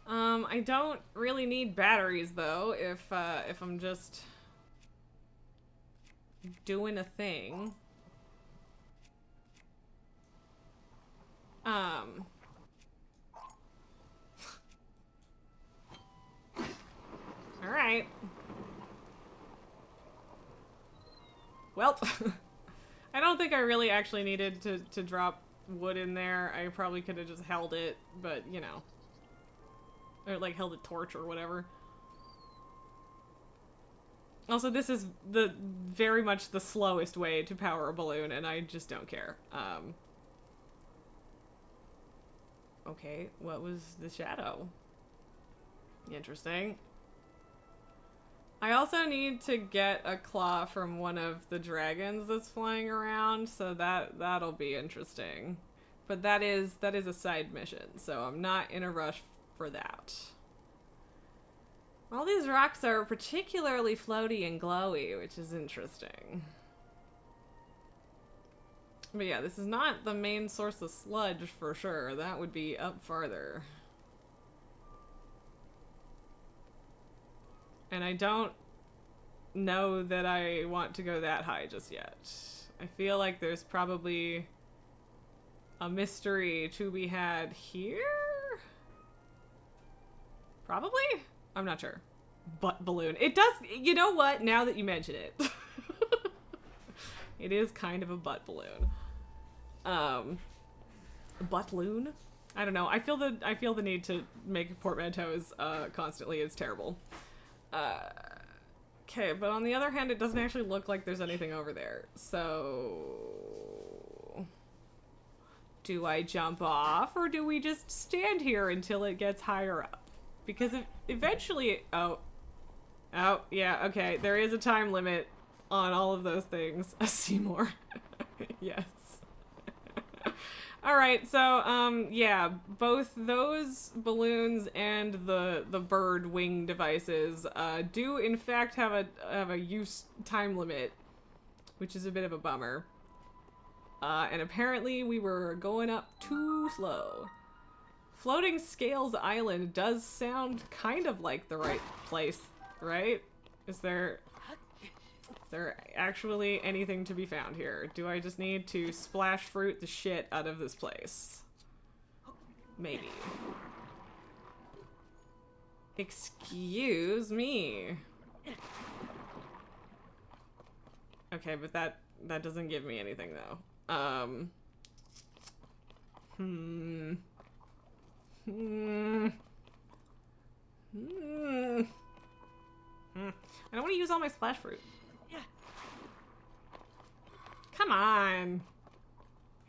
I don't really need batteries though, if I'm just doing a thing. Alright. Well, I don't think I really actually needed to drop wood in there. I probably could have just held it, but, you know. Or, like, held a torch or whatever. Also, this is very much the slowest way to power a balloon, and I just don't care. Okay, what was the shadow? Interesting. I also need to get a claw from one of the dragons that's flying around, so that'll be interesting. But that is a side mission, so I'm not in a rush for that. All these rocks are particularly floaty and glowy, which is interesting. But yeah, this is not the main source of sludge for sure. That would be up farther. And I don't know that I want to go that high just yet. I feel like there's probably a mystery to be had here? Probably? I'm not sure. Butt balloon. It does, you know what? Now that you mention it. It is kind of a butt balloon. Butt loon? I don't know. I feel the need to make portmanteaus constantly. It's terrible. Okay, but on the other hand, it doesn't actually look like there's anything over there. So do I jump off or do we just stand here until it gets higher up? Because eventually, oh, yeah, okay, there is a time limit on all of those things. A Seymour. Yes. Alright, so, yeah, both those balloons and the bird wing devices, do in fact have a use time limit, which is a bit of a bummer. And apparently we were going up too slow. Floating Scales Island does sound kind of like the right place, right? Is there actually anything to be found here? Do I just need to splash fruit the shit out of this place? Maybe. Excuse me. Okay, but that doesn't give me anything though. I don't want to use all my splash fruit. Come on.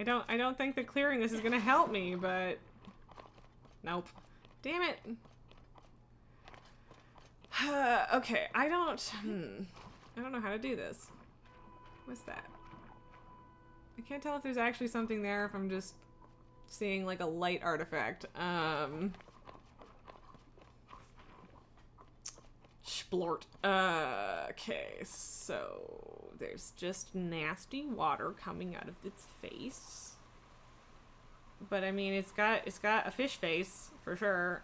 I don't think that clearing this is gonna help me, but nope. Damn it. Okay, I don't know how to do this. What's that? I can't tell if there's actually something there, if I'm just seeing like a light artifact. Splort. Okay, so there's just nasty water coming out of its face. But I mean, it's got a fish face for sure.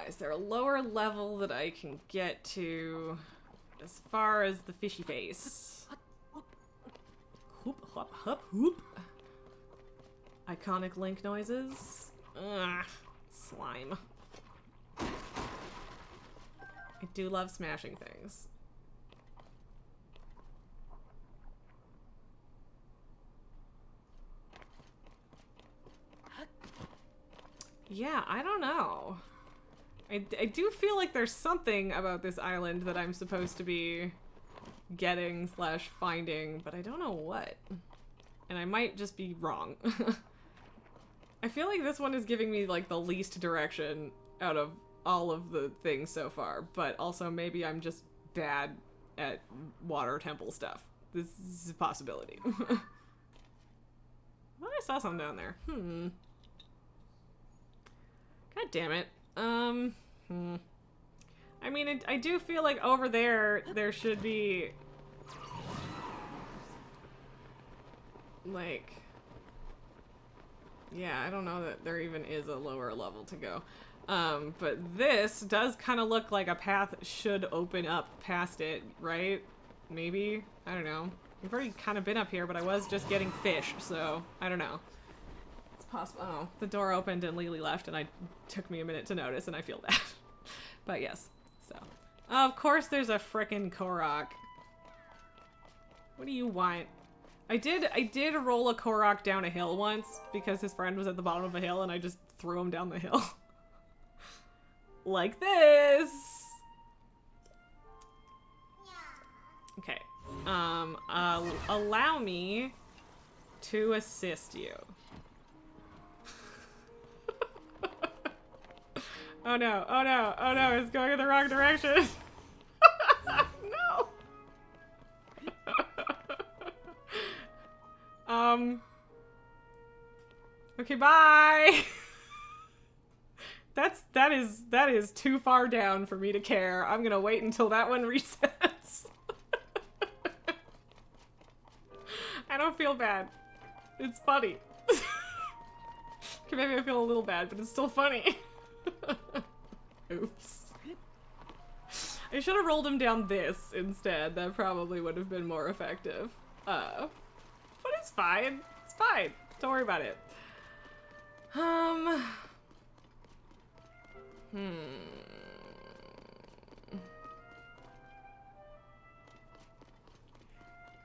Is there a lower level that I can get to as far as the fishy face? Hoop, hop, hop, hoop. Iconic Link noises. Ugh, slime. I do love smashing things. Yeah, I don't know. I do feel like there's something about this island that I'm supposed to be getting / finding, but I don't know what. And I might just be wrong. I feel like this one is giving me like the least direction out of all of the things so far, but also maybe I'm just bad at water temple stuff. This is a possibility. I thought I saw something down there. God damn it. I mean, I do feel like over there should be like, yeah, I don't know that there even is a lower level to go. But this does kind of look like a path should open up past it, right? Maybe? I don't know. We've already kind of been up here, but I was just getting fish, so I don't know. It's possible. Oh, the door opened and Lily left, and it took me a minute to notice, and I feel bad. But yes, so. Of course there's a frickin' Korok. What do you want? I did roll a Korok down a hill once because his friend was at the bottom of a hill and I just threw him down the hill. Like this. Okay. Allow me to assist you. Oh no, oh no, oh no, it's going in the wrong direction. No. Okay, bye. that is too far down for me to care. I'm gonna wait until that one resets. I don't feel bad. It's funny. Okay, maybe I feel a little bad, but it's still funny. Oops. I should have rolled him down this instead. That probably would have been more effective. But it's fine. It's fine. Don't worry about it.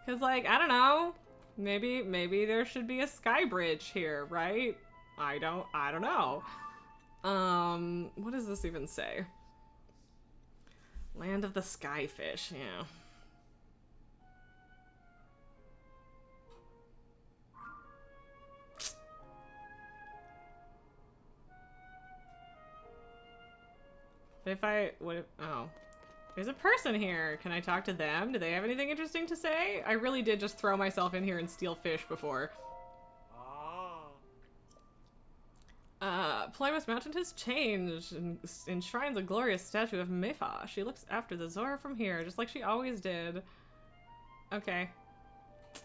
Cause like, I don't know. Maybe there should be a sky bridge here, right? I don't know. What does this even say? Land of the Skyfish, yeah. Oh. There's a person here. Can I talk to them? Do they have anything interesting to say? I really did just throw myself in here and steal fish before. Plymouth Mountain has changed and enshrines a glorious statue of Mifa. She looks after the Zora from here, just like she always did. Okay.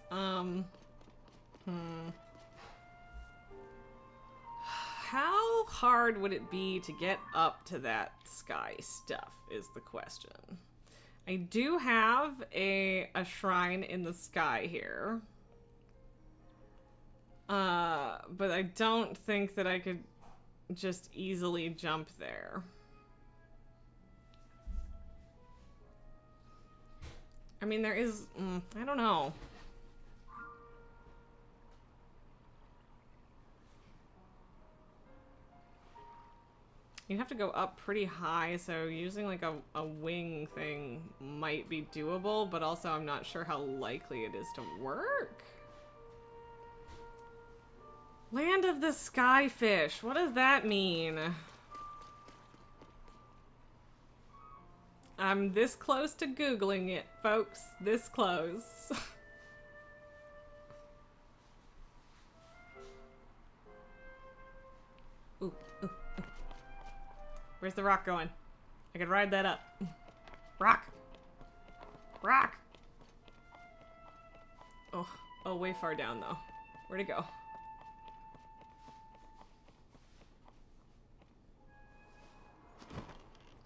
How hard would it be to get up to that sky stuff is the question. I do have a shrine in the sky here. But I don't think that I could just easily jump there. I mean, there is, I don't know. You have to go up pretty high, so using like a wing thing might be doable, but also I'm not sure how likely it is to work. Land of the Skyfish. What does that mean? I'm this close to Googling it, folks. This close. Ooh, ooh, ooh. Where's the rock going? I could ride that up. Rock! Rock! Oh, way far down though. Where'd it go?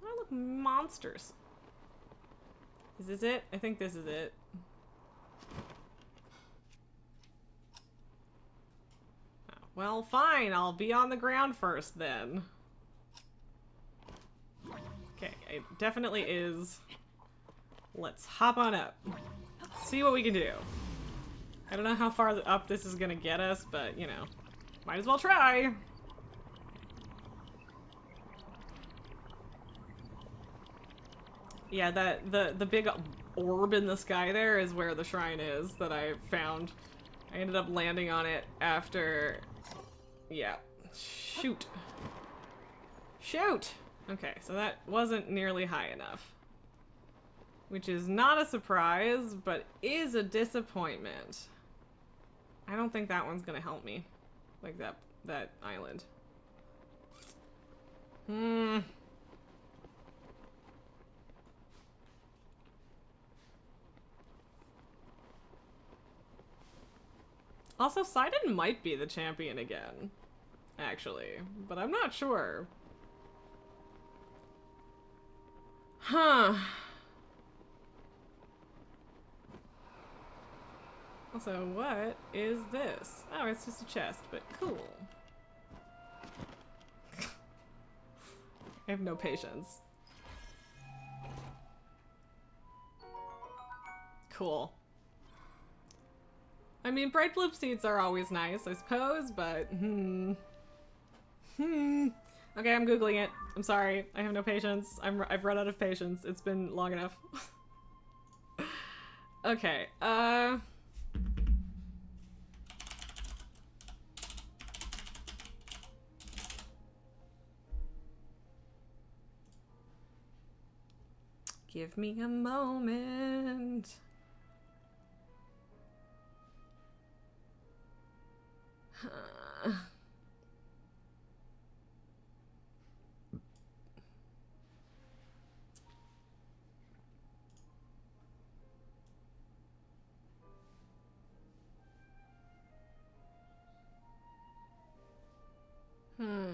Oh, look, monsters. Is this it? I think this is it. Oh, well, fine. I'll be on the ground first then. Okay, it definitely is. Let's hop on up. See what we can do. I don't know how far up this is gonna get us, but, you know, might as well try. Yeah, the big orb in the sky there is where the shrine is that I found. I ended up landing on it after... Yeah. Shoot. Shoot! Okay, so that wasn't nearly high enough. Which is not a surprise, but is a disappointment. I don't think that one's gonna help me. Like that island. Also, Sidon might be the champion again. Actually. But I'm not sure. Huh. Also, what is this? Oh, it's just a chest, but cool. I have no patience. Cool. I mean, bright blue seeds are always nice, I suppose, but Okay, I'm Googling it. I'm sorry. I have no patience. I've run out of patience. It's been long enough. Okay, give me a moment. Hmm.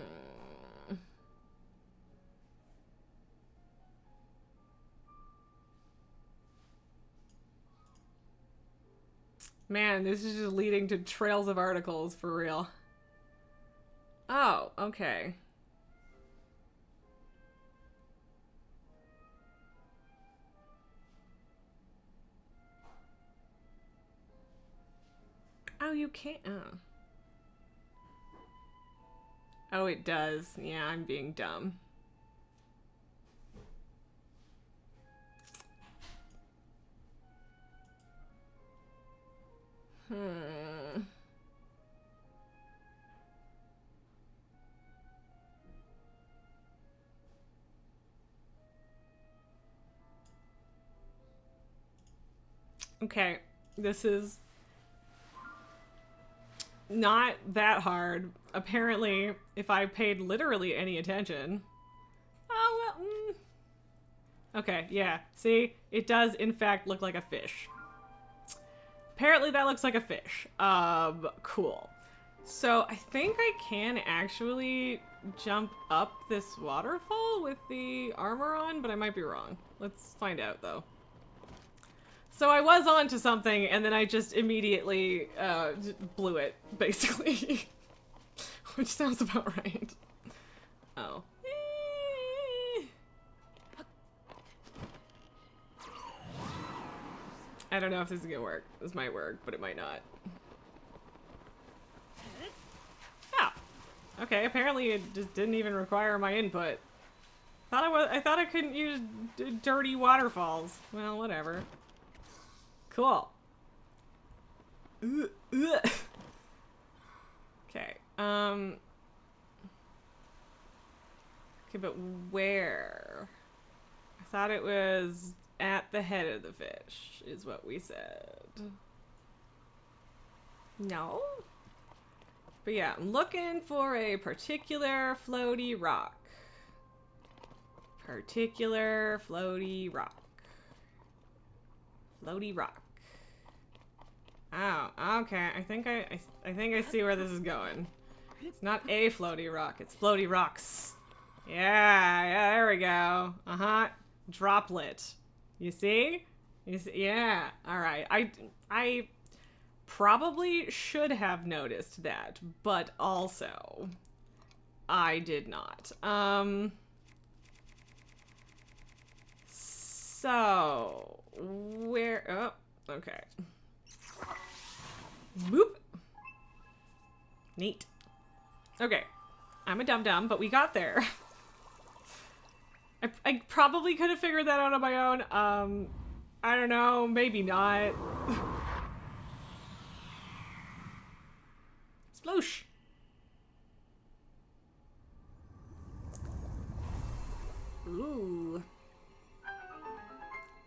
Man, this is just leading to trails of articles for real. Oh, okay. Oh, you can't. Oh. Oh, it does. Yeah, I'm being dumb. Hmm. Okay, this is not that hard. Apparently, if I paid literally any attention... Oh, well... Okay, yeah. See? It does, in fact, look like a fish. Apparently that looks like a fish. Cool. So, I think I can actually jump up this waterfall with the armor on, but I might be wrong. Let's find out, though. So I was onto something, and then I just immediately blew it, basically. Which sounds about right. Oh. I don't know if this is gonna work. This might work, but it might not. Oh. Okay, apparently it just didn't even require my input. I thought I couldn't use dirty waterfalls. Well, whatever. Cool. Okay. Okay, but where? I thought it was at the head of the fish, is what we said. No? But yeah, I'm looking for a particular floaty rock. Particular floaty rock. Floaty rock. Oh, okay. I think I see where this is going. It's not a floaty rock, it's floaty rocks. Yeah, there we go. Uh-huh. Droplet. You see? You see? Yeah. Alright. I probably should have noticed that, but also I did not. So where oh, okay. Boop. Neat. Okay. I'm a dum-dum, but we got there. I probably could have figured that out on my own. I don't know. Maybe not. Sploosh. Ooh.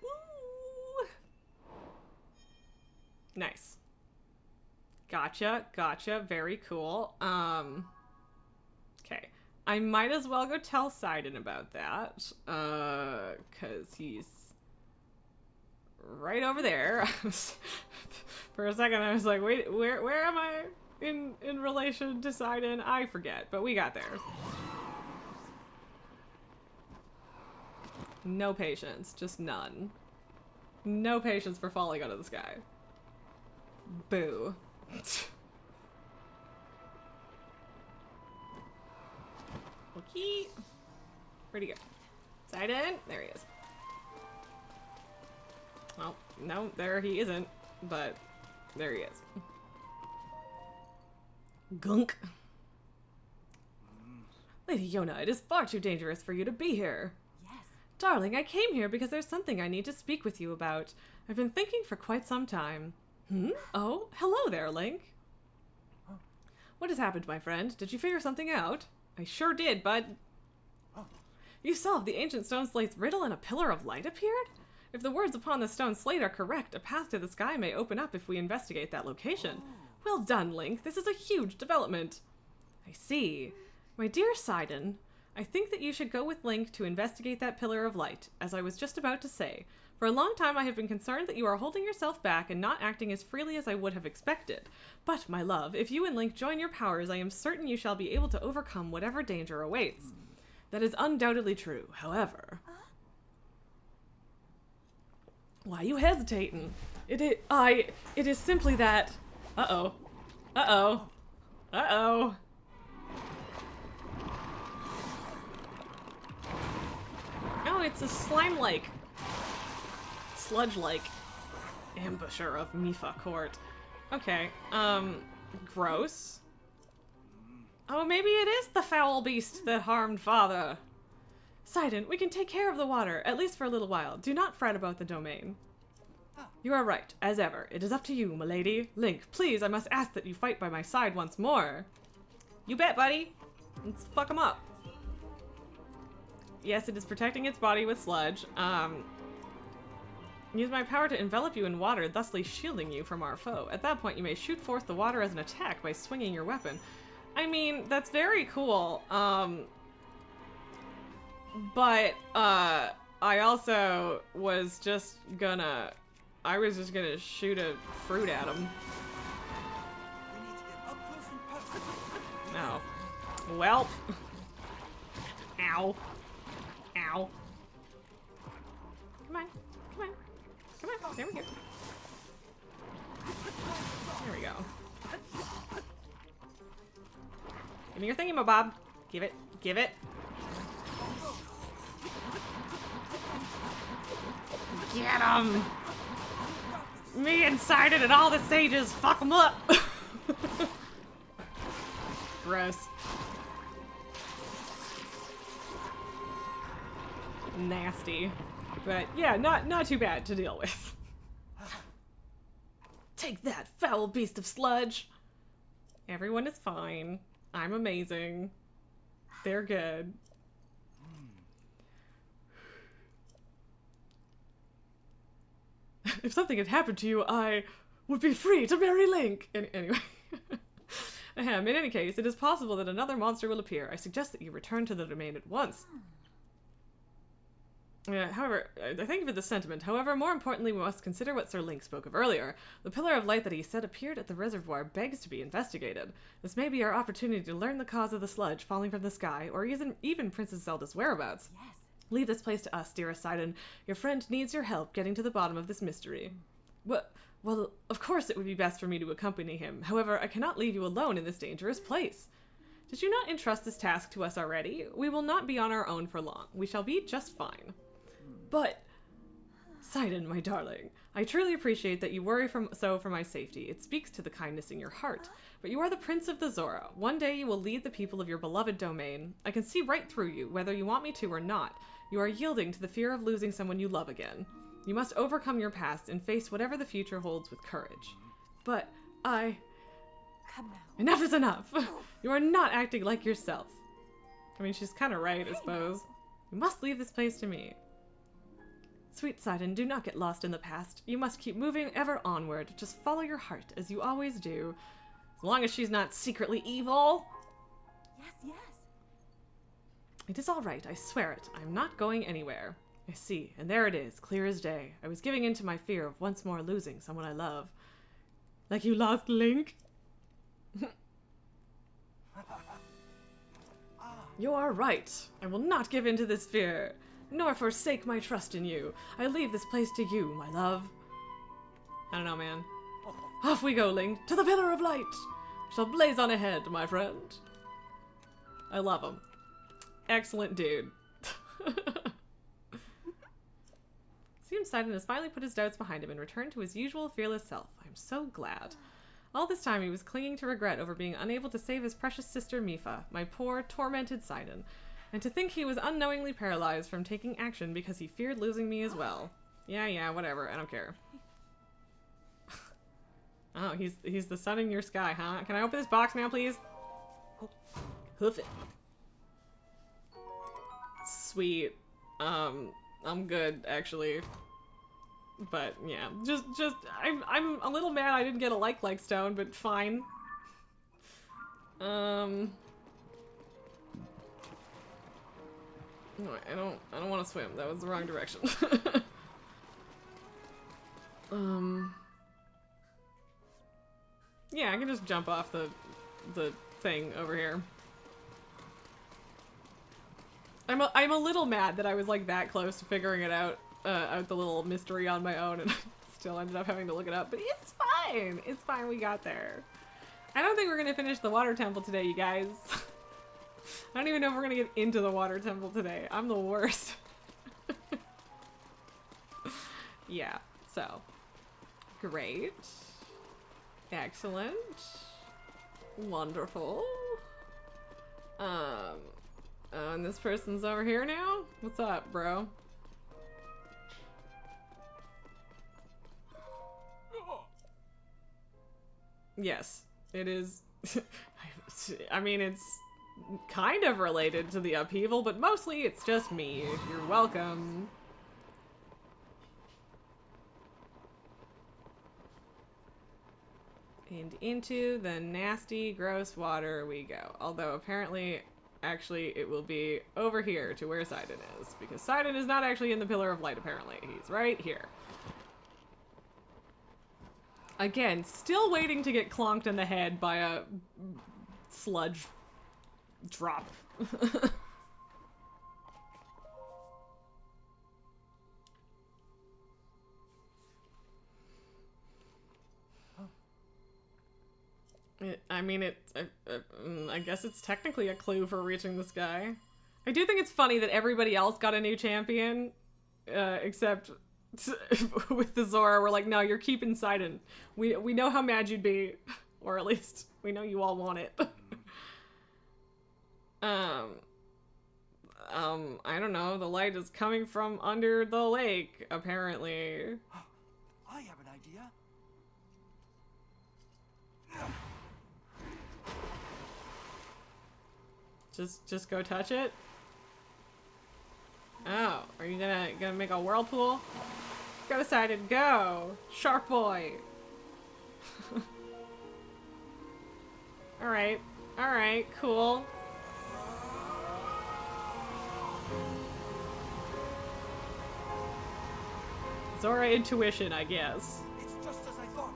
Ooh. Nice. Gotcha, gotcha. Very cool. Okay. I might as well go tell Sidon about that. Cause he's right over there. For a second I was like, wait, where am I in relation to Sidon? I forget, but we got there. No patience, just none. No patience for falling out of the sky. Boo. Okay. Where'd he go? Sidon? There he is. Well, no, there he isn't, but there he is. Gunk. Lady Yona, it is far too dangerous for you to be here. Yes. Darling, I came here because there's something I need to speak with you about. I've been thinking for quite some time. Oh, hello there, Link. What has happened, my friend? Did you figure something out? I sure did, bud. You solved the ancient stone slate's riddle and a pillar of light appeared? If the words upon the stone slate are correct, a path to the sky may open up if we investigate that location. Well done, Link. This is a huge development. I see. My dear Sidon, I think that you should go with Link to investigate that pillar of light, as I was just about to say. For a long time I have been concerned that you are holding yourself back and not acting as freely as I would have expected. But, my love, if you and Link join your powers, I am certain you shall be able to overcome whatever danger awaits. That is undoubtedly true. However... Why are you hesitating? It is simply that... Uh-oh. Uh-oh. Uh-oh. Oh, it's a slime-like, sludge-like ambusher of Mipha Court. Okay, gross. Oh, maybe it is the foul beast that harmed father. Sidon, we can take care of the water, at least for a little while. Do not fret about the domain. You are right, as ever. It is up to you, milady. Link, please, I must ask that you fight by my side once more. You bet, buddy. Let's fuck him up. Yes, it is protecting its body with sludge. Use my power to envelop you in water, thusly shielding you from our foe. At that point, you may shoot forth the water as an attack by swinging your weapon. I mean, that's very cool. But, I also was just gonna shoot a fruit at him. We need to get up close and personal. No. Welp. Ow. Ow. Come on. Come on. Come on. There we go. There we go. Give me your thingamabob. Give it. Give it. Get him! Me and Sidon and all the sages, fuck him up! Gross. Nasty. But yeah, not too bad to deal with. Take that, foul beast of sludge! Everyone is fine. I'm amazing. They're good. If something had happened to you, I would be free to marry Link. Anyway. In any case, it is possible that another monster will appear. I suggest that you return to the domain at once. However, I thank you for the sentiment. However, more importantly, we must consider what Sir Link spoke of earlier. The pillar of light that he said appeared at the reservoir begs to be investigated. This may be our opportunity to learn the cause of the sludge falling from the sky, or even Princess Zelda's whereabouts. Yes. Leave this place to us, dearest Sidon. Your friend needs your help getting to the bottom of this mystery. Well, of course it would be best for me to accompany him. However, I cannot leave you alone in this dangerous place. Did you not entrust this task to us already? We will not be on our own for long. We shall be just fine. But, Sidon, my darling, I truly appreciate that you worry so for my safety. It speaks to the kindness in your heart. But you are the Prince of the Zora. One day you will lead the people of your beloved domain. I can see right through you, whether you want me to or not. You are yielding to the fear of losing someone you love again. You must overcome your past and face whatever the future holds with courage. But Come now. Enough is enough! You are not acting like yourself. I mean, she's kind of right, I suppose. You must leave this place to me. Sweet Sidon, do not get lost in the past. You must keep moving ever onward. Just follow your heart, as you always do. As long as she's not secretly evil. Yes, yes. It is all right, I swear it. I'm not going anywhere. I see, and there it is, clear as day. I was giving in to my fear of once more losing someone I love. Like you lost Link? You are right. I will not give in to this fear, nor forsake my trust in you. I leave this place to you, my love. I don't know, man. Off we go, Link, to the Pillar of Light. Shall blaze on ahead, my friend. I love him. Excellent dude. Seems Sidon has finally put his doubts behind him and returned to his usual fearless self. I'm so glad. All this time he was clinging to regret over being unable to save his precious sister Mipha, my poor, tormented Sidon. And to think he was unknowingly paralyzed from taking action because he feared losing me as well. Yeah, whatever, I don't care. Oh, he's the sun in your sky, huh? Can I open this box now, please? Hoof it. Sweet. I'm good, actually. But, yeah. I'm a little mad I didn't get a like stone, but fine. No, I don't want to swim. That was the wrong direction. Yeah, I can just jump off the thing over here. I'm a little mad that I was like that close to figuring it out, out the little mystery on my own, and still ended up having to look it up. But it's fine. It's fine. We got there. I don't think we're gonna finish the water temple today, you guys. I don't even know if we're gonna get into the water temple today. I'm the worst. Yeah. So great. Excellent. Wonderful. And this person's over here now? What's up, bro? Yes, it is. I mean, it's kind of related to the upheaval, but mostly it's just me. You're welcome. And into the nasty, gross water we go. Although apparently, actually, it will be over here to where Sidon is. Because Sidon is not actually in the Pillar of Light, apparently. He's right here. Again, still waiting to get clonked in the head by a sludge drop. I mean, I guess it's technically a clue for reaching this guy. I do think it's funny that everybody else got a new champion, except with the Zora, we're like, no, you're keeping Sidon. We know how mad you'd be, or at least we know you all want it. I don't know. The light is coming from under the lake, apparently. I have an idea. Just go touch it? Oh, are you gonna make a whirlpool? Go Sidon, go! Shark boy! Alright, cool. Zora intuition, I guess. It's just as I thought.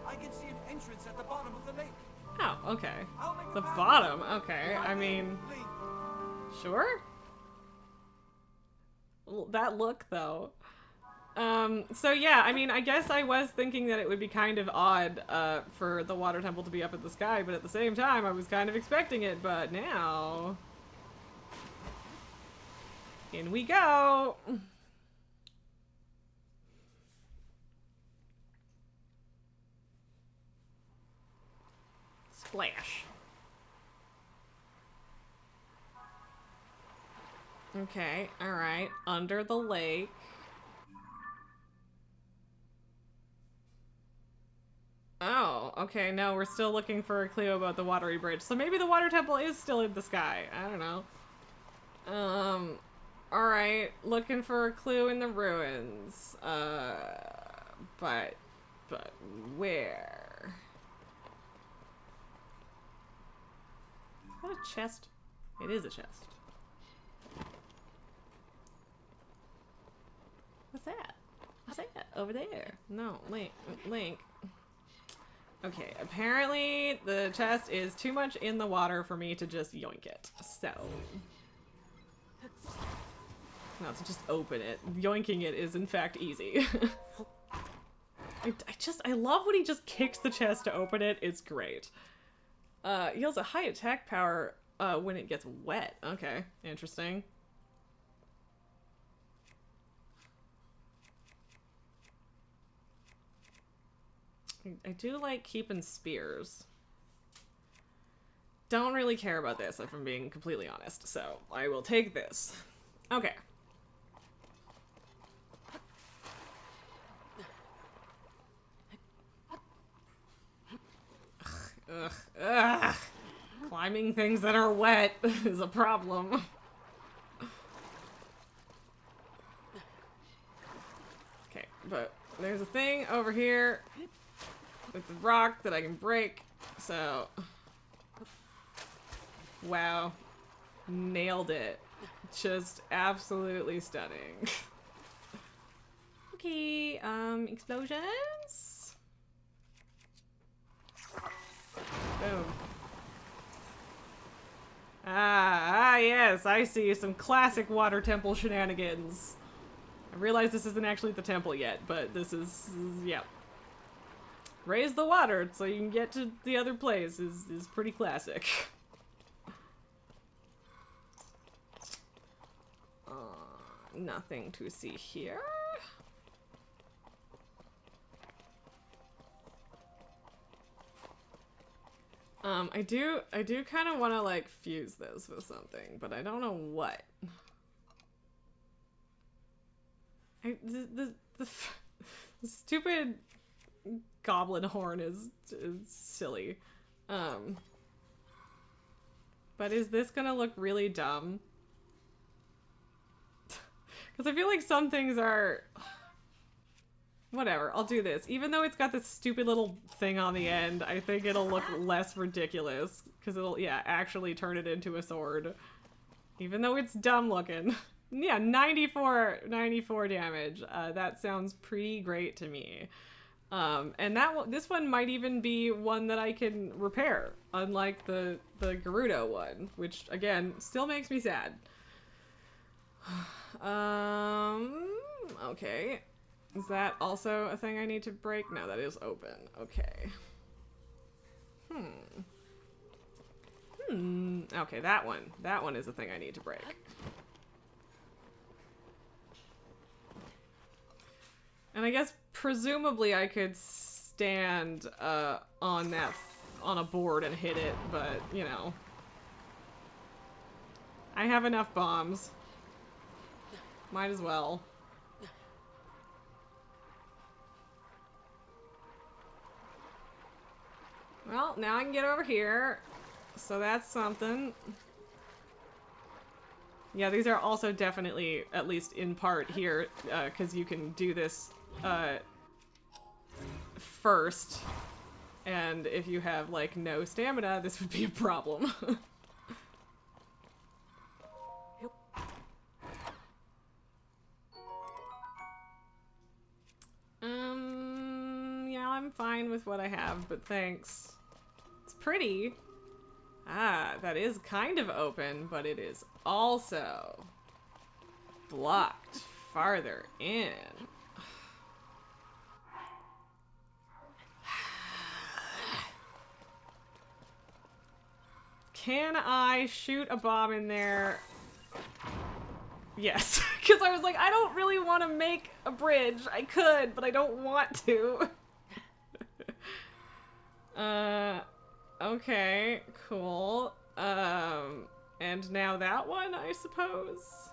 I can see an entrance at the bottom of the lake. Oh, okay. I'll make The a path. bottom, okay. I mean, Link. sure? That look, though. So yeah, I mean, I guess I was thinking that it would be kind of odd, for the water temple to be up in the sky, but at the same time, I was kind of expecting it, but now... In we go! Splash. Okay, alright. Under the lake. Oh, okay, no, we're still looking for a clue about the watery bridge. So maybe the water temple is still in the sky. I don't know. Alright, looking for a clue in the ruins. But where? Is that a chest? It is a chest. What's that? What's that? Over there. No, Link. Okay, apparently the chest is too much in the water for me to just yoink it. So... not to just open it. Yoinking it is in fact easy. I love when he just kicks the chest to open it. It's great. He has a high attack power when it gets wet. Okay, interesting. I do like keeping spears. Don't really care about this, if I'm being completely honest, so I will take this. Okay. Ugh. Climbing things that are wet is a problem. Okay, but there's a thing over here with the rock that I can break, so... Wow. Nailed it. Just absolutely stunning. Okay, explosions. Boom. Yes, I see some classic water temple shenanigans. I realize this isn't actually the temple yet, but this is yeah. Raise the water so you can get to the other place is pretty classic. Nothing to see here. I do kind of want to like fuse this with something, but I don't know what. The stupid goblin horn is silly. But is this gonna look really dumb? Because I feel like some things are... Whatever, I'll do this. Even though it's got this stupid little thing on the end, I think it'll look less ridiculous. Because it'll, yeah, actually turn it into a sword. Even though it's dumb looking. Yeah, 94 damage. That sounds pretty great to me. And this one might even be one that I can repair. Unlike the Gerudo one. Which, again, still makes me sad. Okay. Is that also a thing I need to break? No, that is open. Okay. Okay, that one. That one is the thing I need to break. And I guess presumably I could stand on a board and hit it, but you know. I have enough bombs. Might as well. Well, now I can get over here. So that's something. Yeah, these are also definitely, at least in part here, because you can do this first. And if you have, like, no stamina, this would be a problem. Yeah, I'm fine with what I have, but thanks. It's pretty. Ah, that is kind of open, but it is also blocked farther in. Can I shoot a bomb in there? Yes, because I was like, I don't really want to make a bridge. I could, but I don't want to. Okay, cool. And now that one, I suppose?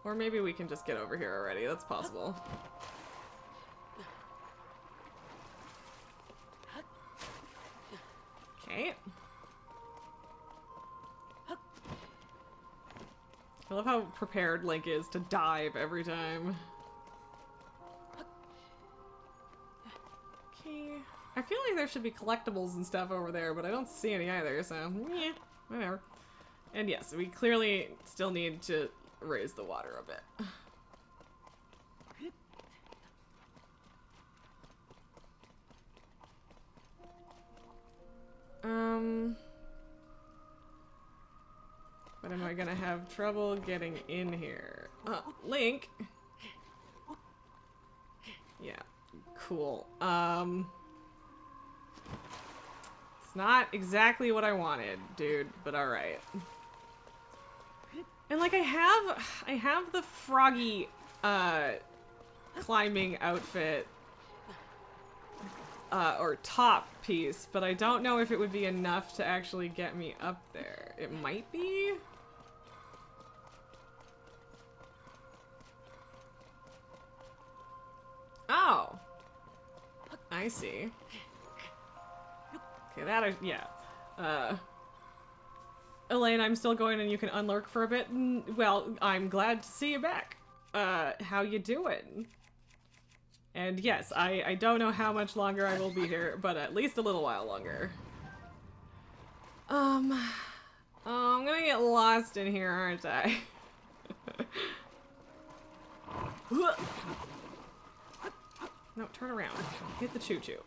Or maybe we can just get over here already. That's possible. Okay. I love how prepared Link is to dive every time. Okay. I feel like there should be collectibles and stuff over there, but I don't see any either, so yeah, whatever. And yes, we clearly still need to raise the water a bit. But am I gonna have trouble getting in here? Link! Yeah, cool. It's not exactly what I wanted, dude, but alright. And like I have the froggy climbing outfit or top piece, but I don't know if it would be enough to actually get me up there. It might be. Oh, I see. Okay, that yeah. Elaine, I'm still going and you can unlurk for a bit. Well, I'm glad to see you back. How you doing? And yes, I don't know how much longer I will be here, but at least a little while longer. I'm gonna get lost in here, aren't I? No, turn around. Hit the choo-choo.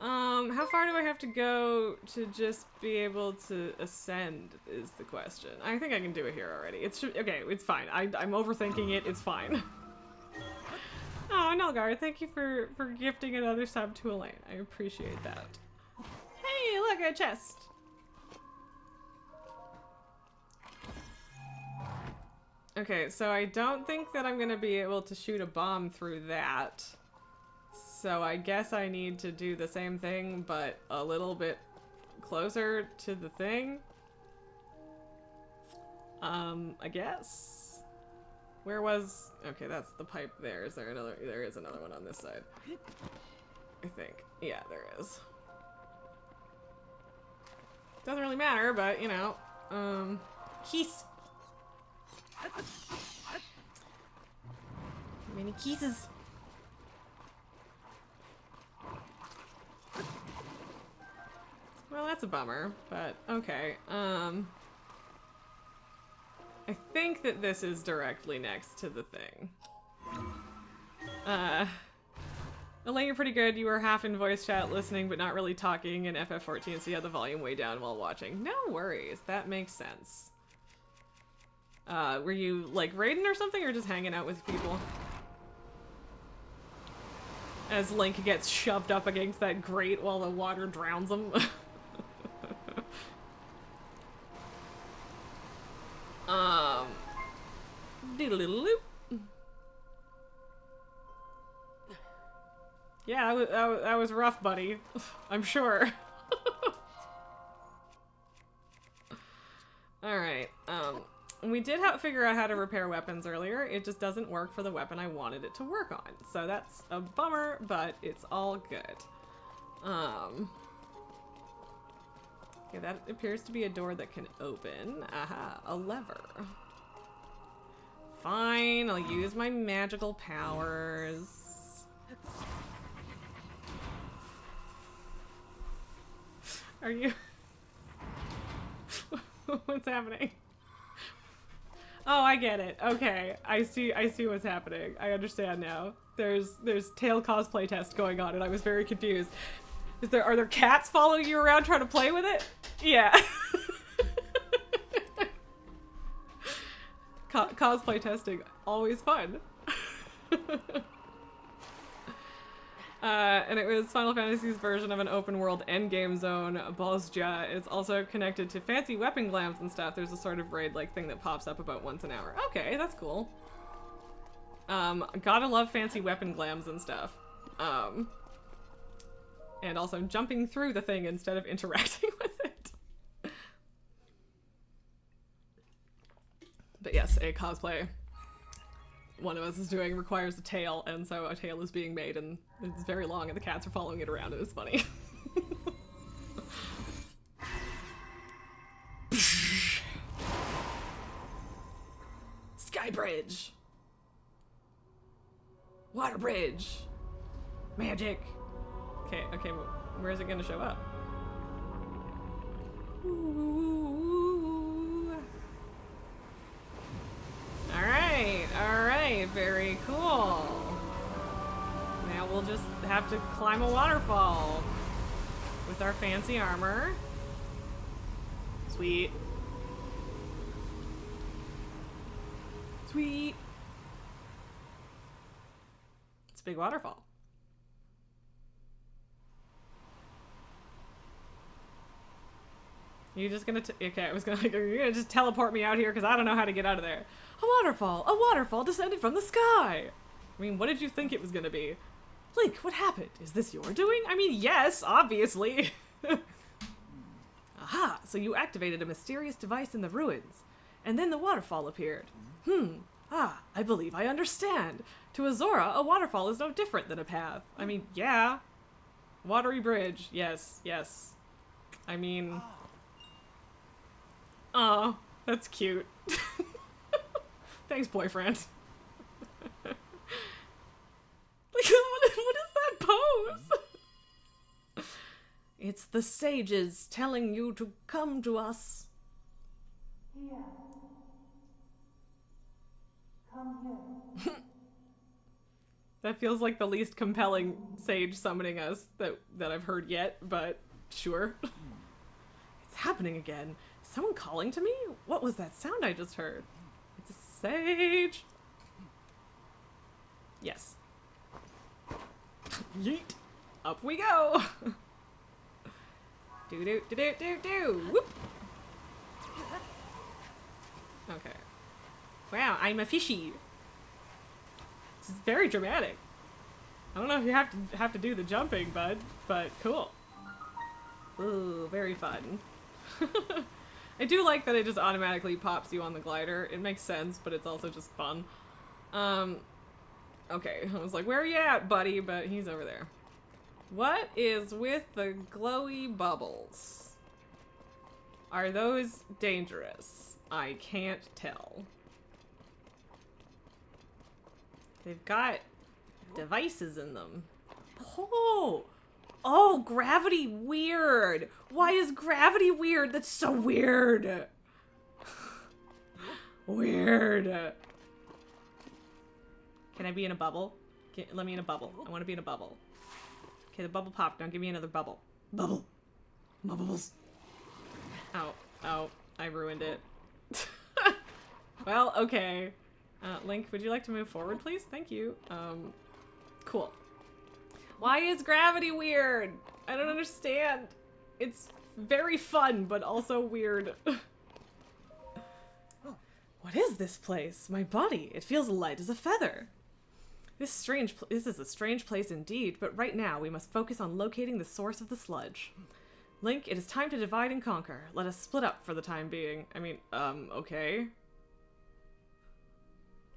How far do I have to go to just be able to ascend is the question. I think I can do it here already. Okay, it's fine. I'm overthinking it. It's fine. Oh, Nelgar, thank you for gifting another sub to Elaine. I appreciate that. Hey, look, a chest. Okay, so I don't think that I'm gonna be able to shoot a bomb through that. So I guess I need to do the same thing, but a little bit closer to the thing. I guess. Where was... Okay, that's the pipe there. Is there another... There is another one on this side. I think. Yeah, there is. Doesn't really matter, but, you know. Keys. Many keys. Well, that's a bummer, but okay. I think that this is directly next to the thing. Elaine, you're pretty good. You were half in voice chat listening, but not really talking in FF14, so you had the volume way down while watching. No worries. That makes sense. Were you, like, raiding or something, or just hanging out with people? As Link gets shoved up against that grate while the water drowns him. Doodle-doodle-loop. Yeah, that was rough, buddy. I'm sure. Alright, we did figure out how to repair weapons earlier. It just doesn't work for the weapon I wanted it to work on. So that's a bummer, but it's all good. Okay, that appears to be a door that can open. Aha, a lever. Fine, I'll use my magical powers. Are you... What's happening? Oh, I get it. Okay, I see what's happening. I understand now. There's tail cosplay test going on, and I was very confused. Are there cats following you around trying to play with it? Yeah. Cosplay testing, always fun. And it was Final Fantasy's version of an open world endgame zone, Bozja. It's also connected to fancy weapon glams and stuff. There's a sort of raid-like thing that pops up about once an hour. Okay, that's cool. Gotta love fancy weapon glams and stuff. And also jumping through the thing instead of interacting with it. But yes, a cosplay one of us is doing requires a tail, and so a tail is being made, and it's very long, and the cats are following it around, and it's funny. Sky bridge! Water bridge! Magic! Okay, where is it gonna show up? Alright, very cool. Now we'll just have to climb a waterfall with our fancy armor. Sweet. Sweet. It's a big waterfall. You're just gonna okay, I was gonna you're gonna just teleport me out here because I don't know how to get out of there. A waterfall descended from the sky. I mean, what did you think it was gonna be? Link, what happened? Is this your doing? I mean, yes, obviously. Aha, so you activated a mysterious device in the ruins, and then the waterfall appeared. I believe I understand. To Azora, a waterfall is no different than a path. I mean, yeah. Watery bridge, yes. I mean... Aw, that's cute. Thanks, boyfriend. Like, what is that pose? It's the sages telling you to come to us. Here. That feels like the least compelling sage summoning us that I've heard yet, but sure. It's happening again. Is someone calling to me? What was that sound I just heard? It's a sage. Yes. Yeet. Up we go. Do do do do do do. Whoop. Okay. Wow, I'm a fishy. This is very dramatic. I don't know if you have to do the jumping, bud, but cool. Ooh, very fun. I do like that it just automatically pops you on the glider. It makes sense, but it's also just fun. Okay, I was like, where are you at, buddy? But he's over there. What is with the glowy bubbles? Are those dangerous? I can't tell. They've got devices in them. Oh! Oh, gravity weird! Why is gravity weird? That's so weird! Weird. Can I be in a bubble? Let me in a bubble. I want to be in a bubble. Okay, the bubble popped. Now give me another bubble. Bubble. Bubbles. Oh, oh, I ruined it. Well, okay. Link, would you like to move forward, please? Thank you. Cool. Why is gravity weird? I don't understand. It's very fun, but also weird. What is this place? My body. It feels light as a feather. This is a strange place indeed, but right now we must focus on locating the source of the sludge. Link, it is time to divide and conquer. Let us split up for the time being. I mean, okay.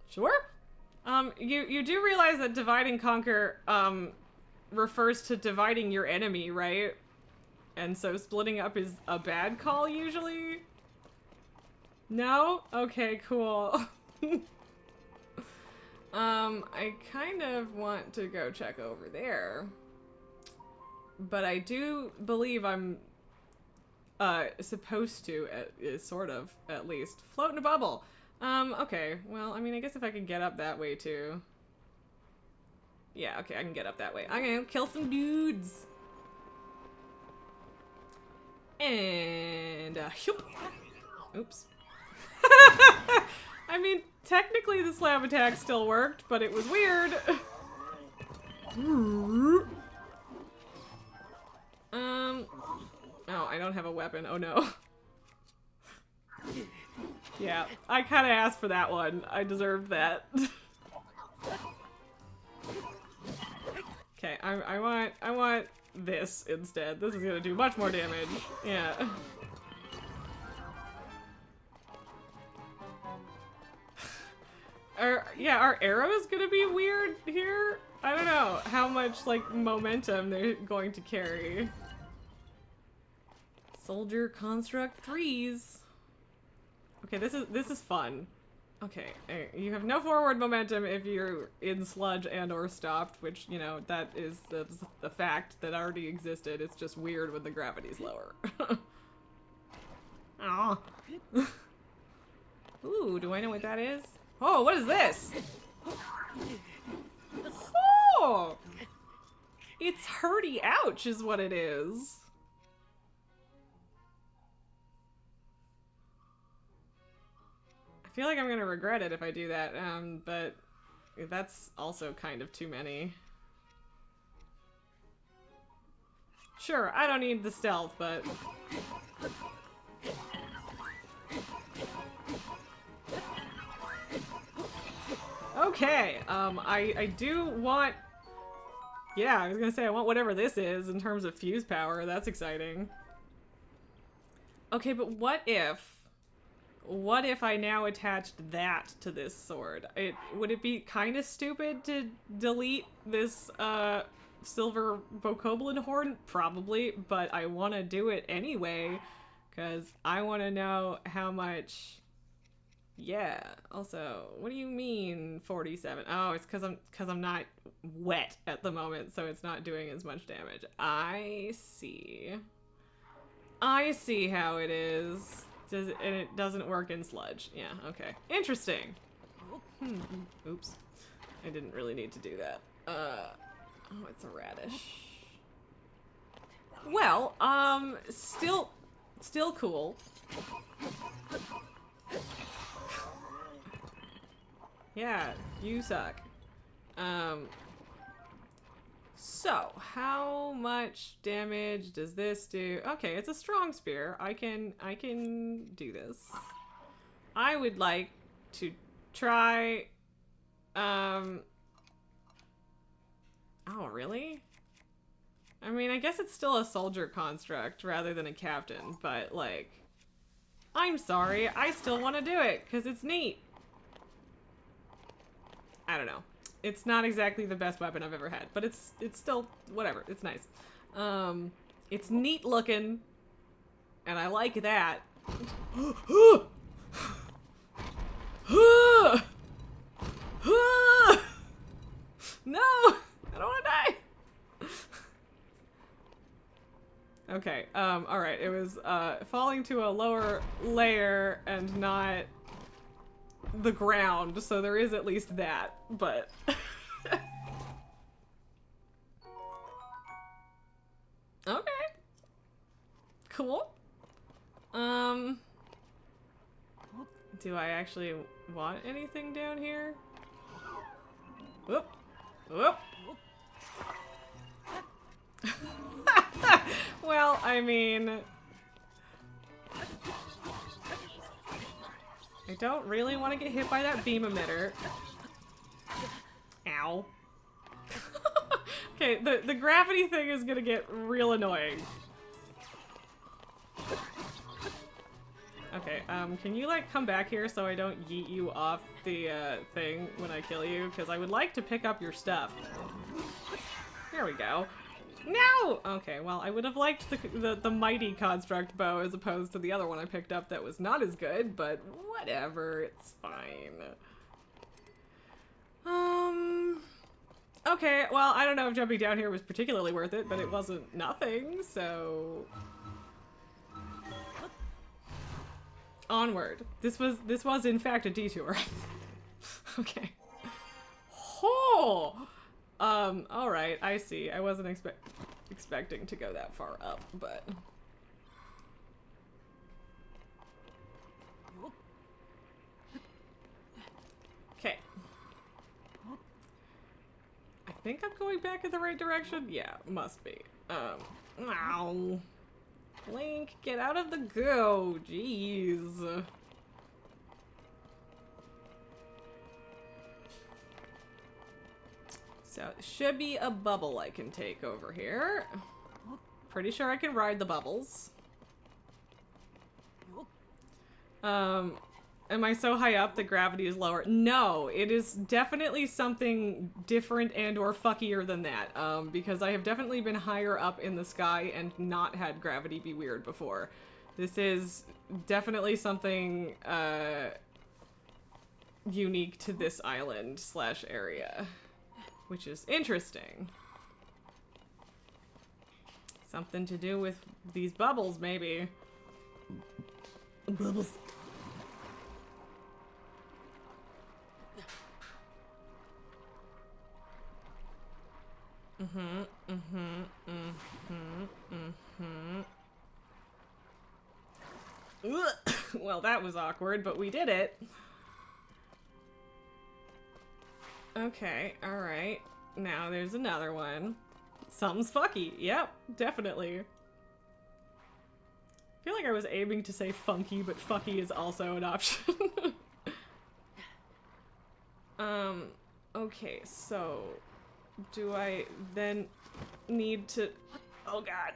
Sure? You do realize that divide and conquer, refers to dividing your enemy, right? And so splitting up is a bad call, usually? No? Okay, cool. I kind of want to go check over there. But I do believe I'm, supposed to, sort of, at least. Float in a bubble. Okay. Well, I mean, I guess if I could get up that way, too. Yeah, okay, I can get up that way. I'm gonna kill some dudes. And, shoop. Oops. I mean, technically the slab attack still worked, but it was weird. Oh, I don't have a weapon. Oh no. Yeah, I kind of asked for that one. I deserved that. Okay, I want this instead. This is gonna do much more damage. Yeah. Are arrows gonna be weird here? I don't know how much, like, momentum they're going to carry. Soldier construct 3s. Okay, this is fun. Okay, you have no forward momentum if you're in sludge and or stopped, which, you know, that is the fact that already existed. It's just weird when the gravity's lower. Aw. Ooh, do I know what that is? Oh, what is this? Oh! It's hurty ouch is what it is. I feel like I'm gonna regret it if I do that, but that's also kind of too many. Sure, I don't need the stealth, but... Okay, I do want... Yeah, I was gonna say I want whatever this is in terms of fuse power. That's exciting. Okay, but what if I now attached that to this sword? Would it be kind of stupid to delete this, silver Bokoblin horn? Probably, but I want to do it anyway, because I want to know how much... Yeah, also, what do you mean 47? Oh, it's because I'm not wet at the moment, so it's not doing as much damage. I see how it is. And it doesn't work in sludge. Yeah, okay. Interesting. Oops. I didn't really need to do that. Oh, it's a radish. Well, still cool. Yeah, you suck. So, how much damage does this do? Okay, it's a strong spear. I can do this. I would like to try, oh, really? I mean, I guess it's still a soldier construct rather than a captain, but, like, I'm sorry, I still want to do it, because it's neat. I don't know. It's not exactly the best weapon I've ever had, but it's still, whatever, it's nice. It's neat looking, and I like that. No! I don't want to die! Okay, alright, it was, falling to a lower layer and not the ground, so there is at least that, but... Okay. Cool. Do I actually want anything down here? Whoop. Whoop. Well, I mean... I don't really want to get hit by that beam emitter. Ow. Okay, the gravity thing is gonna get real annoying. Okay, can you, like, come back here so I don't yeet you off the, thing when I kill you? Because I would like to pick up your stuff. There we go. No! Okay, well, I would have liked the mighty construct bow as opposed to the other one I picked up that was not as good, but whatever, it's fine. Okay, well, I don't know if jumping down here was particularly worth it, but it wasn't nothing, so... Onward. This was in fact a detour. Okay. Oh! Alright, I see. I wasn't expecting to go that far up, but... Okay. I think I'm going back in the right direction? Yeah, must be. Ow. Link, get out of the go! Jeez. So, should be a bubble I can take over here. Pretty sure I can ride the bubbles. Am I so high up that gravity is lower? No, it is definitely something different and or fuckier than that. Because I have definitely been higher up in the sky and not had gravity be weird before. This is definitely something, unique to this island slash area. Which is interesting. Something to do with these bubbles, maybe. Bubbles. Well, that was awkward, but we did it. Okay, alright. Now there's another one. Something's fucky. Yep, definitely. I feel like I was aiming to say funky, but fucky is also an option. Okay, so... do I then need to... Oh god.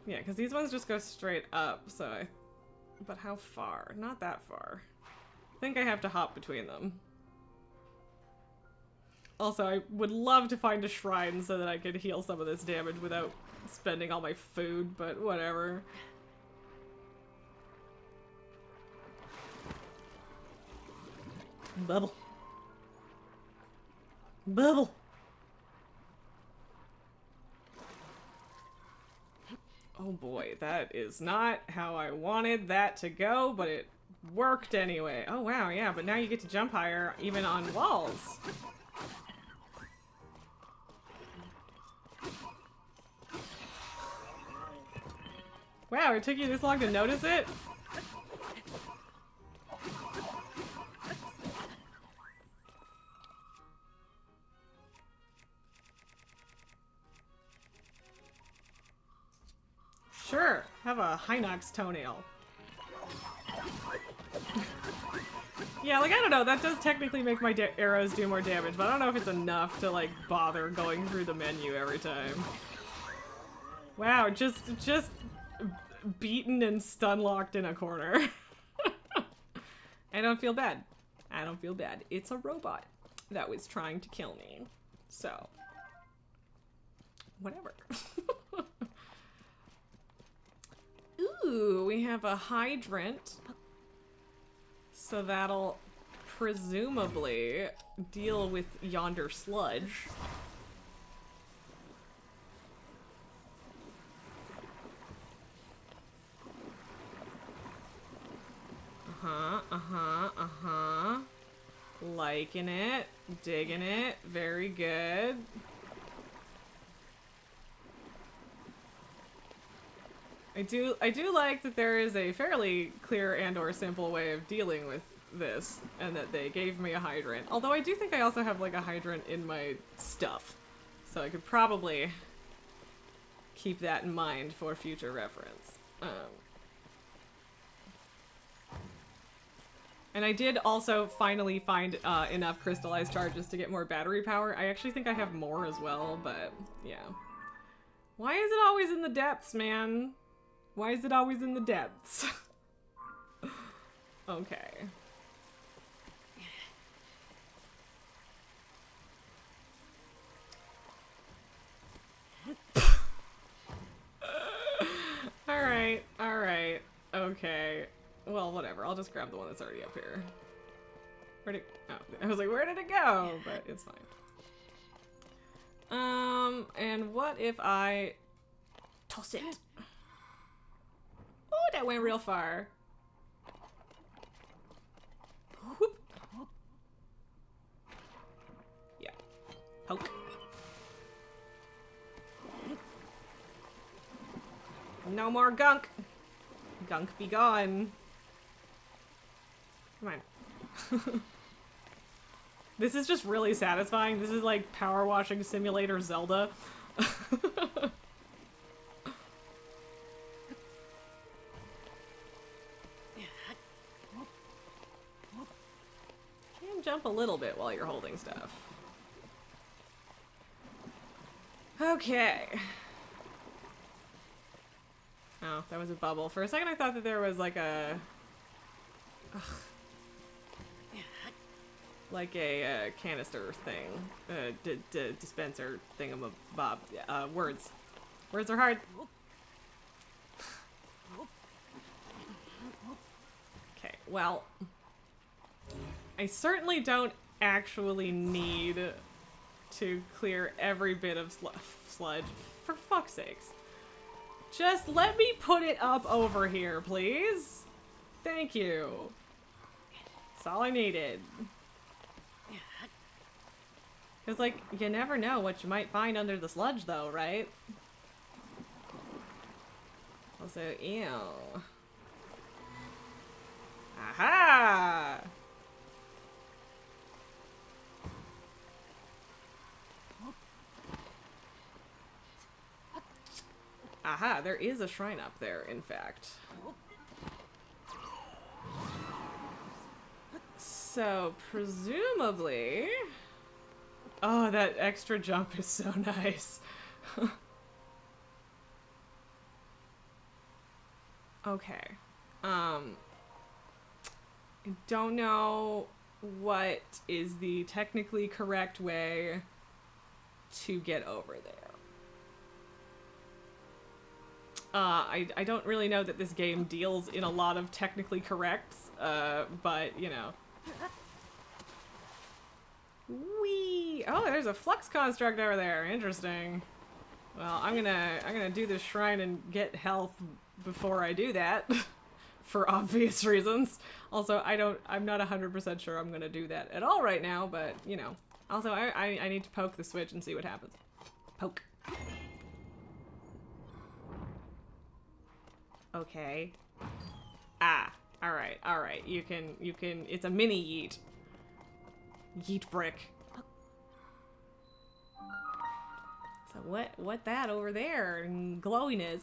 Yeah, because these ones just go straight up, so I... But how far? Not that far. I think I have to hop between them. Also, I would love to find a shrine so that I could heal some of this damage without spending all my food, but whatever. Bubble. Bubble. Oh boy, that is not how I wanted that to go, but it worked anyway. Oh wow, yeah, but now you get to jump higher even on walls. Wow, it took you this long to notice it? Sure, have a Hinox toenail. Yeah, like, I don't know, that does technically make my arrows do more damage, but I don't know if it's enough to, like, bother going through the menu every time. Wow, just beaten and stun-locked in a corner. I don't feel bad. I don't feel bad. It's a robot that was trying to kill me. So, whatever. Ooh, we have a hydrant. So that'll presumably deal with yonder sludge. Liking it, digging it, very good. I do like that there is a fairly clear and or simple way of dealing with this, and that they gave me a hydrant. Although I do think I also have like a hydrant in my stuff, so I could probably keep that in mind for future reference. And I did also finally find enough crystallized charges to get more battery power. I actually think I have more as well, but yeah. Why is it always in the depths, man? Why is it always in the depths? Okay. Alright, okay. Well, whatever, I'll just grab the one that's already up here. Where'd it, oh, I was like, where did it go? But it's fine. And what if I toss it? Oh, that went real far. Whoop. Yeah. Poke. No more gunk. Gunk be gone. Come on. This is just really satisfying. This is like power washing simulator Zelda. Can jump a little bit while you're holding stuff. Okay. Oh, that was a bubble. For a second I thought that there was like a... Ugh. Like a canister thing. Dispenser thingamabob. Words. Words are hard. Okay, well... I certainly don't actually need to clear every bit of sludge. For fuck's sakes. Just let me put it up over here, please. Thank you. That's all I needed. Because, like, you never know what you might find under the sludge, though, right? Also, ew. Aha! Aha, there is a shrine up there, in fact. So, presumably... Oh, that extra jump is so nice. Okay. I don't know what is the technically correct way to get over there. I don't really know that this game deals in a lot of technically corrects, but, you know. Whee! Oh, there's a flux construct over there. Interesting. Well, I'm gonna do this shrine and get health before I do that. for obvious reasons. Also, I'm not 100% sure I'm gonna do that at all right now, but, you know. Also, I need to poke the switch and see what happens. Poke. Okay. Ah, alright. You can, it's a mini yeet. Yeet brick. So what that over there in glowiness?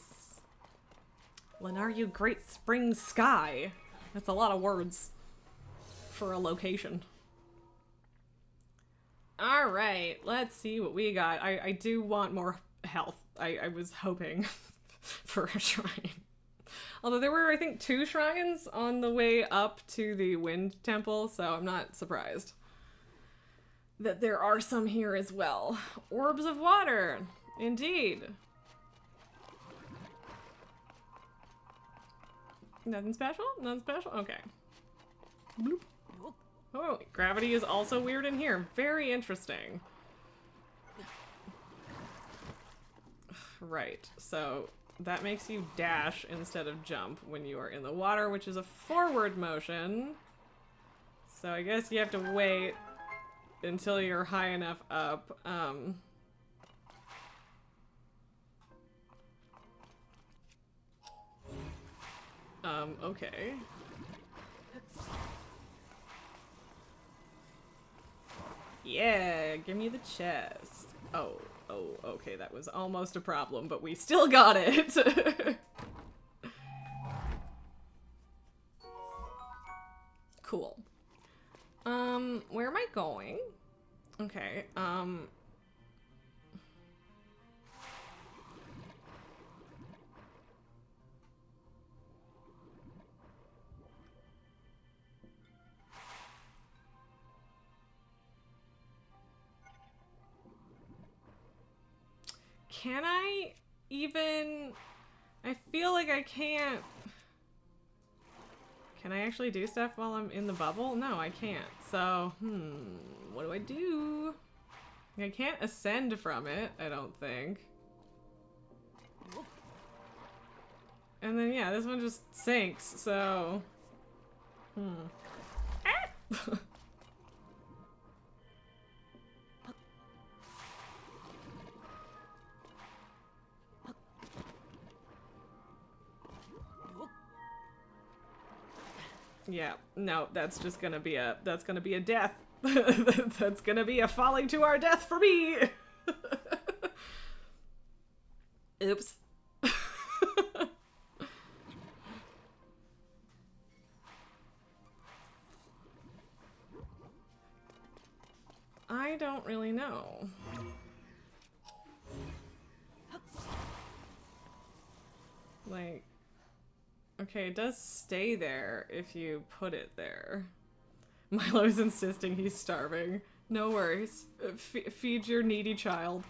Lenaryu Great Spring Sky. That's a lot of words for a location. Alright, let's see what we got. I do want more health. I was hoping for a shrine. Although there were, I think, 2 shrines on the way up to the Wind Temple, so I'm not surprised that there are some here as well. Orbs of water, indeed. Nothing special? Nothing special? Okay. Bloop. Oh, gravity is also weird in here. Very interesting. Right, so that makes you dash instead of jump when you are in the water, which is a forward motion. So I guess you have to wait until you're high enough up. Okay. Yeah, give me the chest. Oh, okay, that was almost a problem, but we still got it. Cool. Where am I going? Okay, can I even... I feel like I can't... Can I actually do stuff while I'm in the bubble? No, I can't. So, what do I do? I can't ascend from it, I don't think. And then, yeah, this one just sinks, so... Ah! Yeah, no, that's just gonna be a, that's gonna be a death. That's gonna be a falling to our death for me! Oops. I don't really know. Like... Okay, it does stay there if you put it there. Milo's insisting he's starving. No worries. Feed your needy child.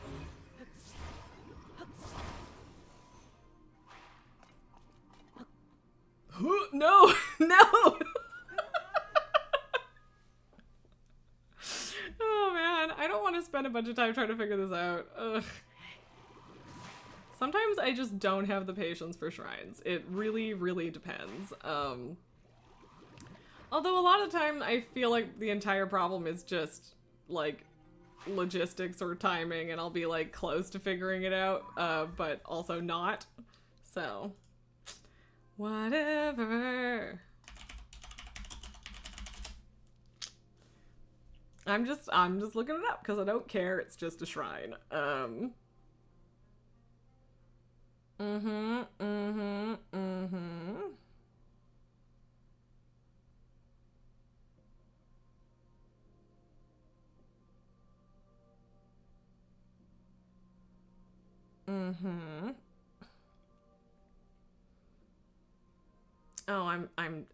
No! No! Oh man, I don't want to spend a bunch of time trying to figure this out. Ugh. Sometimes I just don't have the patience for shrines. It really, really depends. Although a lot of time I feel like the entire problem is just, like, logistics or timing, and I'll be, like, close to figuring it out, but also not. So, whatever. I'm just looking it up because I don't care. It's just a shrine. Oh,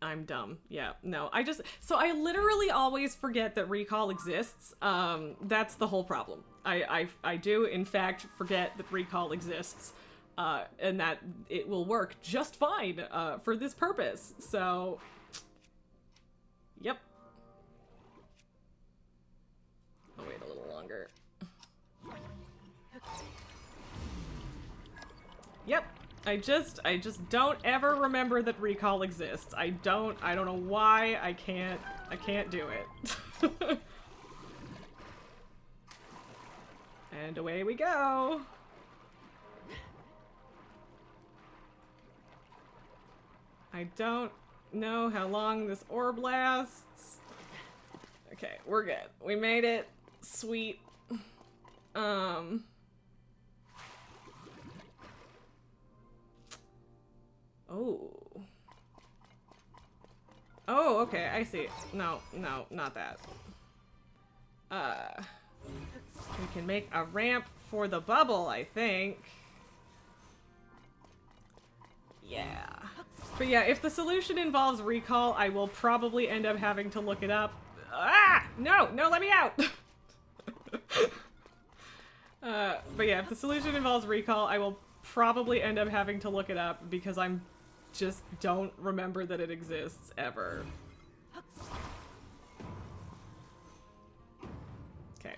I'm dumb. Yeah, no, so I literally always forget that recall exists. That's the whole problem. I do, in fact, forget that recall exists. And that it will work just fine, for this purpose. So, yep. I'll wait a little longer. Yep, I just don't ever remember that recall exists. I don't know why I can't do it. And away we go. I don't know how long this orb lasts. Okay, we're good. We made it. Sweet. Oh. Oh, okay, I see. No, not that. We can make a ramp for the bubble, I think. Yeah. But yeah, if the solution involves recall, I will probably end up having to look it up. Ah! No, let me out! But yeah, if the solution involves recall, I will probably end up having to look it up because I'm just don't remember that it exists ever. Okay.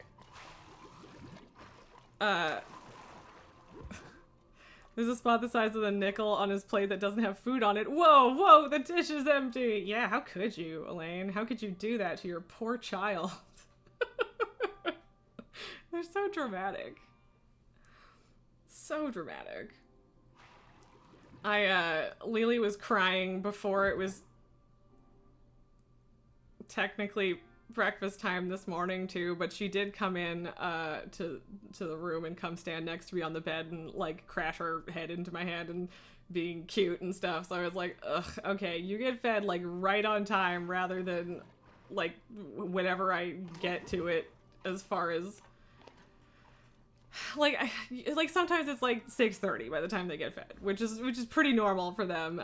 There's a spot the size of the nickel on his plate that doesn't have food on it. Whoa, the dish is empty. Yeah, how could you, Elaine? How could you do that to your poor child? They're so dramatic. So dramatic. Lily was crying before it was technically breakfast time this morning too, but she did come in to the room and come stand next to me on the bed and like crash her head into my hand and being cute and stuff. So I was like, ugh, okay, you get fed like right on time rather than like whenever I get to it, as far as like sometimes it's like 6:30 by the time they get fed, which is pretty normal for them,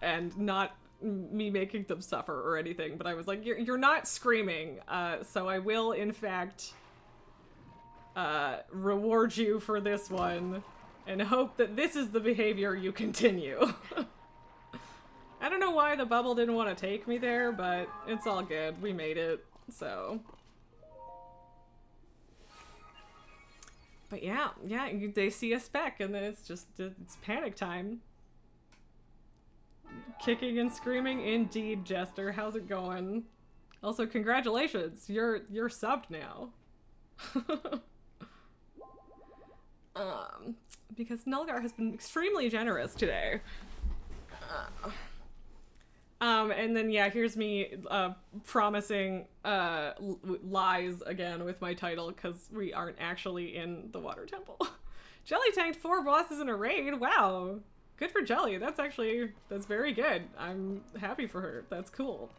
and not me making them suffer or anything. But I was like, you're not screaming, so I will in fact reward you for this one and hope that this is the behavior you continue. I don't know why the bubble didn't want to take me there, but it's all good. We made it, so. But yeah, they see a speck and then it's panic time. Kicking and screaming, indeed, Jester. How's it going? Also, congratulations, you're subbed now. Because Nulgar has been extremely generous today. And then yeah, here's me promising lies again with my title because we aren't actually in the Water Temple. Jelly tanked 4 bosses in a raid. Wow, good for Jelly. That's very good. I'm happy for her. That's cool.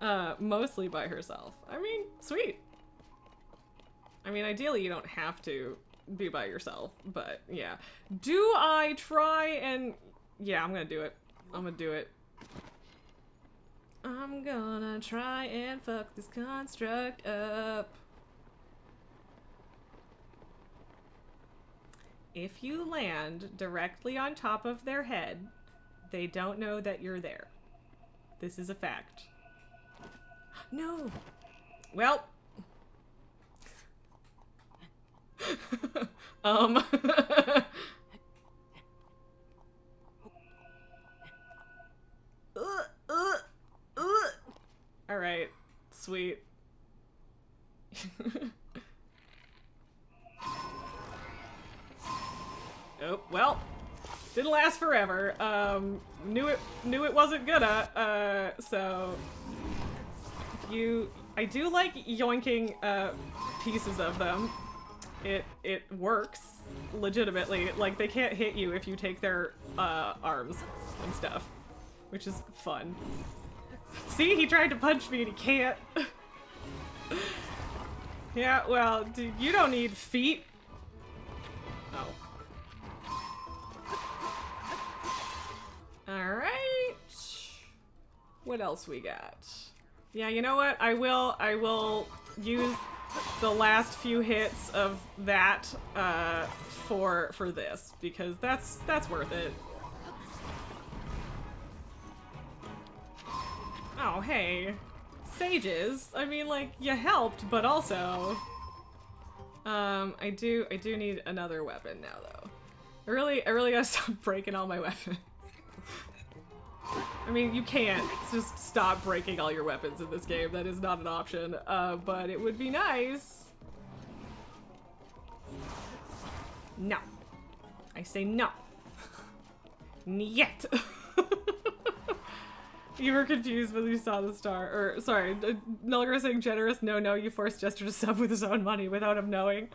Mostly by herself. I mean, sweet. I mean, ideally you don't have to be by yourself, but yeah. Do I try and yeah, I'm gonna do it. I'm gonna try and fuck this construct up. If you land directly on top of their head, they don't know that you're there. This is a fact. No! Well. Alright, sweet. Oh, well, didn't last forever. Knew it wasn't gonna, so I do like yoinking pieces of them. It works legitimately. Like, they can't hit you if you take their arms and stuff, which is fun. See, he tried to punch me and he can't. Yeah, well, dude, you don't need feet. Oh. Alright. What else we got? Yeah, you know what? I will use the last few hits of that for this, because that's worth it. Oh, hey. Sages. I mean, like, you helped, but also I do need another weapon now, though. I really gotta stop breaking all my weapons. I mean, you can't just stop breaking all your weapons in this game. That is not an option. But it would be nice. No. I say no. Niet. You were confused when you saw the star. Or, sorry, Nulgar saying generous. No, you forced Jester to sub with his own money without him knowing.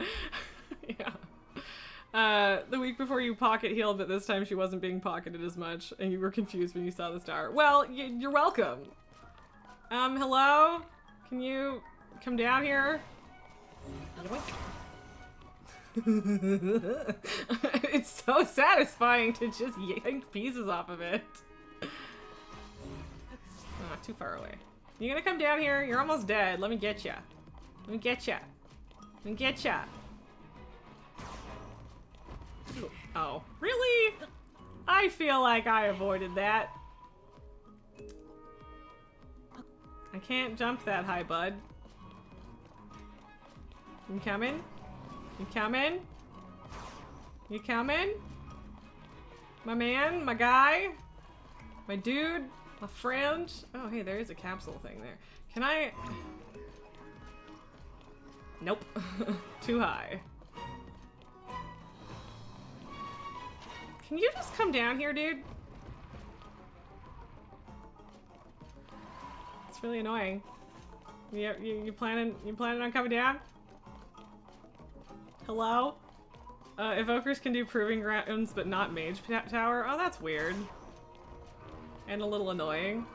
Yeah. The week before you pocket healed, but this time she wasn't being pocketed as much, and you were confused when you saw the star. Well, you're welcome. Hello? Can you come down here? It's so satisfying to just yank pieces off of it. Oh, too far away. You gonna come down here? You're almost dead. Let me get ya. Let me get ya. Let me get ya. Oh, really? I feel like I avoided that. I can't jump that high, bud. You coming? You coming? You coming? My man? My guy? My dude? My friend? Oh, hey, there is a capsule thing there. Can I... Nope. Too high. Can you just come down here, dude? It's really annoying. You planning on coming down? Hello? Evokers can do proving grounds, but not mage tower. Oh, that's weird. And a little annoying.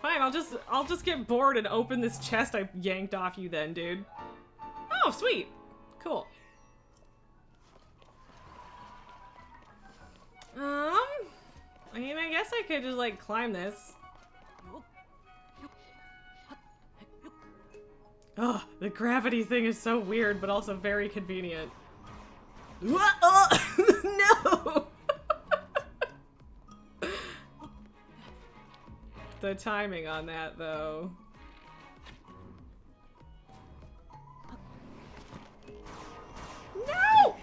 Fine, I'll just get bored and open this chest I yanked off you then, dude. Oh, sweet. Cool. I mean, I guess I could just, like, climb this. Ugh, the gravity thing is so weird, but also very convenient. What? Oh, no! The timing on that, though. No!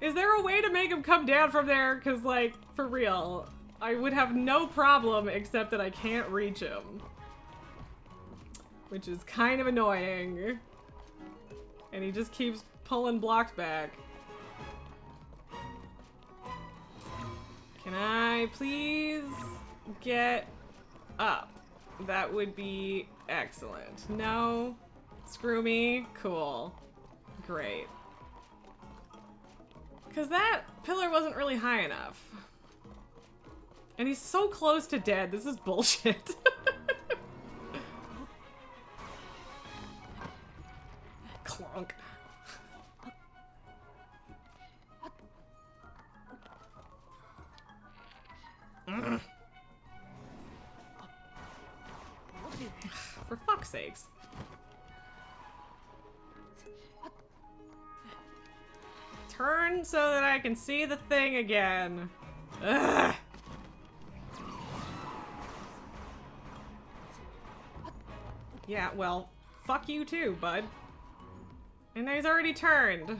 Is there a way to make him come down from there? Because, like, for real, I would have no problem except that I can't reach him. Which is kind of annoying. And he just keeps pulling blocks back. Can I please get up? That would be excellent. No? Screw me? Cool. Great. Because that pillar wasn't really high enough. And he's so close to dead. This is bullshit. Clonk. For fuck's sakes. Turn so that I can see the thing again. Ugh. Yeah, well, fuck you too, bud. And he's already turned.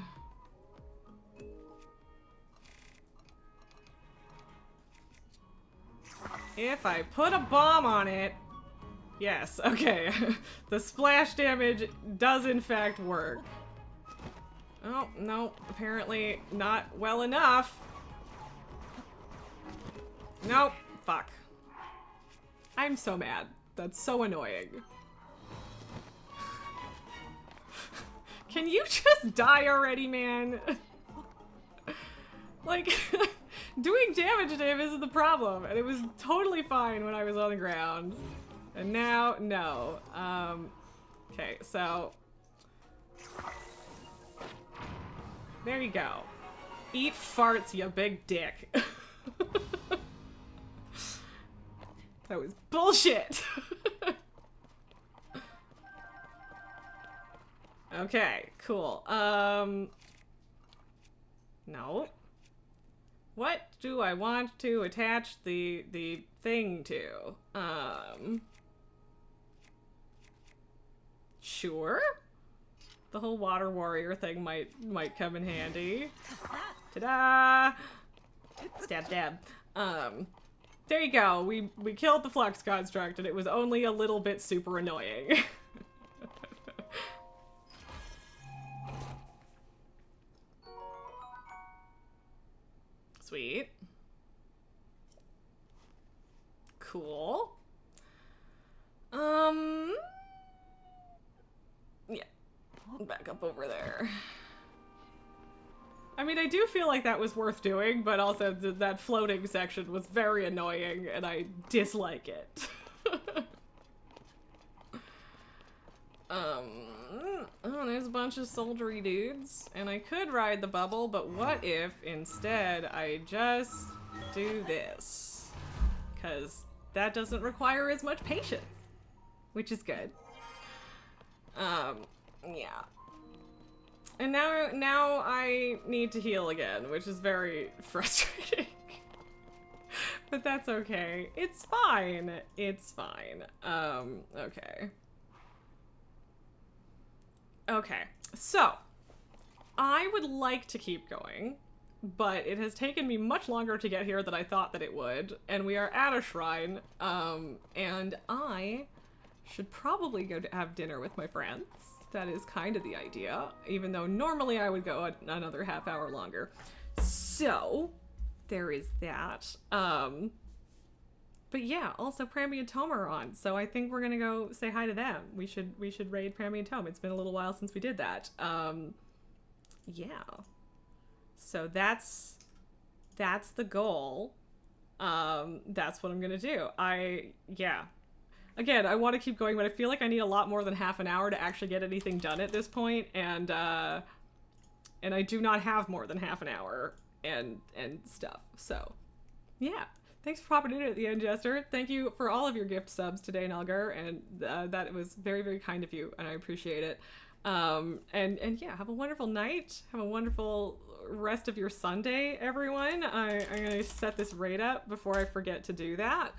If I put a bomb on it... Yes, okay. The splash damage does in fact work. Oh, no, apparently not well enough. Nope, fuck. I'm so mad. That's so annoying. Can you just die already, man? Like, doing damage to him isn't the problem, and it was totally fine when I was on the ground. And now, no. Okay, so... There you go. Eat farts, you big dick. That was bullshit! Okay, cool. No. What do I want to attach the thing to? Sure. The whole water warrior thing might come in handy. Ta-da! Stab, stab. There you go. We killed the flux construct, and it was only a little bit super annoying. Sweet. Cool. Yeah. Back up over there. I mean, I do feel like that was worth doing, but also that floating section was very annoying, and I dislike it. Oh, there's a bunch of soldiery dudes, and I could ride the bubble, but what if instead I just do this? Because that doesn't require as much patience, which is good. Yeah. And now I need to heal again, which is very frustrating. But that's okay. It's fine. It's fine. Okay. Okay, so I would like to keep going, but it has taken me much longer to get here than I thought that it would, and we are at a shrine, and I should probably go to have dinner with my friends. That is kind of the idea, even though normally I would go another half hour longer. So, there is that. But yeah, also Prammy and Tome are on, so I think we're gonna go say hi to them. We should raid Prammy and Tome. It's been a little while since we did that. Yeah. So that's the goal. That's what I'm gonna do. Yeah. Again, I want to keep going, but I feel like I need a lot more than half an hour to actually get anything done at this point, and I do not have more than half an hour and stuff. So, yeah. Thanks for popping in at the end, Jester. Thank you for all of your gift subs today, Nulgar, and that was very, very kind of you, and I appreciate it. And yeah, have a wonderful night. Have a wonderful rest of your Sunday, everyone. I'm gonna set this raid up before I forget to do that.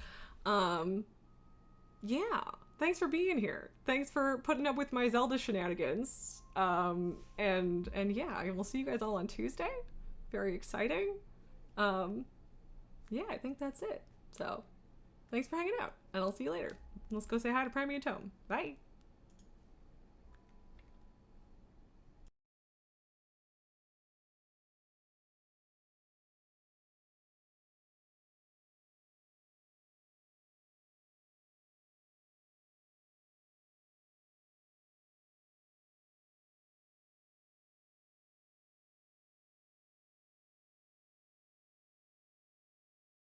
Yeah, thanks for being here. Thanks for putting up with my Zelda shenanigans. And yeah, I will see you guys all on Tuesday. Very exciting. Yeah, I think that's it. So, thanks for hanging out, and I'll see you later. Let's go say hi to Prammy and Tome. Bye!